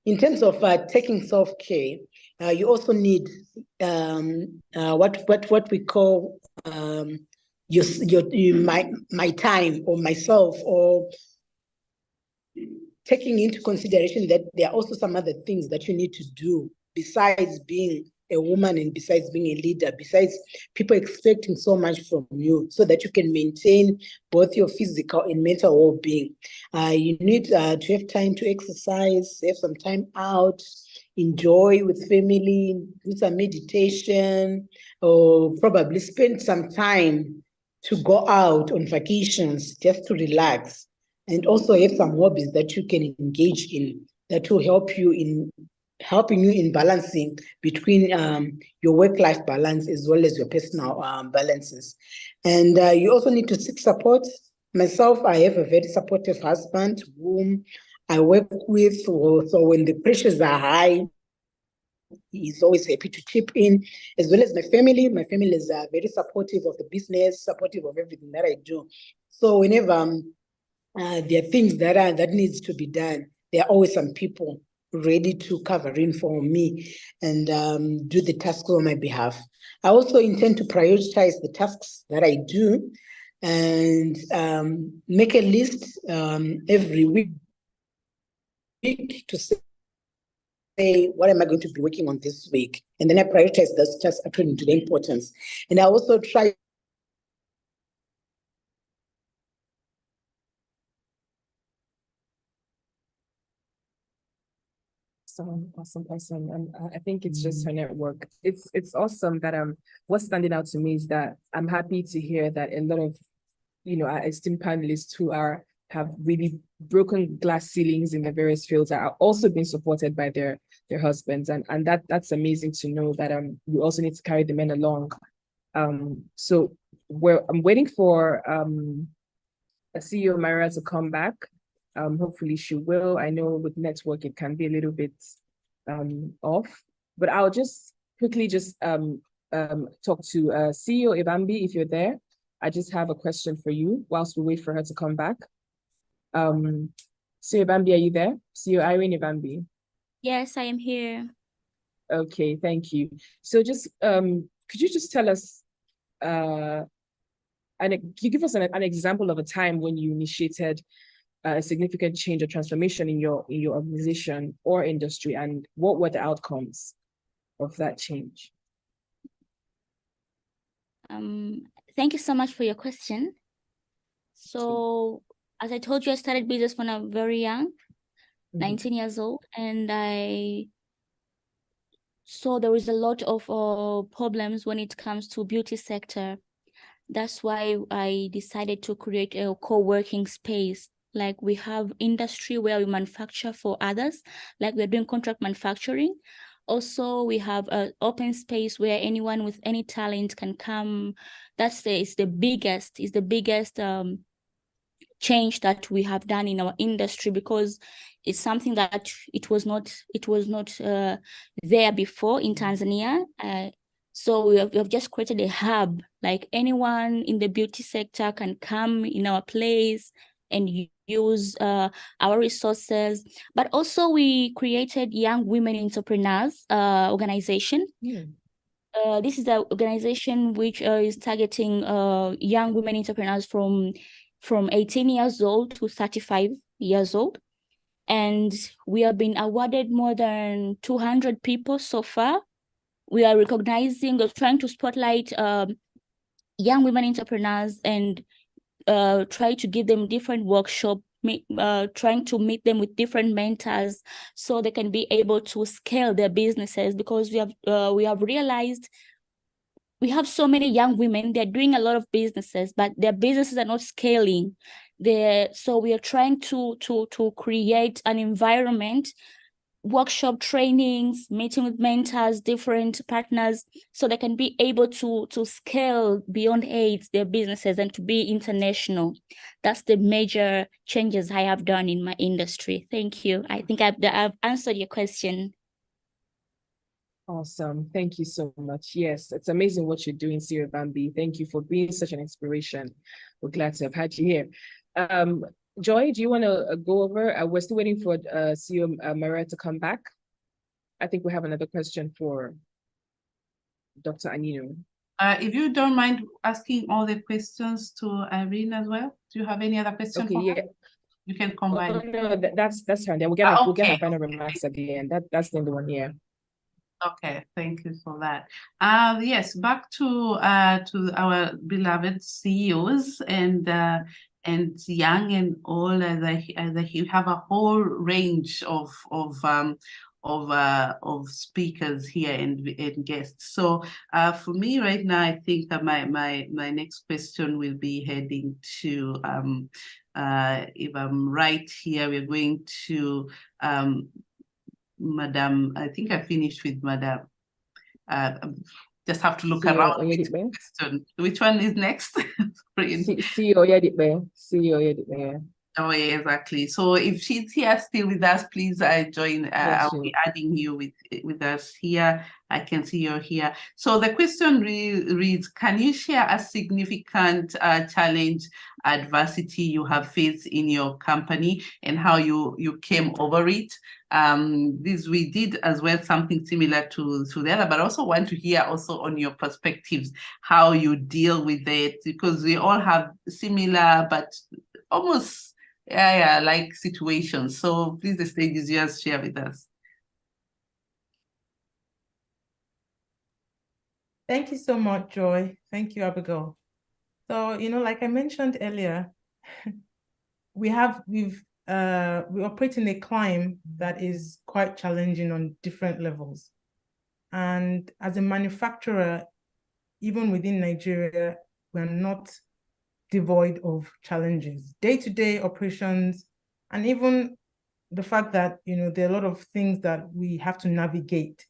S6: in terms of taking self-care, you also need what we call my time or myself, or taking into consideration that there are also some other things that you need to do besides being a woman and besides being a leader, besides people expecting so much from you, so that you can maintain both your physical and mental well-being. You need to have time to exercise, have some time out, enjoy with family, do some meditation, or probably spend some time to go out on vacations just to relax. And also have some hobbies that you can engage in that will help you in balancing between your work-life balance as well as your personal balances. And you also need to seek support. Myself, I have a very supportive husband whom I work with. So when the pressures are high, he's always happy to chip in, as well as my family. My family is very supportive of the business, supportive of everything that I do. So whenever there are things that needs to be done, there are always some people ready to cover in for me and do the tasks on my behalf. I also intend to prioritize the tasks that I do and make a list every week to say, what am I going to be working on this week? And then I prioritize those tasks according to the importance. And I also try
S2: awesome person, and I think it's just her network. It's awesome that what's standing out to me is that I'm happy to hear that a lot of our esteemed panelists who are have really broken glass ceilings in the various fields are also being supported by their husbands. And that's amazing to know that you also need to carry the men along. So I'm waiting for CEO Marera to come back. Hopefully she will. I know with network it can be a little bit off, but I'll just quickly talk to CEO Ivambi, if you're there. I just have a question for you whilst we wait for her to come back. CEO Ivambi, are you there? CEO Irene Ivambi.
S7: Yes, I am here.
S2: Okay, thank you. So just could you just tell us and you give us an example of a time when you initiated a significant change or transformation in your organization or industry, and what were the outcomes of that change?
S7: Thank you so much for your question. So, as I told you, I started business when I'm very young, 19 years old, and I saw there is a lot of problems when it comes to beauty sector. That's why I decided to create a co-working space. Like we have industry where we manufacture for others, like we're doing contract manufacturing. Also, we have an open space where anyone with any talent can come. It's the biggest change that we have done in our industry, because it's something that it was not there before in Tanzania. So we have just created a hub, like anyone in the beauty sector can come in our place and use our resources. But also we created Young Women Entrepreneurs organization. This is an organization which is targeting young women entrepreneurs from 18 years old to 35 years old. And we have been awarded more than 200 people so far. We are recognizing or trying to spotlight young women entrepreneurs and try to give them different workshops, trying to meet them with different mentors so they can be able to scale their businesses, because we have realized we have so many young women, they're doing a lot of businesses, but their businesses are not scaling. So we are trying to create an environment, workshop trainings, meeting with mentors, different partners, so they can be able to scale beyond AIDS, their businesses, and to be international. That's the major changes I have done in my industry. Thank you. I think I've answered your question.
S2: Awesome. Thank you so much. Yes, it's amazing what you're doing, CEO Ivambi. Thank you for being such an inspiration. We're glad to have had you here. Joy, do you want to go over? We're still waiting for CEO Marera to come back. I think we have another question for Dr. Anino.
S1: If you don't mind asking all the questions to Irene as well. Do you have any other questions?
S2: Okay, yeah.
S1: You can combine.
S2: Oh, no, that's fine. Then we'll get our final remarks at the end. That's the one here.
S1: Okay, thank you for that. Yes, back to our beloved CEOs and young and old, as I have a whole range of speakers here and guests. So for me right now, I think my next question will be heading to if I'm right here, we're going to Madam, I think I finished with Madam. Just have to look around. Which one is next?
S2: CEO Oyedipe. CEO Oyedipe.
S1: Oh, yeah, exactly. So if she's here still with us, please join. I'll be adding you with us here. I can see you're here. So the question reads, can you share a significant challenge, adversity you have faced in your company and how you came over it? We did as well something similar to the other, but I also want to hear also on your perspectives, how you deal with it, because we all have similar, but almost like situations. So please, the stage is yours, share with us.
S9: Thank you so much, Joy. Thank you, Abigail. So, like I mentioned earlier, we operate in a climate that is quite challenging on different levels. And as a manufacturer, even within Nigeria, we're not devoid of challenges, day-to-day operations, and even the fact that, you know, there are a lot of things that we have to navigate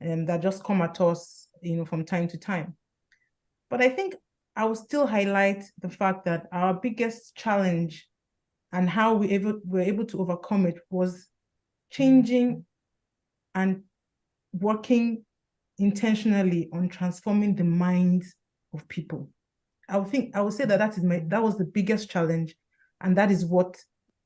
S9: and that just come at us, you know, from time to time. But I think I will still highlight the fact that our biggest challenge and how we were able to overcome it was changing and working intentionally on transforming the minds of people. I would say that that was the biggest challenge, and that is what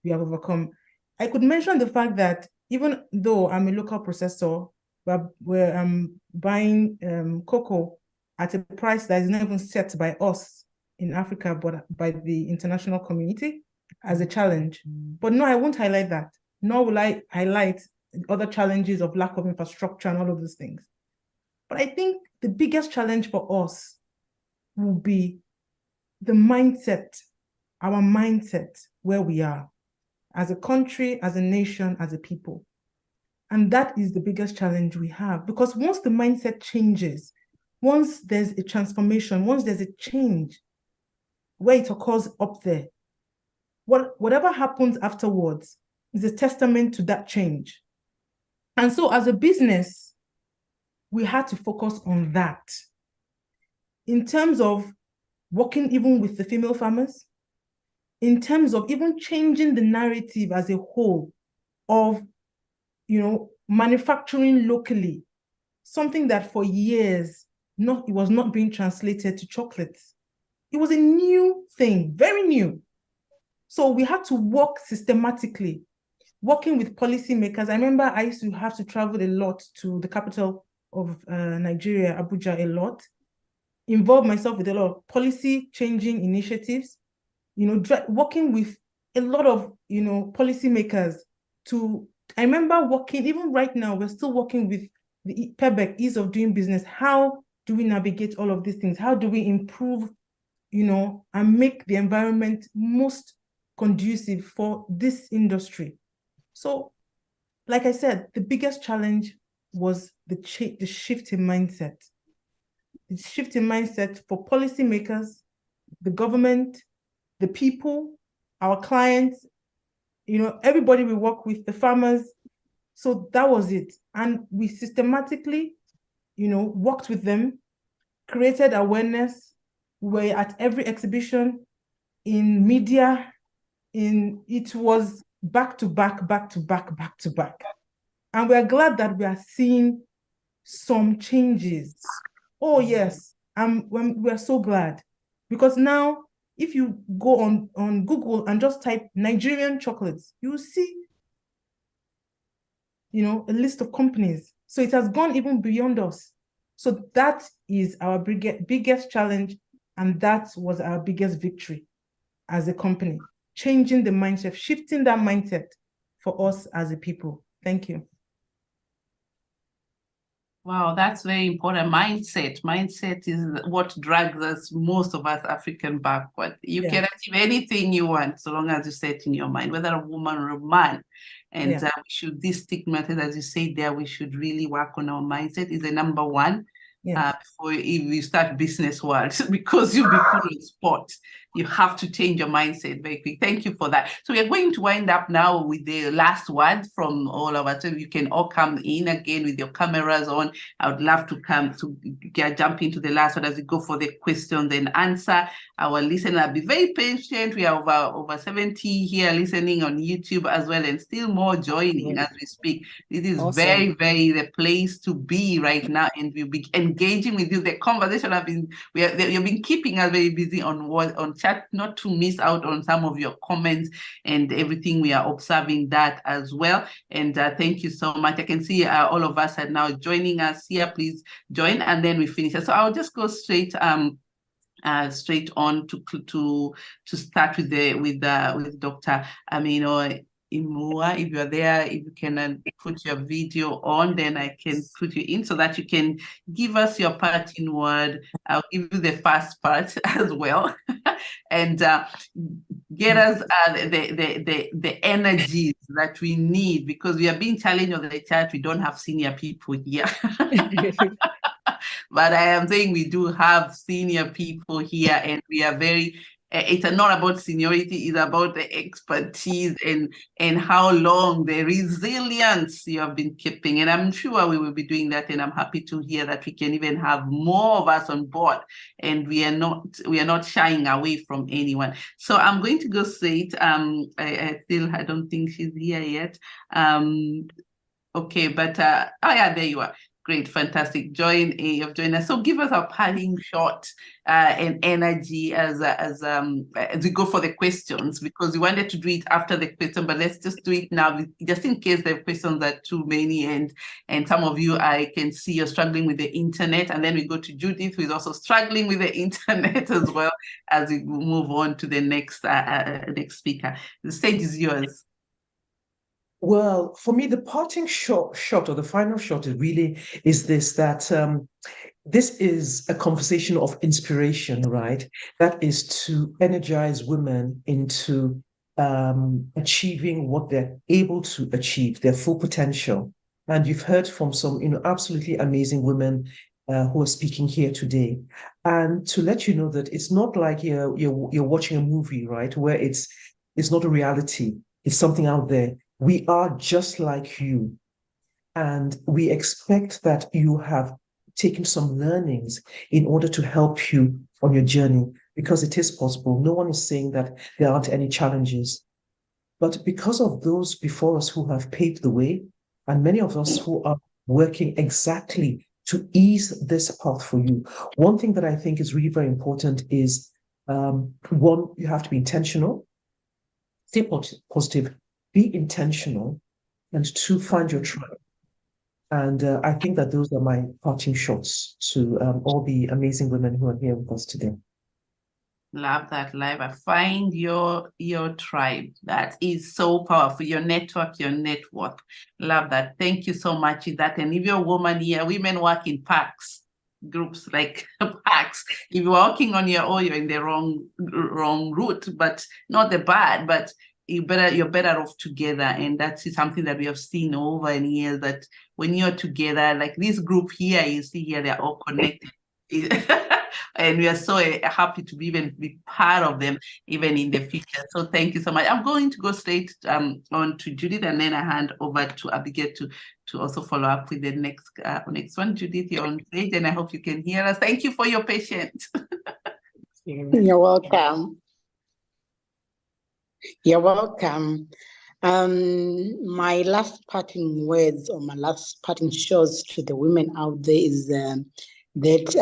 S9: we have overcome. I could mention the fact that even though I'm a local processor, we're buying cocoa at a price that is not even set by us in Africa, but by the international community as a challenge. But no, I won't highlight that. Nor will I highlight other challenges of lack of infrastructure and all of those things. But I think the biggest challenge for us will be the mindset, our mindset, where we are as a country, as a nation, as a people. And that is the biggest challenge we have, because once the mindset changes, once there's a transformation, once there's a change where it occurs up there, whatever happens afterwards is a testament to that change. And so as a business, we had to focus on that in terms of working even with the female farmers, in terms of even changing the narrative as a whole of, you know, manufacturing locally, something that for years it was not being translated to chocolates. It was a new thing, very new. So we had to work systematically, working with policymakers. I remember I used to have to travel a lot to the capital of Nigeria, Abuja, a lot, involve myself with a lot of policy changing initiatives, you know, working with a lot of, you know, policymakers I remember working, even right now, we're still working with the PEBEC, ease of doing business. How do we navigate all of these things? How do we improve, you know, and make the environment most conducive for this industry? So, like I said, the biggest challenge was the shift in mindset. The shift in mindset for policymakers, the government, the people, our clients, you know, everybody we work with, the farmers. So that was it. And we systematically, you know, worked with them, created awareness. We were at every exhibition, in media, it was back to back, back to back, back to back. And we're glad that we are seeing some changes. Oh yes, we're so glad. Because now, if you go on Google and just type Nigerian chocolates, you'll see, you know, a list of companies. So it has gone even beyond us. So that is our biggest challenge, and that was our biggest victory as a company, changing the mindset, shifting that mindset for us as a people. Thank you.
S1: Wow, that's very important. Mindset is what drags us, most of us African, backward. You can achieve anything you want so long as you set in your mind, whether a woman or a man. And we should destigmatize, as you say there, we should really work on our mindset is the number one. Before if you start business world, because you'll be put on spot. You have to change your mindset very quick. Thank you for that. So we are going to wind up now with the last word from all of us. So you can all come in again with your cameras on. I would love to jump into the last one as we go for the questions and answer. Our listener, be very patient. We are over 70 here listening on YouTube as well, and still more joining as we speak. This is very, very the place to be right now, and we'll be engaging with you. The conversation you've been keeping us very busy on chat, not to miss out on some of your comments and everything. We are observing that as well. And thank you so much. I can see all of us are now joining us here. Please join, and then we finish. So I'll just go straight on to start with Dr. Amino. Emuwa, if you're there, if you can put your video on, then I can put you in so that you can give us your parting word. I'll give you the first part as well, and get us the energies that we need, because we are being challenged on the chat. We don't have senior people here. But I am saying we do have senior people here, and we are very it's not about seniority, it's about the expertise and how long, the resilience you have been keeping. And I'm sure we will be doing that. And I'm happy to hear that we can even have more of us on board, and we are not shying away from anyone. So I'm going to go straight. I don't think she's here yet. Okay, but oh yeah, there you are. Great, fantastic. You've joined us. So give us a parting shot and energy as we go for the questions, because we wanted to do it after the question, but let's just do it now, just in case the questions are too many, and some of you, I can see you're struggling with the internet, and then we go to Judith, who is also struggling with the internet as well, as we move on to the next speaker. The stage is yours.
S8: Well, for me, the parting shot or the final shot is this, that this is a conversation of inspiration, right? That is to energize women into achieving what they're able to achieve, their full potential. And you've heard from some, absolutely amazing women who are speaking here today. And to let you know that it's not like you're watching a movie, right? Where it's not a reality. It's something out there. We are just like you, and we expect that you have taken some learnings in order to help you on your journey, because it is possible. No one is saying that there aren't any challenges, but because of those before us who have paved the way, and many of us who are working exactly to ease this path for you, one thing that I think is really very important is, one, you have to be intentional, stay positive, be intentional, and two, find your tribe. And I think that those are my parting shots to all the amazing women who are here with us today.
S1: Love that, Liva. Find your tribe. That is so powerful. Your network, your network. Love that. Thank you so much for that. And if you're a woman here, women work in packs, groups like packs. If you're walking on your own, you're in the wrong route, but not the bad, but you're better off together. And that's something that we have seen over the years, that when you're together, like this group here, you see here, they're all connected. And we are so happy to be part of them even in the future. So thank you so much. I'm going to go straight on to Judith, and then I hand over to Abigail to also follow up with the next one. Judith, you're on stage, and I hope you can hear us. Thank you for your patience.
S6: You're welcome. You're welcome. My last parting words, or my last parting shots to the women out there is that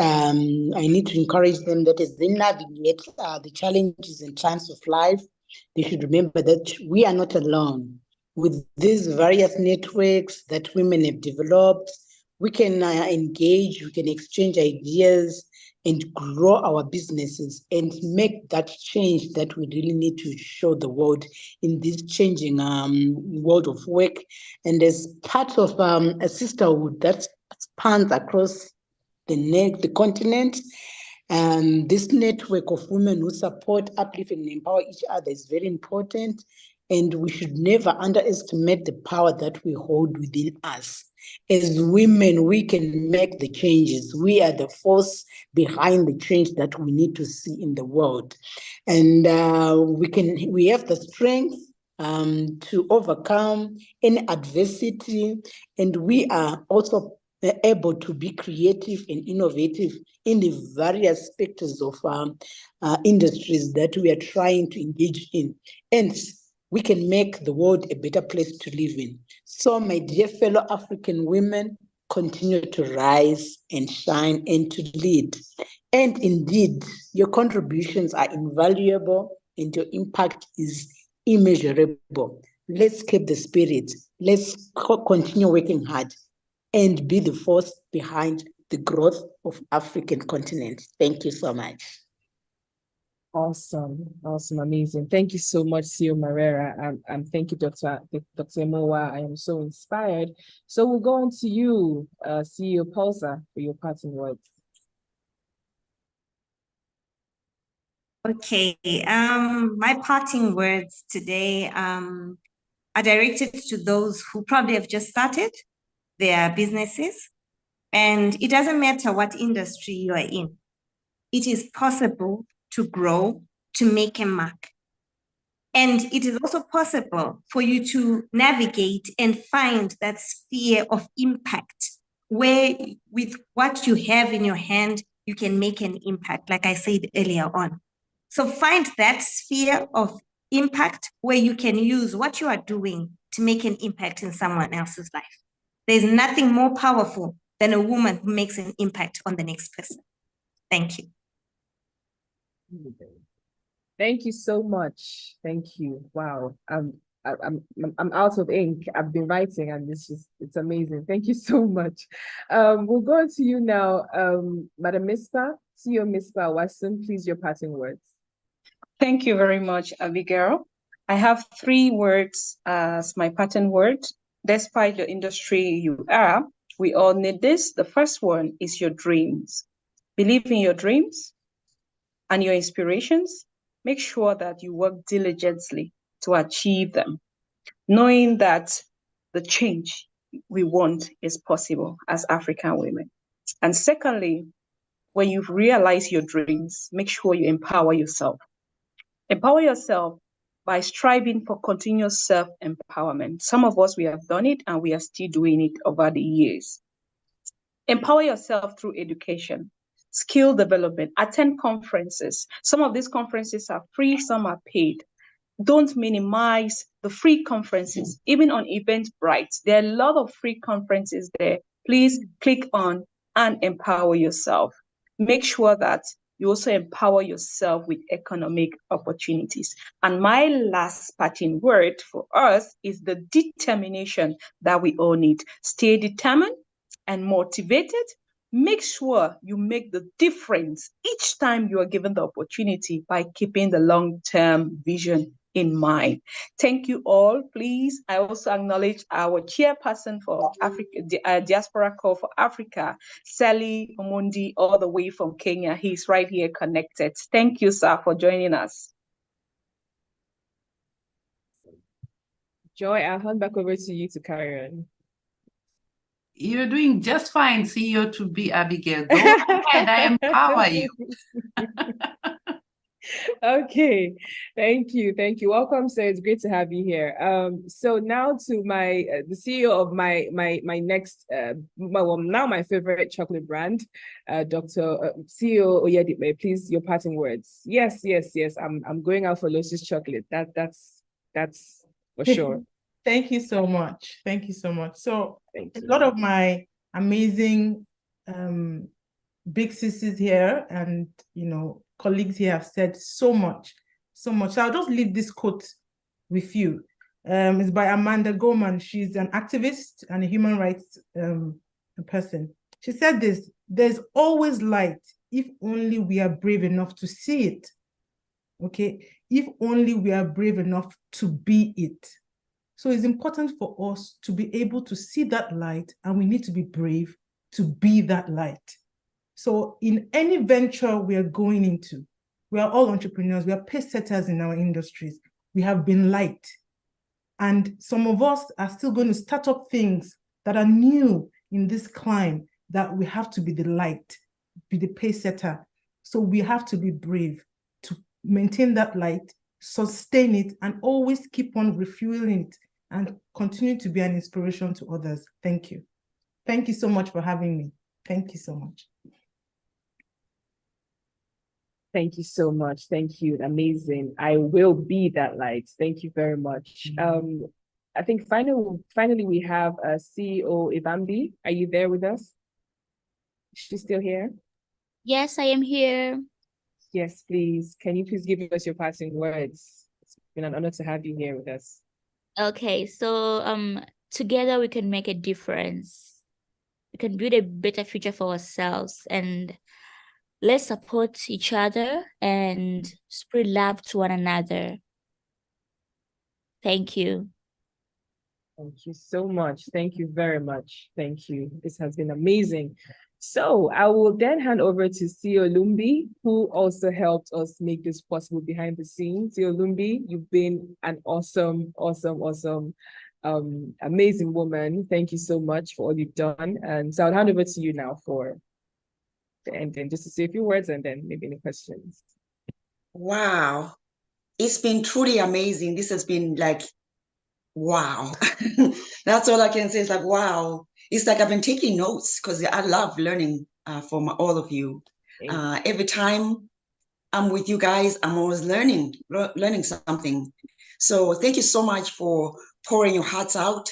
S6: I need to encourage them that as they navigate the challenges and times of life, they should remember that we are not alone. With these various networks that women have developed, we can engage, we can exchange ideas, and grow our businesses and make that change that we really need to show the world in this changing world of work. And as part of a sisterhood that spans across the continent, this network of women who support, uplift, and empower each other is very important. And we should never underestimate the power that we hold within us. As women, we can make the changes. We are the force behind the change that we need to see in the world. And we have the strength to overcome any adversity. And we are also able to be creative and innovative in the various sectors of industries that we are trying to engage in. And we can make the world a better place to live in. So, my dear fellow African women, continue to rise and shine and to lead. And indeed, your contributions are invaluable and your impact is immeasurable. Let's keep the spirit. Let's continue working hard and be the force behind the growth of African continent. Thank you so much.
S2: Awesome, amazing. Thank you so much, CEO Marera. And thank you, Dr. Emuwa. I am so inspired. So we'll go on to you, CEO Paulser, for your parting words.
S4: Okay, my parting words today are directed to those who probably have just started their businesses. And it doesn't matter what industry you are in. It is possible to grow, to make a mark. And it is also possible for you to navigate and find that sphere of impact where with what you have in your hand, you can make an impact, like I said earlier on. So find that sphere of impact where you can use what you are doing to make an impact in someone else's life. There's nothing more powerful than a woman who makes an impact on the next person. Thank you.
S2: Thank you so much. Thank you. Wow. I'm out of ink. I've been writing and it's amazing. Thank you so much. We'll go to you now, Madam Mispa, CEO Mispa Awasum, please, your parting words.
S5: Thank you very much, Abigail. I have 3 words as my parting word. Despite the industry you are, we all need this. The first one is your dreams. Believe in your dreams and your inspirations. Make sure that you work diligently to achieve them, knowing that the change we want is possible as African women. And secondly, when you've realized your dreams, make sure you empower yourself. Empower yourself by striving for continuous self-empowerment. Some of us, we have done it and we are still doing it over the years. Empower yourself through education, skill development, attend conferences. Some of these conferences are free, some are paid. Don't minimize the free conferences. Even on Eventbrite, there are a lot of free conferences there. Please click on and empower yourself. Make sure that you also empower yourself with economic opportunities. And my last parting word for us is the determination that we all need. Stay determined and motivated. Make sure you make the difference each time you are given the opportunity by keeping the long-term vision in mind. Thank you all. Please, I also acknowledge our chairperson for Africa, Diaspora Call for Africa, Sally Omondi, all the way from Kenya. He's right here connected. Thank you, sir, for joining us.
S2: Joy, I'll hand back over to you to carry on.
S1: You're doing just fine, CEO to be Abigail. Go ahead, I empower you.
S2: Okay, thank you. Welcome, sir. It's great to have you here. So now to my the CEO of my next now my favorite chocolate brand, Dr. CEO Oyedipe. Please, your parting words. Yes. I'm going out for Lotus chocolate. That's for sure.
S9: Thank you so much. So a lot of my amazing big sisters here and colleagues here have said so much. So I'll just leave this quote with you. It's by Amanda Gorman. She's an activist and a human rights person. She said this: "There's always light if only we are brave enough to see it." Okay, if only we are brave enough to be it. So it's important for us to be able to see that light, and we need to be brave to be that light. So in any venture we are going into, we are all entrepreneurs, we are pace setters in our industries. We have been light. And some of us are still going to start up things that are new in this climb, that we have to be the light, be the pace setter. So we have to be brave to maintain that light, sustain it, and always keep on refueling it and continue to be an inspiration to others. Thank you. Thank you so much for having me. Thank you so much.
S2: Thank you so much. Thank you. Amazing. I will be that light. Thank you very much. I think finally we have CEO Ivambi. Are you there with us? Is she still here?
S7: Yes, I am here.
S2: Yes, please. Can you please give us your parting words? It's been an honor to have you here with us.
S7: Okay, so together we can make a difference. We can build a better future for ourselves, and let's support each other and spread love to one another. Thank you.
S2: Thank you so much. Thank you very much. Thank you. This has been amazing. So I will then hand over to CEO Lumbie, who also helped us make this possible behind the scenes. CEO Lumbie, you've been an awesome, amazing woman. Thank you so much for all you've done. And so I'll hand over to you now for the ending, just to say a few words and then maybe any questions.
S3: Wow. It's been truly amazing. This has been like, wow. That's all I can say. It's like, wow. It's like I've been taking notes because I love learning from all of you. Every time I'm with you guys, I'm always learning something. So thank you so much for pouring your hearts out,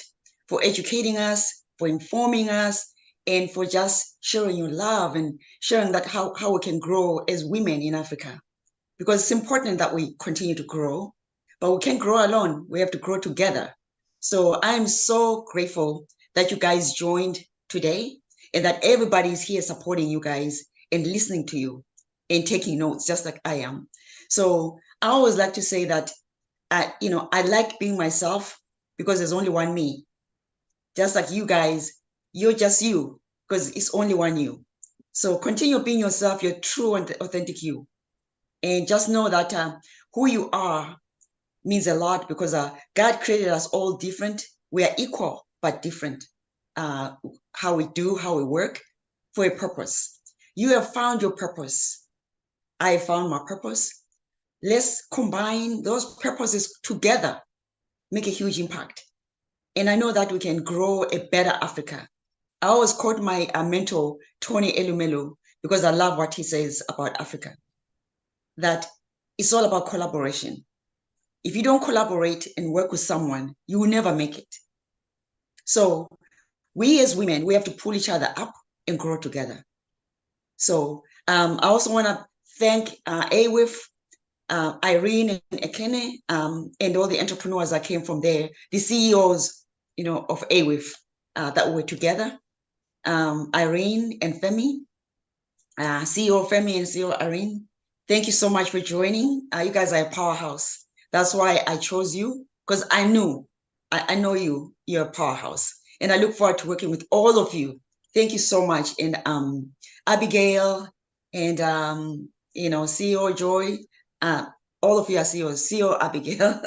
S3: for educating us, for informing us, and for just sharing your love and sharing that how we can grow as women in Africa. Because it's important that we continue to grow, but we can't grow alone. We have to grow together. So I'm so grateful that you guys joined today and that everybody is here supporting you guys and listening to you and taking notes, just like I am. So I always like to say that, I like being myself because there's only one me. Just like you guys, you're just you because it's only one you. So continue being yourself, your true and authentic you. And just know that who you are means a lot because God created us all different. We are equal, but different. How we do, how we work for a purpose. You have found your purpose. I found my purpose. Let's combine those purposes together, make a huge impact. And I know that we can grow a better Africa. I always quote my mentor, Tony Elumelu, because I love what he says about Africa, that it's all about collaboration. If you don't collaborate and work with someone, you will never make it. So we as women, we have to pull each other up and grow together. So I also want to thank AWIF, Irene and Ekene, and all the entrepreneurs that came from there, the CEOs, of AWIF that were together, Irene and Femi, CEO Femi and CEO Irene. Thank you so much for joining. You guys are a powerhouse. That's why I chose you, because I know you're a powerhouse. And I look forward to working with all of you. Thank you so much. And Abigail and CEO Joy, all of you are CEOs, CEO Abigail.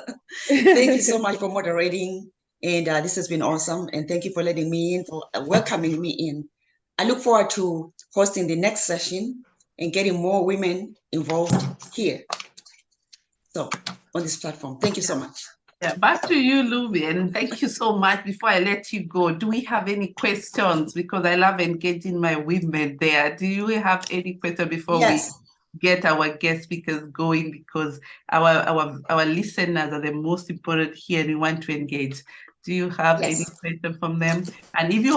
S3: Thank you so much for moderating. And this has been awesome. And thank you for letting me in, for welcoming me in. I look forward to hosting the next session and getting more women involved here. So on this platform. Thank you so much.
S1: Yeah, back to you, Lumbie, and thank you so much. Before I let you go, do we have any questions? Because I love engaging my women there. Do you have any questions before we get our guest speakers going? Because our listeners are the most important here, and we want to engage. Do you have any question from them? And if you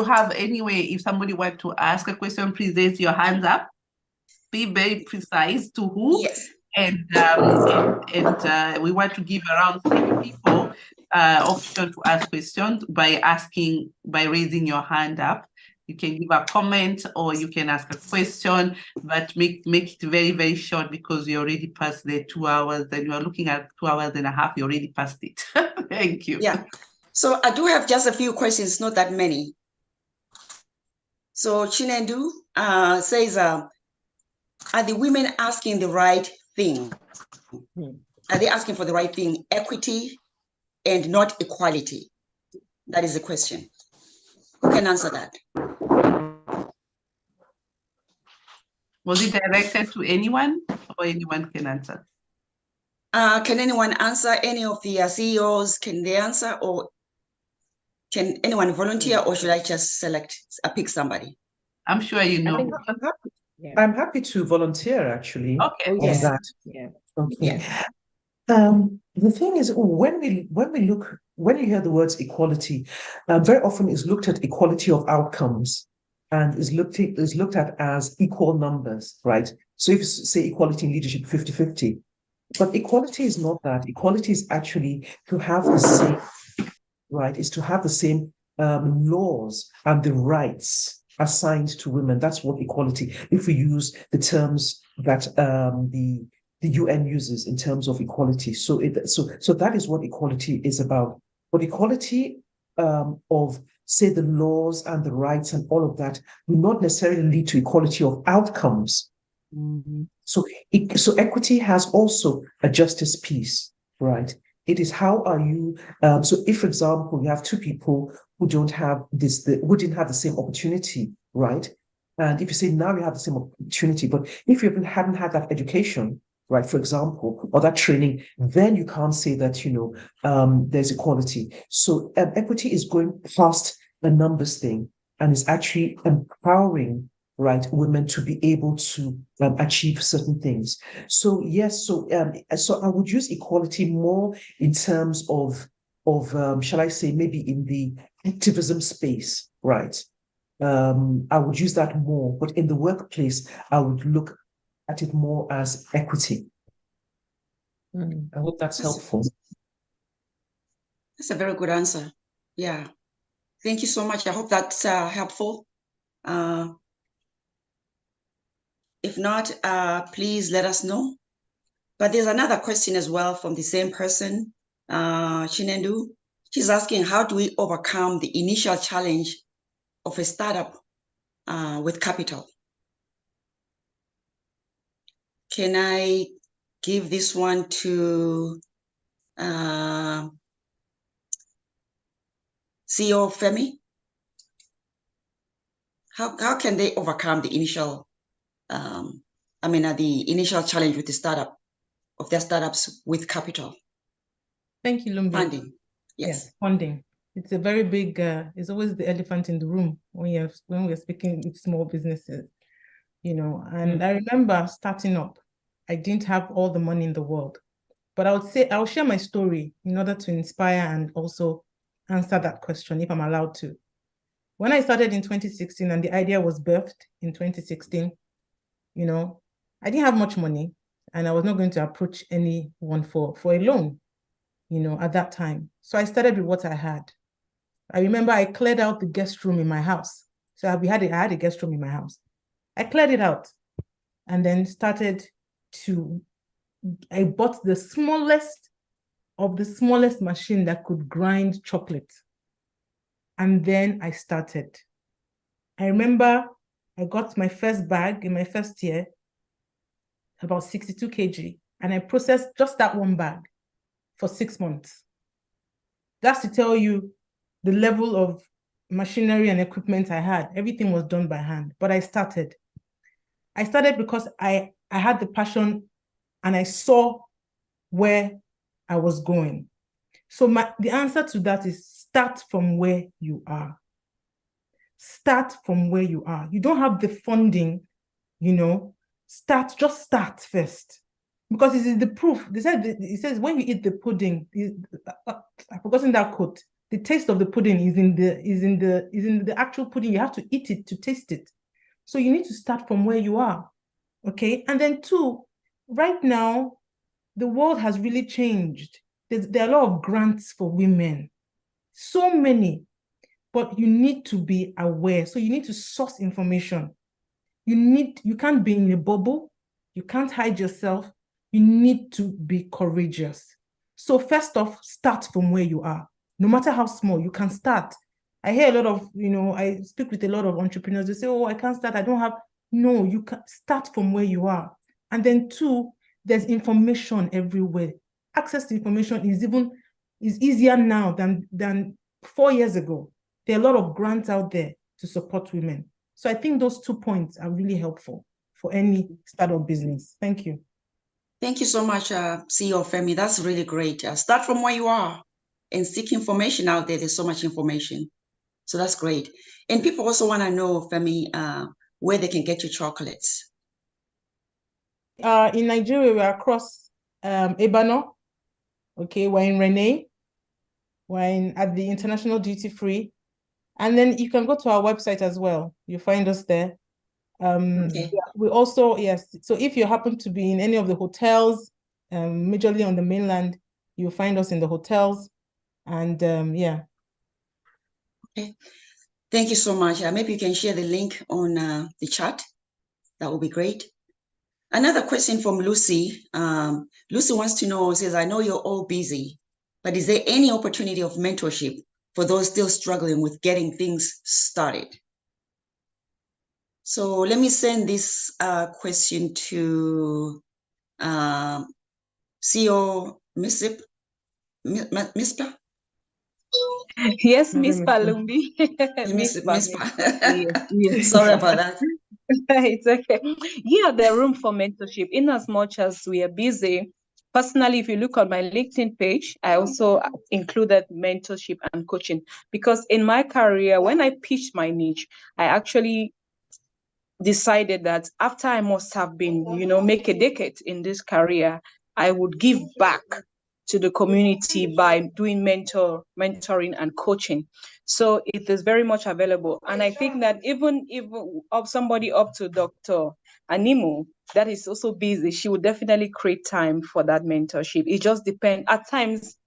S1: have anyway, if somebody wants to ask a question, please raise your hands up. Be very precise to who.
S3: Yes.
S1: And we want to give around 3 people option to ask questions by raising your hand up. You can give a comment or you can ask a question, but make it very, very short because we already passed the 2 hours and you are looking at 2 hours and a half. You already passed it. Thank you.
S3: Yeah. So I do have just a few questions, not that many. So Chinendu says, are the women asking the right thing? Are they asking for the right thing? Equity and not equality? That is the question. Who can answer that?
S1: Was it directed to anyone or anyone can answer?
S3: Can anyone answer? Any of the CEOs, can they answer, or can anyone volunteer, or should I just pick somebody?
S1: I'm sure you know.
S8: I'm happy to volunteer actually.
S1: Okay.
S8: On that.
S2: Yeah.
S8: Okay.
S3: Yeah.
S8: The thing is, when you hear the words equality, very often is looked at equality of outcomes and is looked at as equal numbers, right? So if you say equality in leadership, 50-50, but equality is not that. Equality is actually to have the same, right? Is to have the same laws and the rights assigned to women. That's what equality, if we use the terms that the UN uses in terms of equality. So that is what equality is about. But equality of, say, the laws and the rights and all of that will not necessarily lead to equality of outcomes. Mm-hmm. So equity has also a justice piece, right? It is how are you, so if, for example, you have 2 people who don't have who didn't have the same opportunity, right? And if you say now you have the same opportunity, but if you hadn't had that education, right? For example, or that training, then you can't say that, there's equality. So equity is going past the numbers thing and is actually empowering, right, women to be able to achieve certain things. So yes, so I would use equality more in terms of shall I say, maybe in the activism space, right? I would use that more, but in the workplace, I would look at it more as equity. I hope that's helpful.
S3: That's a very good answer. Yeah. Thank you so much. I hope that's helpful. If not, please let us know. But there's another question as well from the same person, Chinendu. She's asking, how do we overcome the initial challenge of a startup with capital? Can I give this one to CEO Femi? How can they overcome the initial, the initial challenge with the startup, of their startups with capital?
S9: Thank you, Lumbie.
S3: Funding. Yes.
S9: Funding. It's a very big, it's always the elephant in the room when we're speaking with small businesses, and I remember starting up. I didn't have all the money in the world, but I'll share my story in order to inspire and also answer that question if I'm allowed to. When I started in 2016 and the idea was birthed in 2016, I didn't have much money and I was not going to approach anyone for a loan, at that time. So I started with what I had. I remember I cleared out the guest room in my house. So I had a guest room in my house. I cleared it out and then I bought the smallest of the smallest machine that could grind chocolate. And then I started. I remember I got my first bag in my first year, about 62 kg, and I processed just that one bag for 6 months. That's to tell you the level of machinery and equipment I had. Everything was done by hand, but I started. I started because I had the passion and I saw where I was going. So the answer to that is start from where you are. Start from where you are. You don't have the funding, just start first. Because this is the proof. It says when you eat the pudding, I've forgotten that quote. The taste of the pudding is in the actual pudding. You have to eat it to taste it. So you need to start from where you are. Okay. And then 2, right now, the world has really changed. There are a lot of grants for women. So many. But you need to be aware. So you need to source information. You can't be in a bubble. You can't hide yourself. You need to be courageous. So first off, start from where you are. No matter how small, you can start. I hear a lot of, I speak with a lot of entrepreneurs. They say, oh, I can't start. I don't have. No, you can start from where you are. And then 2, there's information everywhere. Access to information is easier now than 4 years ago. There are a lot of grants out there to support women. So I think those 2 points are really helpful for any startup business. Thank you.
S3: Thank you so much, CEO Femi. That's really great. Start from where you are and seek information out there. There's so much information. So that's great. And people also want to know, Femi, where they can get your chocolates.
S9: In Nigeria, we're across Ebano. Okay, we're in Rene. We're at the International Duty Free. And then you can go to our website as well. You'll find us there.
S3: Okay.
S9: We also, yes. So if you happen to be in any of the hotels, majorly on the mainland, you'll find us in the hotels. And yeah.
S3: Okay. Thank you so much. Maybe you can share the link on the chat. That would be great. Another question from Lucy. Lucy wants to know, says, I know you're all busy, but is there any opportunity of mentorship for those still struggling with getting things started? So let me send this question to CEO Mispa.
S5: Yes, Mispa Lumbie.
S3: Mispa.
S5: Yes.
S3: Sorry about that.
S5: It's okay. Yeah, there's room for mentorship in as much as we are busy. Personally, if you look on my LinkedIn page, I also included mentorship and coaching, because in my career, when I pitched my niche, I actually decided that after I must have been, make a decade in this career, I would give back to the community by doing mentoring and coaching. So it is very much available. And I think that even of somebody up to Dr. Anino, that is also busy, she would definitely create time for that mentorship. It just depends. At times,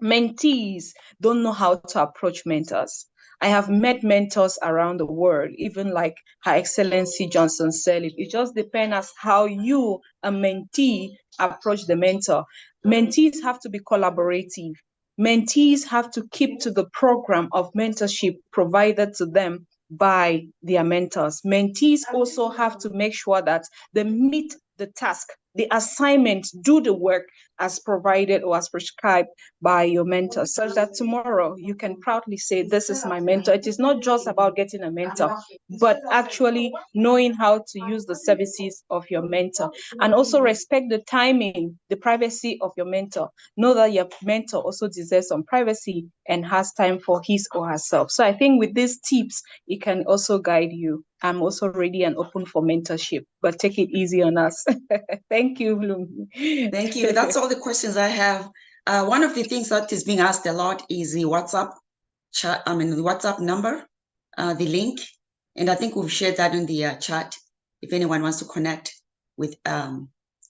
S5: mentees don't know how to approach mentors. I have met mentors around the world, even like Her Excellency Johnson said it. It just depends as how you, a mentee, approach the mentor. Mentees have to be collaborative. Mentees have to keep to the program of mentorship provided to them by their mentors. Mentees also have to make sure that they meet the task, the assignment, do the work as provided or as prescribed by your mentor, such that tomorrow you can proudly say, this is my mentor. It is not just about getting a mentor, but actually knowing how to use the services of your mentor, and also respect the timing, the privacy of your mentor. Know that your mentor also deserves some privacy and has time for his or herself. So I think with these tips, it can also guide you. I'm also ready and open for mentorship, but take it easy on us. Thank you, Lumbie.
S3: Thank you. That's all the questions I have. One of the things that is being asked a lot is the WhatsApp chat. The WhatsApp number, the link, and I think we've shared that in the chat. If anyone wants to connect with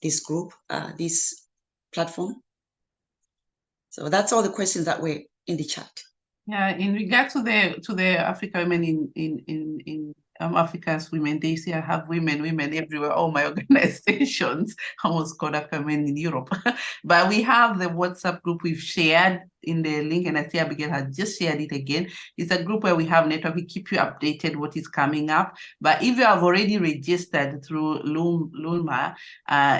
S3: this group, this platform. So that's all the questions that were in the chat.
S1: Yeah, in regard to the Africa women in Africa's women, they say I have women everywhere. All my organizations almost called Africa Women in Europe. But we have the WhatsApp group we've shared in the link, and I see Abigail has just shared it again. It's a group where we have network. We keep you updated what is coming up. But if you have already registered through Luma,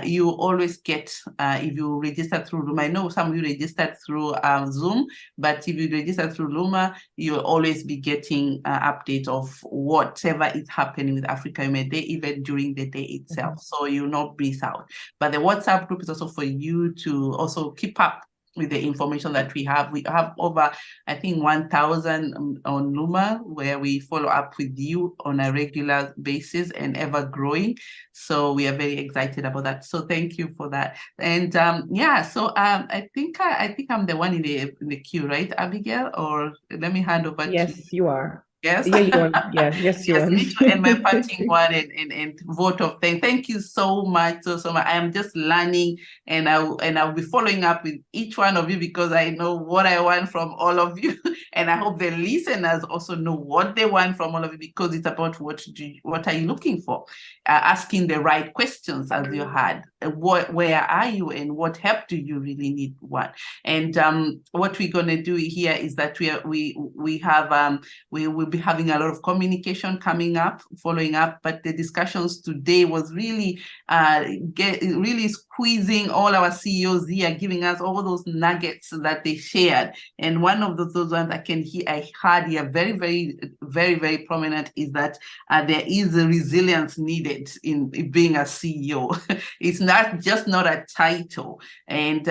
S1: you always get, if you register through Luma, I know some of you registered through Zoom, but if you register through Luma, you'll always be getting updates of whatever is happening with Africa Women Day, even during the day itself. So you'll not miss out. But the WhatsApp group is also for you to also keep up with the information that we have. We have over, I think, 1,000 on Luma, where we follow up with you on a regular basis and ever growing. So we are very excited about that. So thank you for that. And yeah, so I think I'm the one in the queue, right, Abigail? Or let me hand over to you.
S2: Yes, you are.
S1: Yes.
S2: Yeah, you are. Yes, you are.
S1: And my parting word and vote of thanks. Thank you so much, so much. I am just learning, and I'll be following up with each one of you, because I know what I want from all of you, and I hope the listeners also know what they want from all of you, because it's about what are you looking for, asking the right questions, as you had. Where are you, and what help do you really need? What? And what we're gonna do here is that we will be having a lot of communication coming up, following up, but the discussions today was really squeezing all our CEOs here, giving us all those nuggets that they shared. And one of those ones I heard here very, very, very, very prominent is that there is a resilience needed in being a CEO. It's not a title, and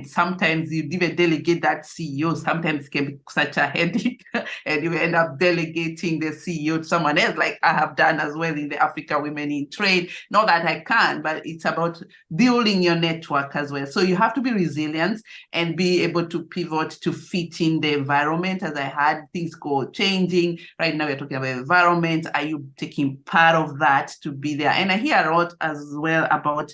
S1: sometimes you even delegate that CEO. Sometimes it can be such a headache, and you end up delegating the CEO to someone else, like I have done as well in the Africa Women in Trade. Not that I can, but it's about building your network as well. So you have to be resilient and be able to pivot to fit in the environment. As I had, things go changing. Right now we're talking about environment. Are you taking part of that to be there? And I hear a lot as well about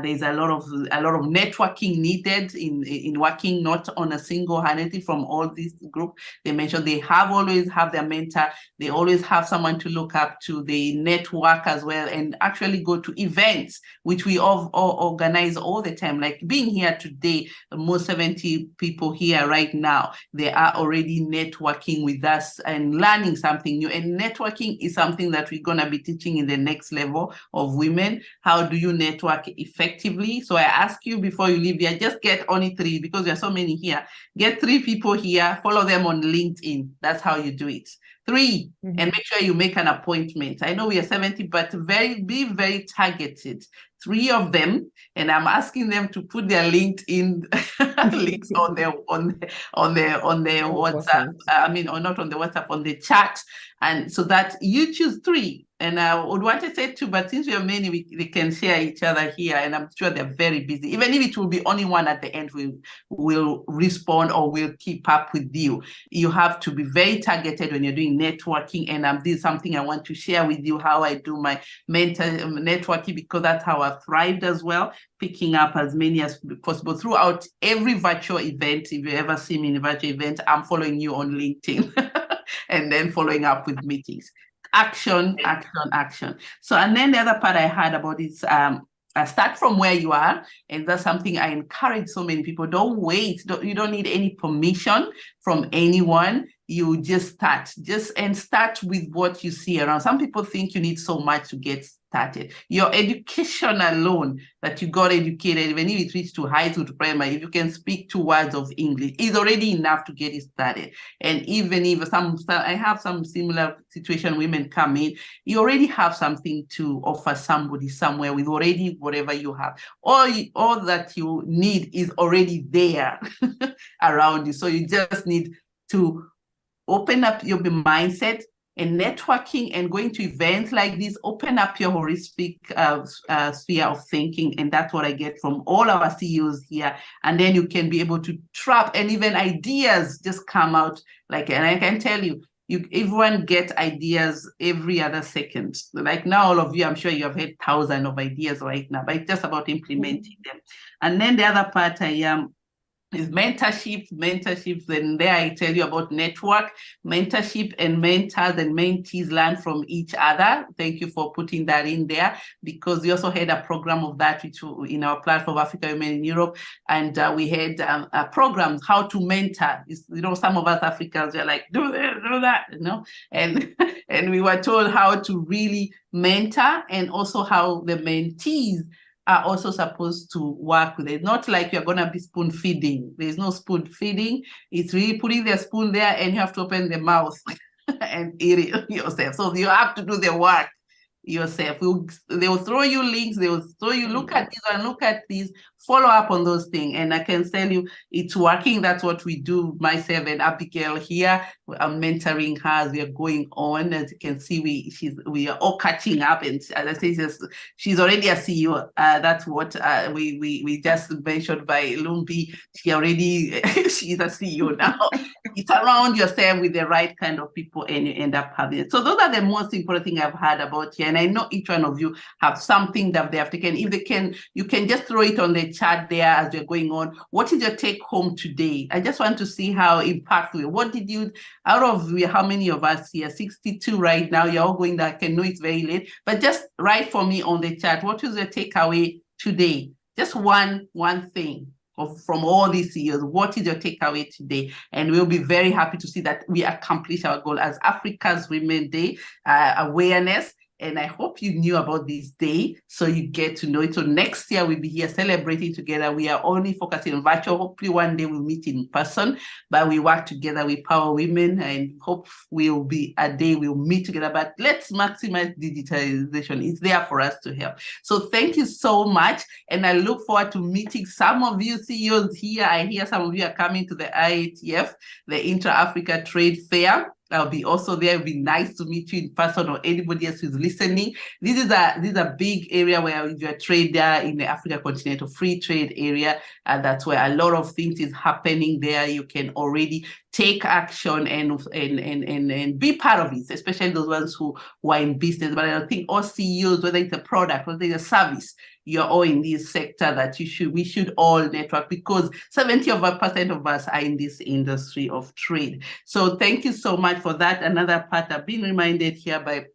S1: there's a lot of networking needed in working not on a single-handedly from all these groups. They mentioned they always have their mentor. They always have someone to look up to. They network as well, and actually go to events, which we all organize all the time. Like being here today, most 70 people here right now, they are already networking with us and learning something new. And networking is something that we're going to be teaching in the next level of women. How do you network effectively? So I ask you before you leave here, just get only 3, because there are so many here. Get 3 people here, follow them on LinkedIn. That's how you do it. 3, and make sure you make an appointment. I know we are 70, but be very targeted. 3 of them, and I'm asking them to put their LinkedIn links on their WhatsApp. Or not on the WhatsApp, on the chat, and so that you choose 3. And I would want to say 2, but since we are many, we can share each other here, and I'm sure they're very busy. Even if it will be only one at the end, we will respond or we'll keep up with you. You have to be very targeted when you're doing networking, and this is something I want to share with you, how I do my networking, because that's how I thrived as well, picking up as many as possible throughout every virtual event. If you ever see me in a virtual event, I'm following you on LinkedIn and then following up with meetings. Action. So, and then the other part I heard about is start from where you are, and that's something I encourage so many people. Don't wait. You don't need any permission from anyone. You just start. Start with what you see around. Some people think you need so much to get started. Your education alone, that you got educated, even if it reaches to high school, to primary, if you can speak 2 words of English, is already enough to get it started. And even if I have some similar situation, women come in, you already have something to offer somebody somewhere with already whatever you have. All that you need is already there around you. So you just need to open up your mindset, and networking and going to events like this open up your holistic sphere of thinking. And that's what I get from all our CEOs here. And then you can be able to trap, and even ideas just come out. And I can tell you, everyone gets ideas every other second. Like now, all of you, I'm sure you have had thousands of ideas right now, but it's just about implementing them. And then the other part is mentorship. And there I tell you about network, mentorship, and mentors and mentees learn from each other. Thank you for putting that in there, because we also had a program of that which in our platform, Africa Women in Europe, and we had a program how to mentor. Some of us Africans are like, do this, do that, and and we were told how to really mentor, and also how the mentees are also supposed to work with it. Not like you're going to be spoon feeding. There's no spoon feeding. It's really putting the spoon there, and you have to open the mouth and eat it yourself. So you have to do the work yourself. They will throw you links. They will throw you, look at this and look at this, follow up on those things. And I can tell you it's working. That's what we do. Myself and Abigail here, I'm mentoring her as we are going on. As you can see, we are all catching up. And as I say, she's already a CEO. That's what we just mentioned by Lumbie. She's a CEO now. It's around yourself with the right kind of people, and you end up having it. So those are the most important things I've heard about here. And I know each one of you have something that they have taken. If they can, you can just throw it on the chat there as we're going on. What is your take home today? I just want to see how impactful. What did you, out of how many of us here, 62 right now, you're all going there. I can know it's very late, but just write for me on the chat. What is your takeaway today? Just one thing. From all these years, what is your takeaway today? And we'll be very happy to see that we accomplish our goal as Africa's Women Day awareness. And I hope you knew about this day, so you get to know it. So next year we'll be here celebrating together. We are only focusing on virtual. Hopefully one day we'll meet in person, but we work together with Power Women, and hope will be a day we'll meet together. But let's maximize digitalization. It's there for us to help. So thank you so much. And I look forward to meeting some of you CEOs here. I hear some of you are coming to the IATF, the Intra-Africa Trade Fair. I'll be also there. It'll be nice to meet you in person, or anybody else who's listening. This is a big area where if you're a trader in the Africa Continental Free Trade area, and that's where a lot of things is happening there. You can already take action and be part of it, especially those ones who are in business. But I think all CEOs, whether it's a product, whether it's a service, you're all in this sector that we should all network, because 70% of us are in this industry of trade. So thank you so much for that. Another part I've been reminded here by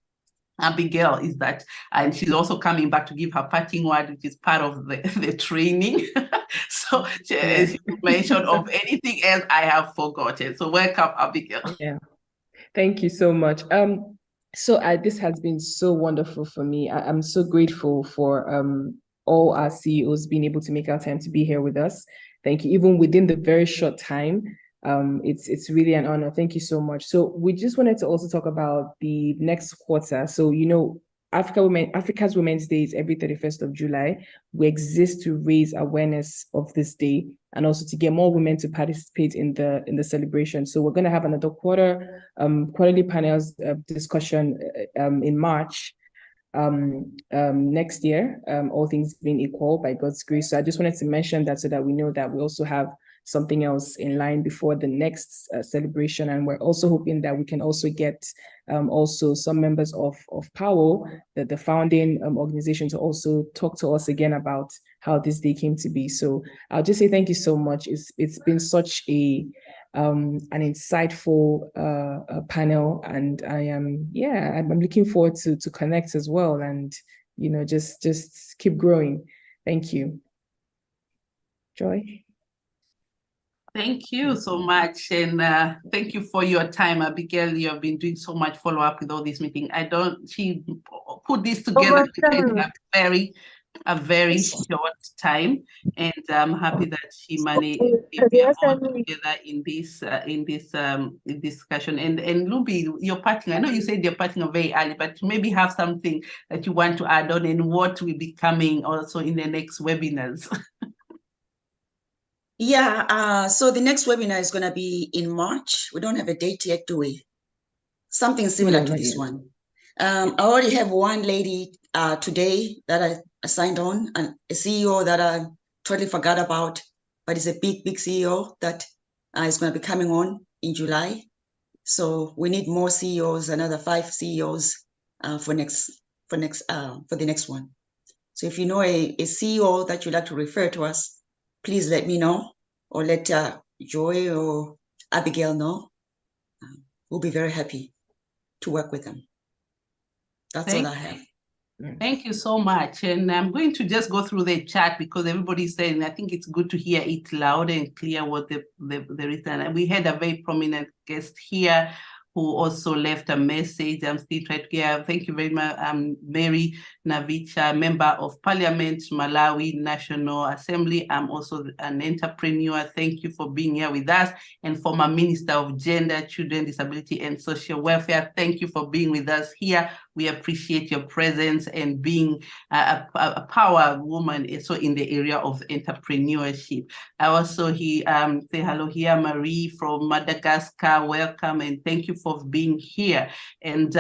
S1: Abigail is that, and she's also coming back to give her parting word, which is part of the training. So as you mentioned, of anything else I have forgotten. So welcome, Abigail.
S2: Yeah, thank you so much. So this has been so wonderful for me. I'm so grateful for all our CEOs being able to make our time to be here with us. Thank you. Even within the very short time, It's really an honor. Thank you so much. So we just wanted to also talk about the next quarter. So, you know, Africa's Women's Day is every 31st of July. We exist to raise awareness of this day and also to get more women to participate in the celebration. So we're going to have another quarterly panels discussion in March next year, all things being equal by God's grace. So I just wanted to mention that so that we know that we also have something else in line before the next celebration. And we're also hoping that we can also get also some members of Powell, the founding organization, to also talk to us again about how this day came to be. So I'll just say thank you so much. It's been such an insightful panel, and I'm looking forward to connect as well, and you know, just keep growing. Thank you. Joy.
S1: Thank you so much, and thank you for your time, Abigail. You have been doing so much follow-up with all these meetings. She put this together in a very short time, and I'm happy that she managed to get all together in this discussion. And Lumbie, your partner, I know you said your partner very early, but maybe have something that you want to add on and what will be coming also in the next webinars.
S3: Yeah, so the next webinar is going to be in March. We don't have a date yet, do we? Something similar to this one. I already have one lady today that I signed on, and a CEO that I totally forgot about, but it's a big CEO that is going to be coming on in July. So we need more CEOs, another 5 CEOs for the next one. So if you know a CEO that you'd like to refer to us, please let me know, or let Joy or Abigail know. We'll be very happy to work with them. That's all I have.
S1: Thank you so much. And I'm going to just go through the chat because everybody's saying, I think it's good to hear it loud and clear what the reason. And we had a very prominent guest here who also left a message. I'm still trying to get. Thank you very much, Mary Navicha, Member of Parliament, Malawi National Assembly. I'm also an entrepreneur. Thank you for being here with us. And former Minister of Gender, Children, Disability and Social Welfare. Thank you for being with us here. We appreciate your presence and being a power woman also in the area of entrepreneurship. I also say hello here, Marie from Madagascar. Welcome and thank you for being here. And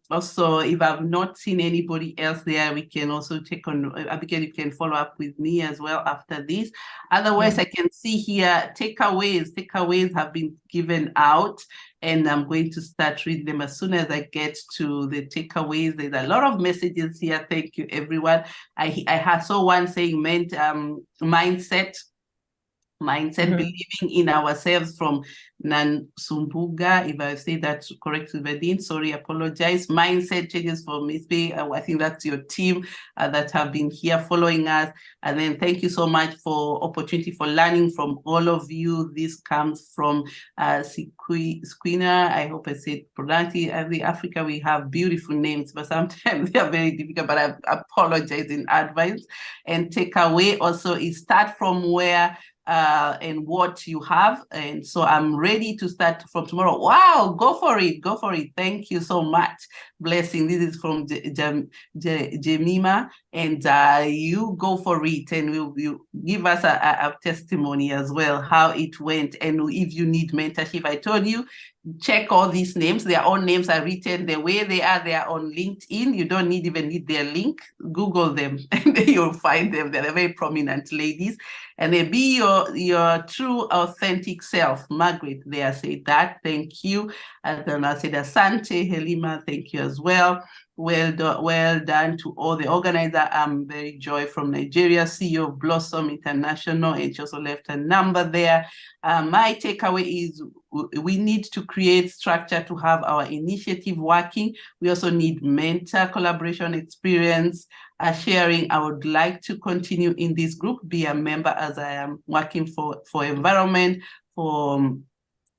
S1: also, if I've not seen anybody else there, we can also check on Abigail. You can follow up with me as well after this. Otherwise, I can see here takeaways. Takeaways have been given out, and I'm going to start reading them as soon as I get to the takeaways. There's a lot of messages here. Thank you, everyone. I saw one saying mindset, believing in ourselves from Nansumbuga. If I say that correctly, Vadin, sorry, apologize. Mindset changes for Mispa. I think that's your team that have been here following us. And then thank you so much for opportunity for learning from all of you. This comes from Squina. I hope I said correctly. In Africa, we have beautiful names, but sometimes they are very difficult, but I apologize in advance. And takeaway also is start from where and what you have. And so I'm ready to start from tomorrow. Wow, go for it. Thank you so much. Blessing. This is from Jemima, and you go for it, and you give us a testimony as well, how it went. And if you need mentorship, I told you, check all these names. Their own names are written the way they are on LinkedIn. You don't even need their link. Google them and then you'll find them. They're very prominent ladies. And they be your true, authentic self. Margaret, there said that. Thank you. And then I said, Asante, Helima, thank you as well. Well done to all the organizers. I'm very Joy from Nigeria, CEO of Blossom International, and she also left a number there. My takeaway is we need to create structure to have our initiative working. We also need mentor collaboration experience, sharing. I would like to continue in this group, be a member as I am working for environment, for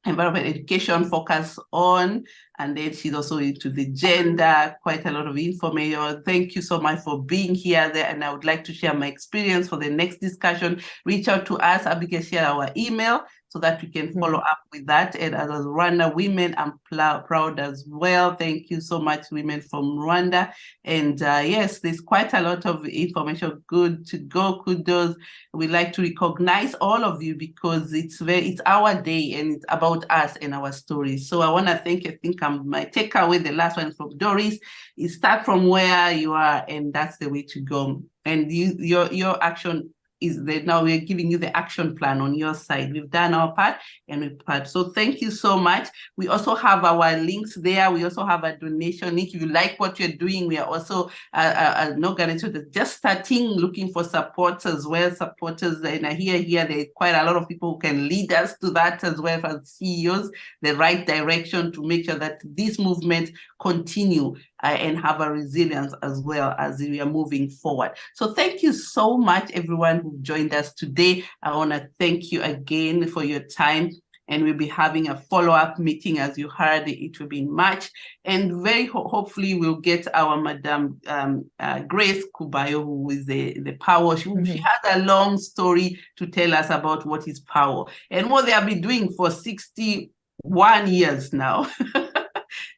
S1: environment education, focus on, and then she's also into the gender, quite a lot of information. Thank you so much for being here there, and I would like to share my experience for the next discussion. Reach out to us. Abigail, share our email so that we can follow up with that. And as Rwanda women, I'm proud as well. Thank you so much, women from Rwanda. And yes, there's quite a lot of information. Good to go. Kudos. We like to recognize all of you because it's our day and it's about us and our stories. So I want to thank you. I think my takeaway, the last one from Doris, is start from where you are, and that's the way to go. And your action is that now we're giving you the action plan on your side. We've done our part and we've part. So thank you so much. We also have our links there. We also have a donation link. If you like what you're doing, we are also an organization that's just starting, looking for supports as well, supporters. And I hear there's quite a lot of people who can lead us to that as well as CEOs, the right direction to make sure that this movement continue and have a resilience as well as we are moving forward. So thank you so much, everyone who joined us today. I want to thank you again for your time. And we'll be having a follow-up meeting, as you heard, it will be in March. And very hopefully we'll get our Madam Grace Kubayo, who is the power. She has a long story to tell us about what is power and what they have been doing for 61 years now.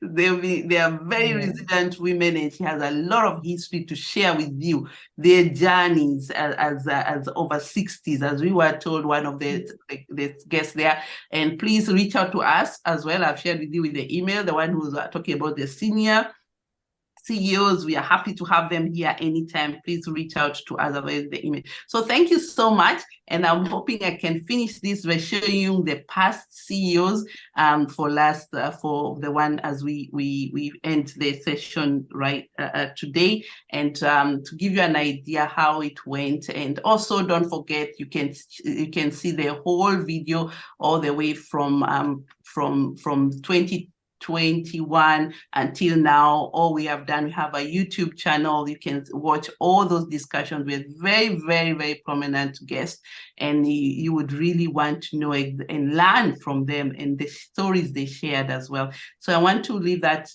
S1: They are very resilient women, and she has a lot of history to share with you, their journeys as over 60s, as we were told, one of the guests there. And please reach out to us as well. I've shared with you with the email, the one who's talking about the senior CEOs. We are happy to have them here anytime. Please reach out to us via the email. So thank you so much. And I'm hoping I can finish this by showing you the past CEOs for the one as we end the session right today, and to give you an idea how it went. And also don't forget, you can see the whole video all the way from 2021 until now. All we have done, we have a YouTube channel. You can watch all those discussions with very, very, very prominent guests, and you would really want to know and learn from them and the stories they shared as well. So I want to leave that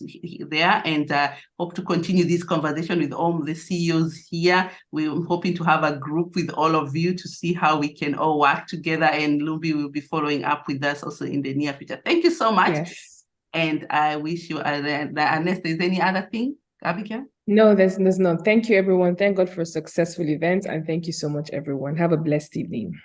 S1: there, and hope to continue this conversation with all the CEOs here. We're hoping to have a group with all of you to see how we can all work together, and Lumbie will be following up with us also in the near future. Thank you so much.
S2: Yes.
S1: And I wish you, unless there's any other thing, Abigail?
S2: No, there's not. Thank you, everyone. Thank God for a successful event. And thank you so much, everyone. Have a blessed evening.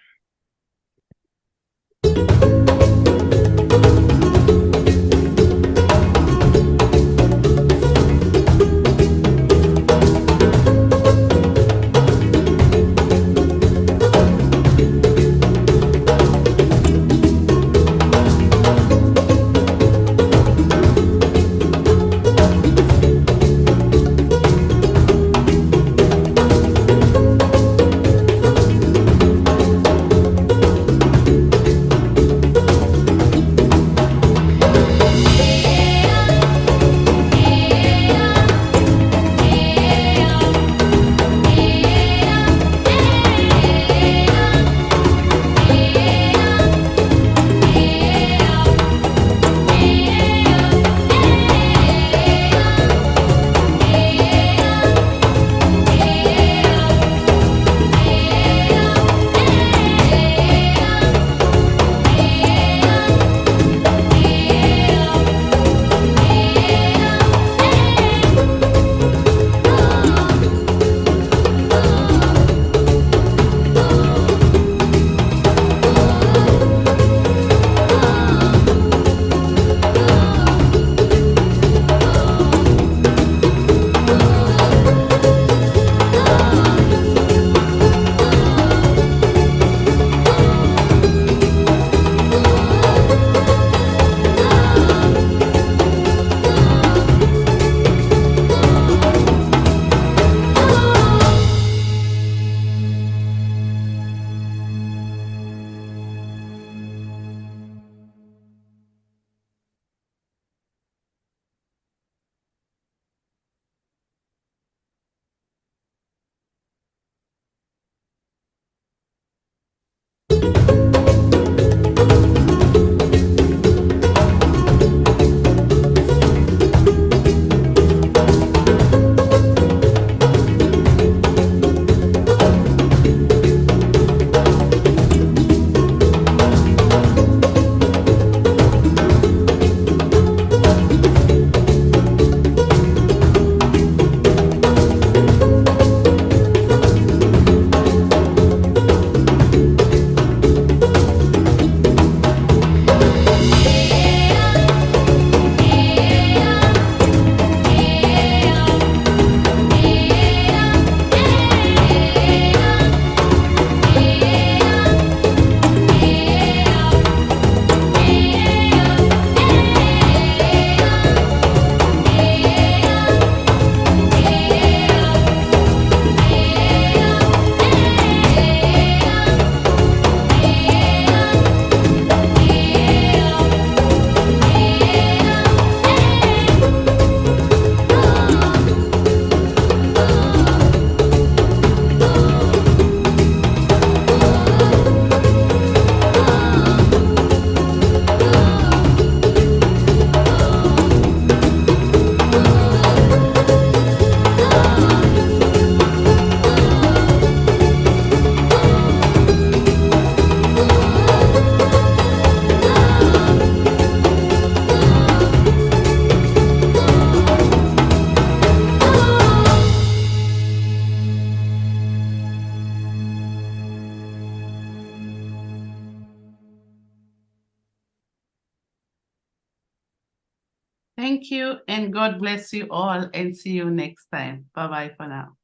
S1: Thank you, and God bless you all, and see you next time. Bye-bye for now.